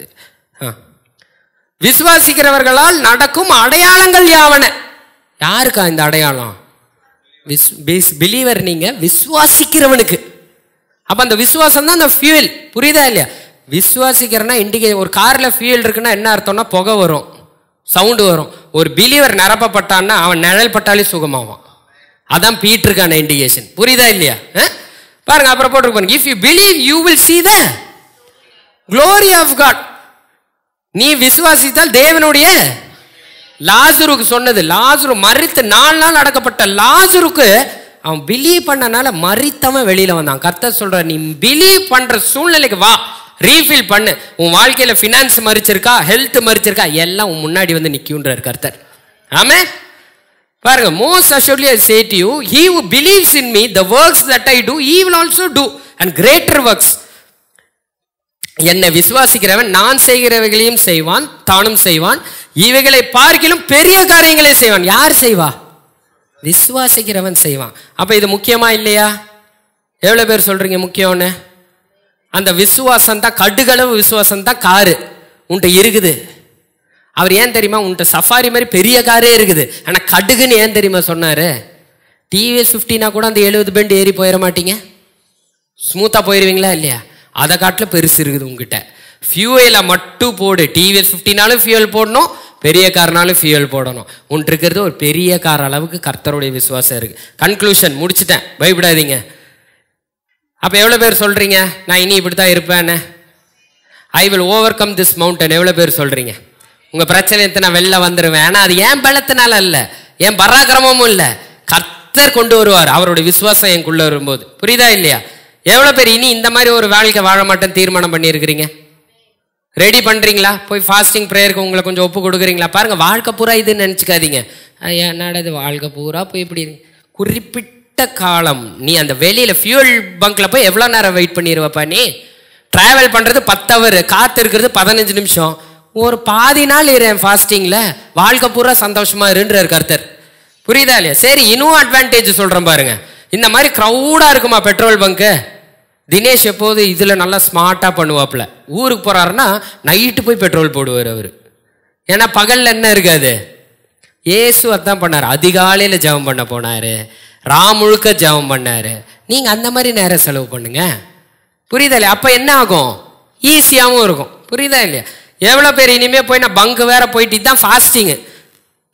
S1: விசுவாசிக்கிறவர்களால் நடக்கும் அடையாளங்கள் யாவன. யாருக்கா இந்த அடையாளம்? பிலீவர், நீங்க விசுவாசிக்கிறவனுக்கு. அப்ப அந்த விசுவாசம் தான் அந்த ஃபியூல். புரியுதா இல்லையா? விசுவாசிக்கிறனா இண்டிகே ஒரு கார்ல ஃபியூல் இருக்குன்னா என்ன அர்த்தம்னா புகை வரும், சவுண்டு வரும். ஒரு பிலீவர் நிரப்பப்பட்டான்னா அவன் நிழல் பட்டாலே சுகமாவான். அதான் பீட்டருக்கான இண்டிகேஷன். புரியுதா இல்லையா? பாருங்க, அப்புறம் போட்டுருப்பாங்க, if you believe you will see the glory of God. நீ விசுவாசித்தால் தேவனுடைய, லாசருக்கு சொன்னது, லாசரு மரித்து 4 நாள் அடக்கப்பட்ட லாசருக்கு அவன் பிலீவ் பண்ணனால மரித்தவன் வெளியில வந்தான். கர்த்தர் சொல்ற, நீ பிலீவ் பண்ற சூழ்நிலைக்கு வா, ரீஃபில் பண்ணு. உன் வாழ்க்கையில பினான்ஸ் மறிச்சிருக்கா, ஹெல்த் மறிச்சிருக்கா, எல்லாம் உன் முன்னாடி வந்து நிற்குன்றார் கர்த்தர். ஆமென். பாருங்க, most assuredly I say to you, he who believes in me, the works that I do, he will also do, and greater works. என்னை விசுவாசிக்கிறவன் நான் செய்கிறவைகளையும் செய்வான், தானும் செய்வான், இவைகளை பார்க்கிலும் பெரிய காரியங்களை செய்வான். யார் செய்வா? விசுவாசிக்கிறவன் செய்வான். அப்ப இது முக்கியமா இல்லையா? எவ்வளவு பேர் சொல்றீங்க முக்கியம்னு? அந்த விசுவாசம் தான், கடுகளவு விசுவாசம் தான் காரு உன்கிட்ட இருக்குது. அவர் ஏன் தெரியுமா உன்கிட்ட சஃபாரி மாதிரி பெரிய காரே இருக்குது, ஆனா கடுகுன்னு ஏன் தெரியுமா சொன்னாரு? டிவிஎஸ் 50னா கூட அந்த 70 பெண்ட் ஏறி போயிட மாட்டீங்க, ஸ்மூத்தா போயிருவீங்களா இல்லையா? அதை காட்டில் பெருசு இருக்குது உங்ககிட்ட. ஃபியூவலை மட்டும் போடு. டிவிஎஸ் 50னாலும் ஃபியூவல் போடணும், பெரிய கார்னாலும் ஃபியூவல் போடணும். ஒன்று இருக்கிறது ஒரு பெரிய கார் அளவுக்கு கர்த்தருடைய விசுவாசம் இருக்கு. கன்க்ளூஷன் முடிச்சுட்டேன், பயப்படாதீங்க. அப்ப எவ்வளவு பேர் சொல்றீங்க நான் இனி இப்படித்தான் இருப்பேன்னு? I will over come this mountain. எவ்வளவு பேர் சொல்றீங்க உங்க பிரச்சனை நான் வெளில வந்துருவேன்? ஆனா அது ஏன் பலத்தினால இல்ல, ஏன் பராக்கிரமமும் இல்ல, கர்த்தர் கொண்டு வருவார் அவருடைய விசுவாசம் எனக்குள்ள வரும்போது. புரியுதா இல்லையா? எவ்வளவு பேர் இனி இந்த மாதிரி ஒரு வாழ்க்கை வாழ மாட்டேன்னு தீர்மானம் பண்ணி இருக்கிறீங்க? ரெடி பண்றீங்களா? போய் ஃபாஸ்டிங் ப்ரேயருக்கு உங்களை கொஞ்சம் ஒப்பு கொடுக்குறீங்களா? பாருங்க, வாழ்க்கை பூரா இதுன்னு நினைச்சுக்காதீங்க. ஐயா என்னது வாழ்க்கை பூரா போய் இப்படி குறிப்பிட்ட காலம் நீ அந்த வெளியில ஃபியூல் பங்க்ல போய் எவ்வளவு நேரம் வெயிட் பண்ணிடுவப்பா? நீ டிராவல் பண்றது 10 hour, காத்து இருக்கிறது 15 நிமிஷம். ஒரு பாதி நாள் இருேன் ஃபாஸ்டிங்ல, வாழ்க்கை பூரா சந்தோஷமா இருன்றார் கர்த்தர். புரியுதா இல்லையா? சரி, இன்னும் அட்வான்டேஜ் சொல்றேன் பாருங்க. இந்த மாதிரி க்ரௌடா இருக்குமா பெட்ரோல் பங்கு? தினேஷ் எப்போது இதுல நல்லா ஸ்மார்ட்டா பண்ணுவாப்ல. ஊருக்கு போறாருன்னா நைட்டு போய் பெட்ரோல் போடுவார் அவரு. ஏன்னா பகல்ல என்ன இருக்காது. ஏசு அதான் பண்ணாரு, அதிகாலையில ஜெபம் பண்ண போனாரு, முழுக்க ஜெபம் பண்ணாரு. நீங்க அந்த மாதிரி நேரம் செலவு பண்ணுங்க. புரியுதா இல்லையா? அப்ப என்ன ஆகும்? ஈஸியாகவும் இருக்கும். புரியுதா இல்லையா? எவ்வளவு பேர் இனிமே போய் நான் பங்கு வேற போயிட்டு தான் ஃபாஸ்டிங்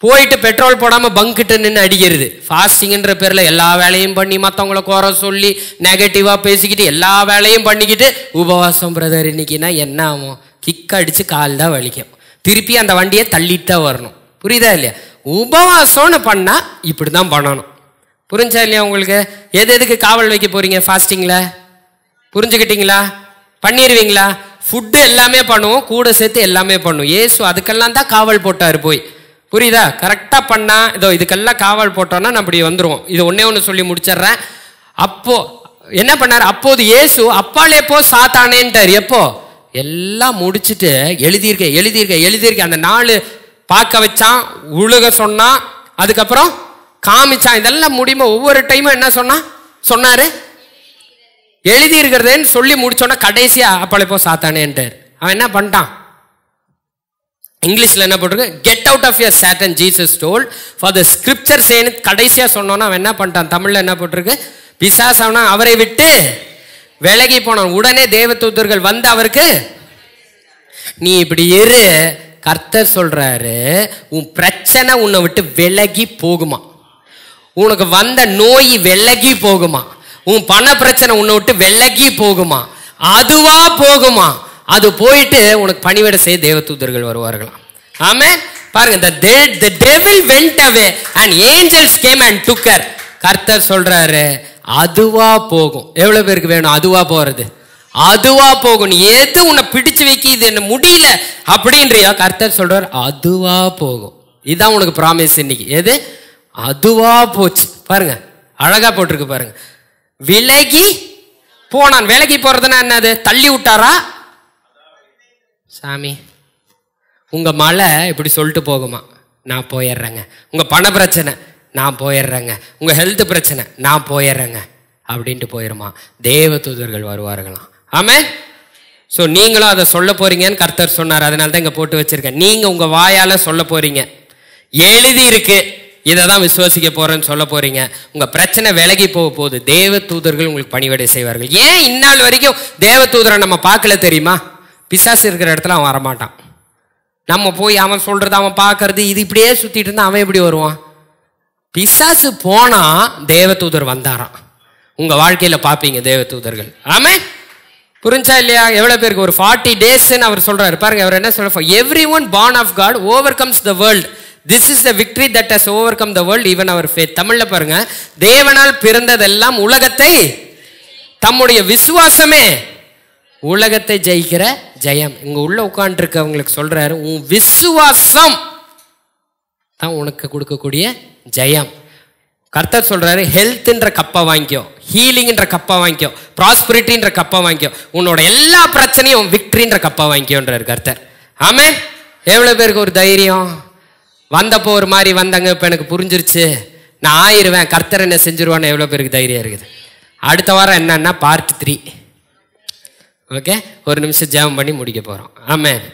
S1: போயிட்டு பெட்ரோல் போடாம பங்கிட்ட நின்று அடிக்கிறது. ஃபாஸ்டிங்ன்ற பேர்ல எல்லா வேலையும் பண்ணி மற்றவங்களை குறை சொல்லி நெகட்டிவா பேசிக்கிட்டு எல்லா வேலையும் பண்ணிக்கிட்டு உபவாசம் பிரதர் இன்னைக்குன்னா என்ன ஆகும்? கிக் அடிச்சு கால் தான் வலிக்கும், திருப்பி அந்த வண்டியை தள்ளிட்டு தான் வரணும். புரியுதா இல்லையா? உபவாசம்னு பண்ணா இப்படிதான் பண்ணணும். புரிஞ்சா இல்லையா உங்களுக்கு? எதுக்கு காவல் வைக்க போறீங்க ஃபாஸ்டிங்ல? புரிஞ்சுக்கிட்டீங்களா? பண்ணிடுவீங்களா? ஃபுட்டு எல்லாமே பண்ணுவோம், கூட சேர்த்து எல்லாமே பண்ணுவோம். ஏசு அதுக்கெல்லாம் தான் காவல் போட்டாரு போய். புரியுதா? கரெக்டா பண்ணா இதோ இதுக்கெல்லாம் காவல் போட்டோம்னா நம்ம இப்படி வந்துருவோம். இது ஒன்னே சொல்லி முடிச்சிடுறேன். அப்போ என்ன பண்ணாரு? அப்போது இயேசு அப்பாலே போ சாத்தானேன்ட்டார். எப்போ? எல்லாம் முடிச்சுட்டு எழுதியிருக்க அந்த 4 பார்க்க வச்சான், உழுக சொன்னான், அதுக்கப்புறம் காமிச்சான். இதெல்லாம் முடியுமா? ஒவ்வொரு டைமும் என்ன சொன்னாரு? எழுதி இருக்கிறதுன்னு சொல்லி முடிச்சோன்னா கடைசியா அப்பாலே போ சாத்தானேன்ட்டார். அவன் என்ன பண்ணிட்டான்? இங்கிலீஷ்ல என்ன போட்டிருக்கு? Get out of your Satan Jesus told for the scripture சேன்னு கடைசியா சொன்னோன்னா அவன் என்ன பண்ணிட்டான்? தமிழ்ல என்ன போட்டிருக்கு? பிசாசானா அவரை விட்டு விலகி போனான். உடனே தேவதூதர்கள் வந்து அவருக்கு நீ இப்படி இரு, கர்த்தர் சொல்றாரு உன் பிரச்சனை உன்னை விட்டு விலகி போகுமா, உனக்கு வந்த நோய் விலகி போகுமா, உன் பண பிரச்சனை உன்னை விட்டு விலகி போகுமா, அதுவா போகுமா, அது போயிட்டு உனக்கு பணிவிட செய்ய தேவதூதர்கள் வருவார்களாம். ஆமென். பாருங்க, the devil went away and angels came and took her. கர்த்தர் சொல்றாரு அதுவா போகும். எவ்வளவு பேருக்கு வேணும் அதுவா போறது? அதுவா போகும். நீ எது உன்னை பிடிச்சு வைக்கி இது என்ன முடியல அப்படின்றியா, கர்த்தர் சொல்றாரு அதுவா போகும். இதுதான் உனக்கு ப்ராமிஸ் இன்னைக்கு. எது? அதுவா போச்சு. பாருங்க, அழகா போட்டிருக்கு பாருங்க. விலகி போனான். விலகி போறதுன்னா என்னது? தள்ளி விட்டாரா? சாமி உங்க மலை இப்படி சொல்லிட்டு போகுமா, நான் போயிடுறேங்க. உங்க பண பிரச்சனை நான் போயிடுறேங்க, உங்க ஹெல்த் பிரச்சனை நான் போயிடுறேங்க. அப்படின்ட்டு போயிருமா. தேவ தூதர்கள் வருவார்களாம். ஆமென். ஸோ நீங்களும் அதை சொல்ல போறீங்கன்னு கர்த்தர் சொன்னார். அதனால தான் இங்கே போட்டு வச்சிருக்கேன். நீங்கள் உங்கள் வாயால் சொல்ல போறீங்க. எழுதி இருக்கு, இதை தான் விசுவாசிக்க போறேன்னு சொல்ல போறீங்க. உங்கள் பிரச்சனை விலகி போக போகுது. தேவ தூதர்கள் உங்களுக்கு பணிவிடை செய்வார்கள். ஏன் இந்நாள் வரைக்கும் தேவ தூதரை நம்ம பார்க்கல தெரியுமா? பிசாசு இருக்கிற இடத்துல அவன் வரமாட்டான். நம்ம போய் அவன் சொல்றது அவன் பார்க்கறது இது இப்படியே சுத்திட்டு இருந்தா அவன் எப்படி வருவான்? பிசாசு போனா தேவ தூதர் வந்தாராம். உங்க வாழ்க்கையில பாப்பீங்க தேவ தூதர்கள். ஆமென். புரிஞ்சா இல்லையா? எவ்வளவு பேருக்கு ஒரு 40 days அவர் சொல்றாரு பாருங்க. அவர் என்ன சொல்ற? everyone born of God overcomes the world. This is the victory that has overcome the world, even our faith. தமிழ்ல பாருங்க, தேவனால் பிறந்ததெல்லாம் உலகத்தை, தம்முடைய விசுவாசமே உலகத்தை ஜெயிக்கிற ஜெயம். இங்க உள்ள உட்கார்ந்து இருக்கவங்களுக்கு சொல்றாரு, உன் விசுவாசம் தான் உனக்கு கொடுக்கக்கூடிய ஜெயம். கர்த்தர் சொல்றாரு, ஹெல்த்ன்ற கப்பை வாங்கிக்கோ, ஹீலிங்ன்ற கப்பை வாங்கிக்கோ, ப்ராஸ்பரிட்டின்ற கப்பை வாங்கிக்கோ, உன்னோட எல்லா பிரச்சனையும் விக்டரின்ற கப்பை வாங்கிக்கோன்றாரு கர்த்தர். ஆமென். எவ்வளவு பேருக்கு ஒரு தைரியம்? வந்தப்போ ஒரு மாதிரி வந்தாங்க, இப்போ எனக்கு புரிஞ்சிருச்சு, நான் ஆயிருவேன், கர்த்தர் என்ன செஞ்சிருவான்னு எவ்வளோ பேருக்கு தைரியம் இருக்குது? அடுத்த வாரம் என்னன்னா பார்ட் 3. ஓகே, ஒரு நிமிஷம் ஜெபம் பண்ணி முடிக்க போகிறோம். ஆமென்.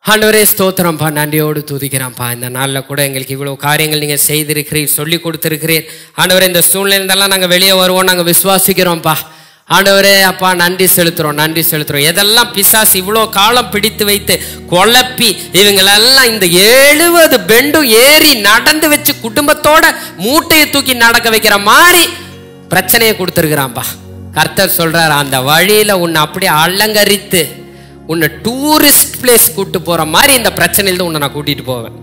S1: ஆண்டவரே ஸ்தோத்திரம்ப்பா, நன்றியோடு துதிக்கிறோம்ப்பா. இந்த நாளில் கூட எங்களுக்கு இவ்வளோ காரியங்கள் நீங்கள் செய்திருக்கிறீர், சொல்லி கொடுத்துருக்கிறீர். ஆண்டவரே, இந்த சூழ்நிலையிலெல்லாம் நாங்கள் வெளியே வருவோம், நாங்கள் விசுவாசிக்கிறோம்ப்பா. ஆண்டவரே அப்பா, நன்றி செலுத்துகிறோம், நன்றி செலுத்துகிறோம். எதெல்லாம் பிசாசு இவ்வளோ காலம் பிடித்து வைத்து குழப்பி இவங்களெல்லாம் இந்த 70 பெண்டும் ஏறி நடந்து வச்சு குடும்பத்தோட மூட்டையை தூக்கி நடக்க வைக்கிற மாதிரி பிரச்சனையை கொடுத்துருக்குறான்ப்பா. கர்த்தர் சொல்றார், அந்த வழியில உன்னை அப்படியே அலங்கரித்து உன்னை டூரிஸ்ட் பிளேஸ் கூட்டு போற மாதிரி இந்த பிரச்சனையில உன்னை நான் கூட்டிட்டு போவேன்.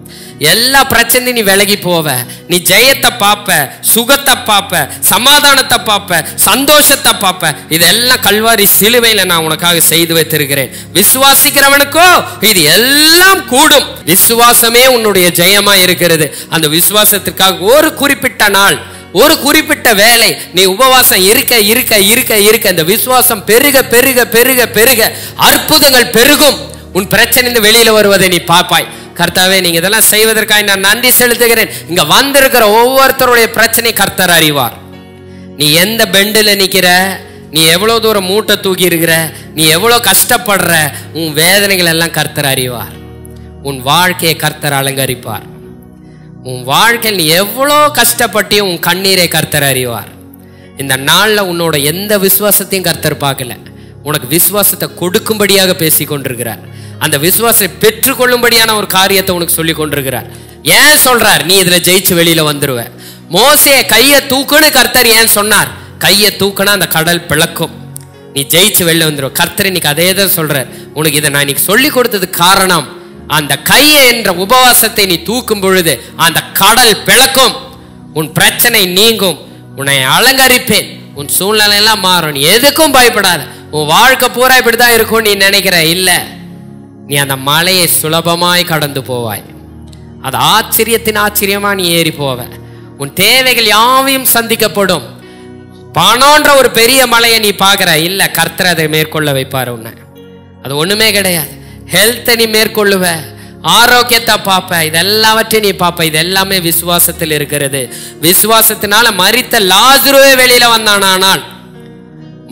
S1: எல்லா பிரச்சனையும் நீ விலகி போவ. நீ ஜெயத்தை பார்ப்ப, சுகத்தை பார்ப்ப, சமாதானத்தை பார்ப்ப, சந்தோஷத்தை பார்ப்ப. இதெல்லாம் கல்வாரி சிலுவையில நான் உனக்காக செய்து வைத்திருக்கிறேன். விசுவாசிக்கிறவனுக்கோ இது எல்லாம் கூடும். விசுவாசமே உன்னுடைய ஜெயமா இருக்கிறது. அந்த விசுவாசத்திற்காக ஒரு குறிப்பிட்ட நாள், ஒரு குறிப்பிட்ட வேலை நீ உபவாசம் இருக்க இருக்க இருக்க இருக்க இந்த விசுவாசம் பெருக பெருக பெருக பெருக அற்புதங்கள் பெருகும். உன் பிரச்சனை வெளியில வருவதை நீ பார்ப்பாய். கர்த்தாவே, நீங்க இதெல்லாம் செய்வதற்காக நான் நன்றி செலுத்துகிறேன். இங்க வந்திருக்கிற ஒவ்வொருத்தருடைய பிரச்சனை கர்த்தர் அறிவார். நீ எந்த பெண்டில் நிக்கிற, நீ எவ்வளவு தூரம் மூட்டை தூக்கி இருக்கிற, நீ எவ்வளவு கஷ்டப்படுற, உன் வேதனைகள் எல்லாம் கர்த்தர் அறிவார். உன் வாழ்க்கையை கர்த்தர் அலங்கரிப்பார். உன் வாழ்க்கையில் நீ எவ்வளோ கஷ்டப்பட்டியும் உன் கண்ணீரை கர்த்தர் அறிவார். இந்த நாளில் உன்னோட எந்த விசுவாசத்தையும் கர்த்தர் பார்க்கல. உனக்கு விசுவாசத்தை கொடுக்கும்படியாக பேசி கொண்டிருக்கிறார். அந்த விசுவாசத்தை பெற்றுக்கொள்ளும்படியான ஒரு காரியத்தை உனக்கு சொல்லி கொண்டிருக்கிறார். ஏன் சொல்றார்? நீ இதுல ஜெயிச்சு வெளியில வந்துருவ. மோசே கையை தூக்குன்னு கர்த்தர் ஏன் சொன்னார்? கையை தூக்குனா அந்த கடல் பிளக்கும், நீ ஜெயிச்சு வெளில வந்துருவ. கர்த்தர் இன்னைக்கு அதே தான் சொல்றார். உனக்கு இதை நான் இன்னைக்கு சொல்லி கொடுத்தது காரணம், அந்த கையை என்ற உபவாசத்தை நீ தூக்கும் பொழுது அந்த கடல் பிளக்கும், உன் பிரச்சனை நீங்கும், உன்னை அலங்கரிப்பேன், உன் சூழ்நிலை எல்லாம் மாறும். நீ எதுக்கும் பயப்படாத. உன் வாழ்க்கை பூரா இப்படிதான் இருக்கும் நீ நினைக்கிற இல்ல. நீ அந்த மலையை சுலபமாய் கடந்து போவாய். அது ஆச்சரியத்தின் ஆச்சரியமா நீ ஏறி போவ. உன் தேவைகள் யாவையும் சந்திக்கப்படும். பணம்ன்ற ஒரு பெரிய மலையை நீ பாக்குற இல்ல, கர்த்தர் அதை மேற்கொள்ள வைப்பாரு உன்னை. அது ஒண்ணுமே கிடையாது. ஹெல்த்தை நீ மேற்கொள்ளுவ, ஆரோக்கியத்தை பார்ப்ப, இதெல்லாவற்றையும் நீ பார்ப்ப. இது எல்லாமே விசுவாசத்தில் இருக்கிறது. விசுவாசத்தினால மரித்த லாசருவே வெளியில வந்தானால்,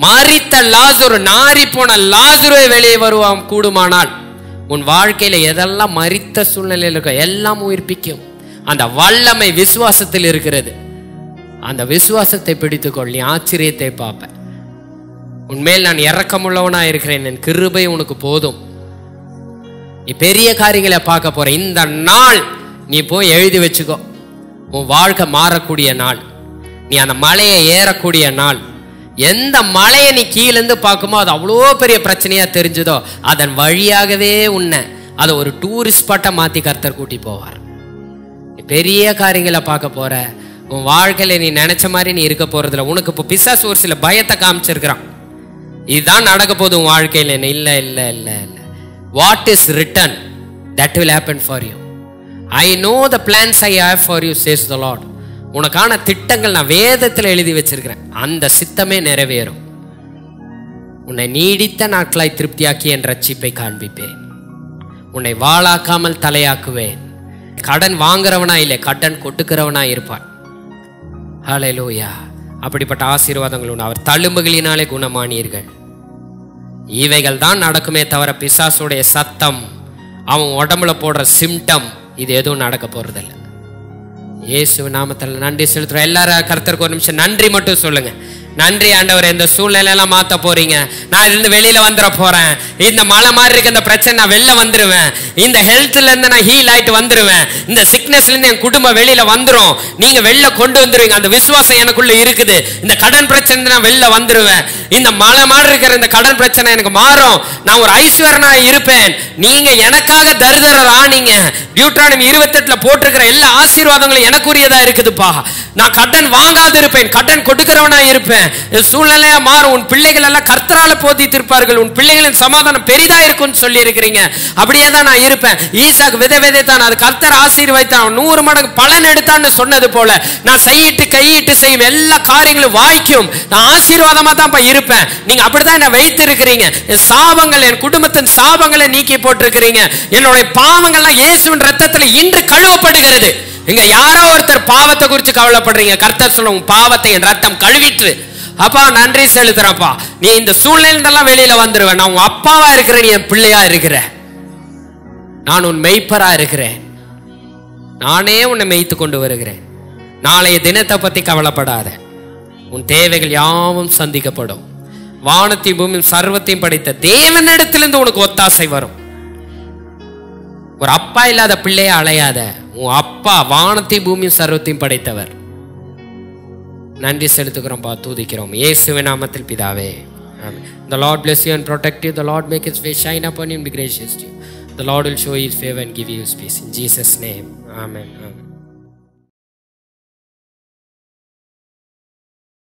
S1: மரித்த லாசரு, நாரி போன லாசருவே வெளியே வருவான் கூடுமானால், உன் வாழ்க்கையில எதெல்லாம் மரித்த சூழ்நிலையில் இருக்க எல்லாம் உயிர்ப்பிக்கும். அந்த வல்லமை விசுவாசத்தில் இருக்கிறது. அந்த விசுவாசத்தை பிடித்துக்கொள், நீ ஆச்சரியத்தை பார்ப்ப. உன்மேல் நான் இரக்கமுள்ளவனா இருக்கிறேன், என் கிருபை உனக்கு போதும். நீ பெரிய காரியங்களை பார்க்க போற. இந்த நாள் நீ போய் எழுதி வச்சுக்கோ. உன் வாழ்க்கை மாறக்கூடிய நாள், நீ அந்த மலையை ஏறக்கூடிய நாள். எந்த மலையை நீ கீழேருந்து பார்க்குமோ அது அவ்வளோ பெரிய பிரச்சனையா தெரிஞ்சதோ அதன் வழியாகவே உன்னை அதை ஒரு டூரிஸ்ட் ஸ்பாட்டை மாற்றி கர்த்தர் கூட்டி போவார். நீ பெரிய காரியங்களை பார்க்க போற. உன் வாழ்க்கையில நீ நினைச்ச மாதிரி நீ இருக்க போறதில்ல. உனக்கு இப்போ பிசாசு ஒரு சில பயத்தை காமிச்சிருக்கிறான். இதுதான் நடக்க போகுது உன் வாழ்க்கையில். இல்லை இல்லை இல்லை இல்லை. What is written, that will happen for you. I know the plans I have for you, says the Lord. உனக்கான திட்டங்கள் நான் வேதத்தில் எழுதி வச்சிருக்கிறேன். அந்த சித்தமே நிறைவேறும். உன்னை நீடித்த நாட்களாய் திருப்தியாக்கி என் ரட்சிப்பை காண்பிப்பேன். உன்னை வாளாக்காமல் தலையாக்குவேன். கடன் வாங்குறவனா இல்லை, கடன் கொட்டுக்கிறவனா இருப்பான். ஹல்லேலூயா. அப்படிப்பட்ட ஆசீர்வாதங்கள் உண்டு. அவர் தழும்புகளினாலே குணமானீர்கள். இவைகள் தான் நடக்குமே தவிர பிசாசுடைய சத்தம், அவன் உடம்புல போடுற சிம்டம், இது எதுவும் நடக்க போறதில்லை. இயேசு நாமத்தில் நன்றி செலுத்துறோம். எல்லாரும் கர்த்தருக்கு ஒரு நிமிஷம் நன்றி மட்டும் சொல்லுங்க. நன்றி ஆண்டவர், இந்த சூழ்நிலையெல்லாம் மாற்ற போறீங்க. நான் இருந்து வெளியில வந்துட போறேன். இந்த மலை மாதிரி இருக்க இந்த பிரச்சனை நான் வெளில வந்துருவேன். இந்த ஹெல்த்ல இருந்து நான் ஹீல் ஆயிட்டு வந்துருவேன். இந்த சிக்னஸ்ல இருந்து என் குடும்பம் வெளியில வந்துரும். நீங்க வெளில கொண்டு வந்துருவீங்க. அந்த விசுவாசம் எனக்குள்ள இருக்குது. இந்த கடன் பிரச்சனை நான் வெளில வந்துருவேன். இந்த மலை மாதிரி இருக்கிற இந்த கடன் பிரச்சனை எனக்கு மாறும். நான் ஒரு ஐஸ்வர்யனா இருப்பேன். நீங்க எனக்காக தரித்திரர் ஆனீங்க. டியூட்ரானமி 28ல போட்டிருக்கிற எல்லா ஆசீர்வாதங்களும் எனக்குரியதா இருக்குதுப்பா. நான் கடன் வாங்காது இருப்பேன், கடன் கொடுக்கிறவனா இருப்பேன். சூழ்நிலையா மாறும். உன் பிள்ளைகள் எல்லாம் கர்த்தரால போதித்திருப்பார்கள். உன் பிள்ளைகளின் சமாதானம் பெரிதா இருக்கும்னு சொல்லி இருக்கிறீங்க. அப்படியே தான் நான் இருப்பேன். ஈசாக்கு விதை விதைத்தான், அது கர்த்தர் ஆசீர்வதித்தான், 100 மடங்கு பலன் எடுத்தான்னு சொன்னது போல நான் கையிட்டு செய்யும் எல்லா காரியங்களும் வாய்க்கும். நான் ஆசீர்வாதமா தான் இருப்பேன். நீங்க அப்படிதான் என்ன வைத்து இருக்கிறீங்க. என் சாபங்கள், என் குடும்பத்தின் சாபங்களை நீக்கி போட்டிருக்கிறீங்க. என்னுடைய பாவங்கள்லாம் இயேசுவின் ரத்தத்தில் இன்று கழுவப்படுகிறது. இங்க யாரோ ஒருத்தர் பாவத்தை குறித்து கவலைப்படுறீங்க. கர்த்தர் சொல்லும், பாவத்தை என் ரத்தம் கழுவிட்டு. அப்பா நன்றி செலுத்துறப்பா. நீ இந்த சூழ்நிலையெல்லாம் வெளியில வந்துருவேன். நான் உன் அப்பாவா இருக்கிறேன், நீ என் பிள்ளையா இருக்கிற. நான் உன் மெய்ப்பரா இருக்கிறேன். நானே உன்னை மெய்த்து கொண்டு வருகிறேன். நாளைய தினத்தை பத்தி கவலைப்படாத. உன் தேவைகள் யாவும் சந்திக்கப்படும். வானத்தையும் பூமியும் சர்வத்தையும் படைத்த தேவனிடத்திலிருந்து உனக்கு ஒத்தாசை வரும். ஒரு அப்பா இல்லாத பிள்ளைய அலையாத. உன் அப்பா வானத்தையும் பூமியும் சர்வத்தையும் படைத்தவர். நன்றி செலுத்துகிறோம், தூதிக்கிறோம் இயேசுவின் நாமத்தில் பிதாவே. The Lord bless you and protect you. The Lord make his face shine upon you and be gracious to you. The Lord will show his favor and give you his peace. In Jesus' name. Amen. Amen.